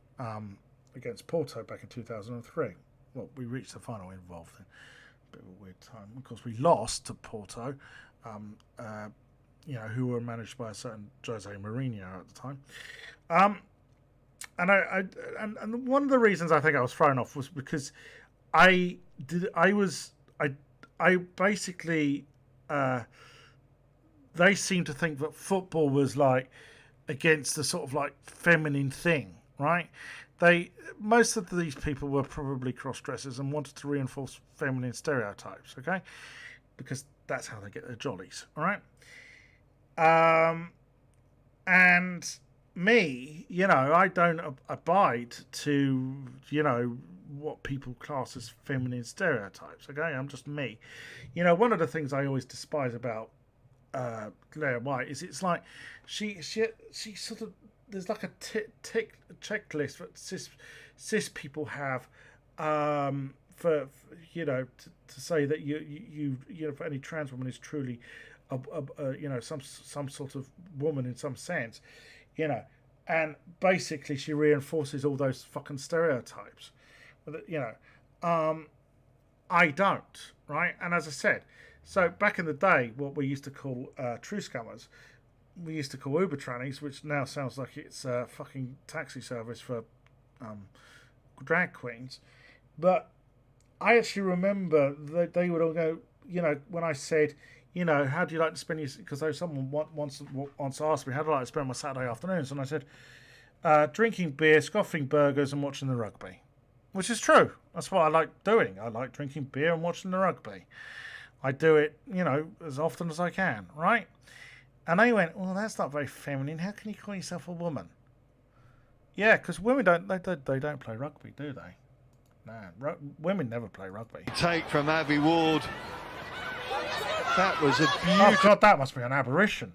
against Porto back in 2003. Well, we reached the final involved in. A bit of a weird time. Of course, we lost to Porto, who were managed by a certain Jose Mourinho at the time. And one of the reasons I think I was thrown off was because I basically they seemed to think that football was like against the sort of like feminine thing, right? Most of these people were probably cross-dressers and wanted to reinforce feminine stereotypes, okay? Because that's how they get their jollies, all right? And me, I don't abide to, what people class as feminine stereotypes, okay? I'm just me. One of the things I always despise about Claire White is it's like she sort of, there's like a checklist that cis people have for to say that you for any trans woman is truly some sort of woman in some sense, and basically she reinforces all those fucking stereotypes, I don't, right? And as I said, so back in the day, what we used to call true scummers, we used to call Uber trannies, which now sounds like it's a fucking taxi service for drag queens. But I actually remember that they would all go, when I said, how do you like to spend your... Because someone once asked me, how do I like to spend my Saturday afternoons? And I said, drinking beer, scoffing burgers and watching the rugby. Which is true. That's what I like doing. I like drinking beer and watching the rugby. I do it, as often as I can, right? And they went, well, that's not very feminine. How can you call yourself a woman? Yeah, because women don't play rugby, do they? No, women never play rugby. Take from Abby Ward. That was a beautiful... Oh, God, that must be an aberration.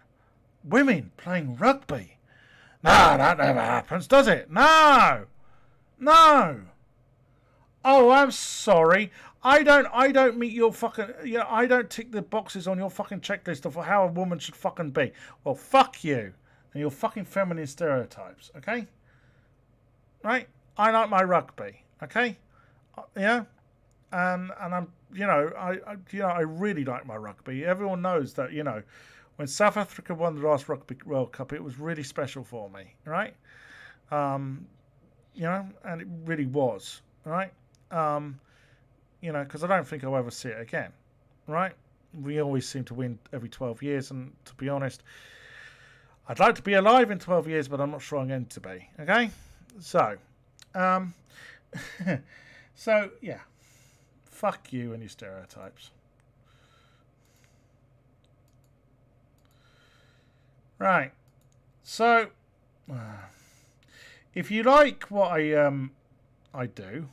Women playing rugby? No, that never happens, does it? No! Oh, I'm sorry. I don't meet your fucking... I don't tick the boxes on your fucking checklist of how a woman should fucking be. Well, fuck you and your fucking feminine stereotypes, okay? Right? I like my rugby, okay? And I'm, I really like my rugby. Everyone knows that, when South Africa won the last Rugby World Cup, it was really special for me, right? And it really was, right? Because I don't think I'll ever see it again, right? We always seem to win every 12 years, and to be honest, I'd like to be alive in 12 years, but I'm not sure I'm going to be, okay? So, so, yeah. Fuck you and your stereotypes. Right. So, if you like what I do,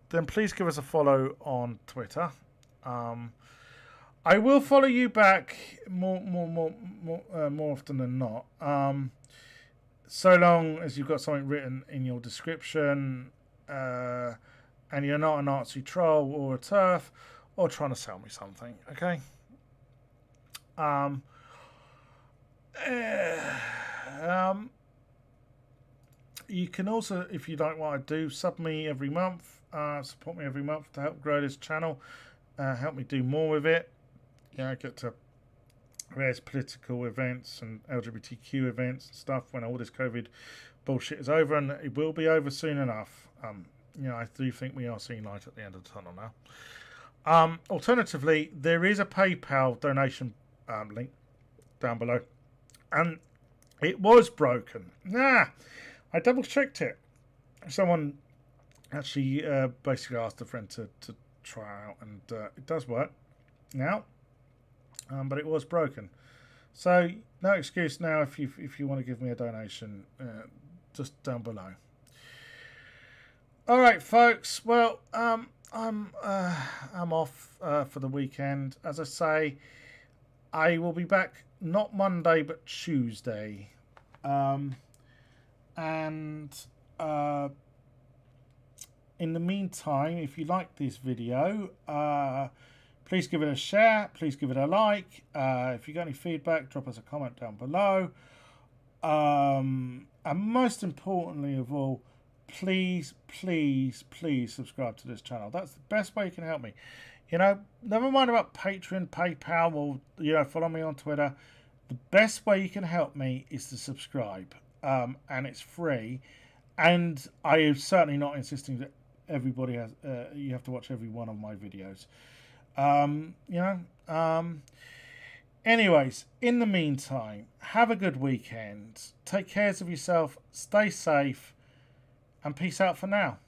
then please give us a follow on Twitter. I will follow you back more often than not. So long as you've got something written in your description, and you're not a Nazi troll or a TERF or trying to sell me something, okay? You can also, if you like what I do, sub me every month, support me every month to help grow this channel, help me do more with it. Get to various political events and LGBTQ events and stuff when all this COVID bullshit is over, and it will be over soon enough. I do think we are seeing light at the end of the tunnel now. Alternatively, there is a PayPal donation link down below, and it was broken. I double checked it. Someone actually basically asked a friend to try out, and it does work now, but it was broken. So no excuse now if you want to give me a donation, just down below. All right, folks. Well, I'm off for the weekend. As I say, I will be back not Monday but Tuesday. In the meantime, if you like this video, please give it a share. Please give it a like. If you got any feedback, drop us a comment down below. And most importantly of all, please subscribe to this channel. That's the best way you can help me. Never mind about Patreon, PayPal, or follow me on Twitter. The best way you can help me is to subscribe, and it's free. And I am certainly not insisting that everybody has. You have to watch every one of my videos. Anyways, in the meantime, have a good weekend. Take care of yourself. Stay safe. And peace out for now.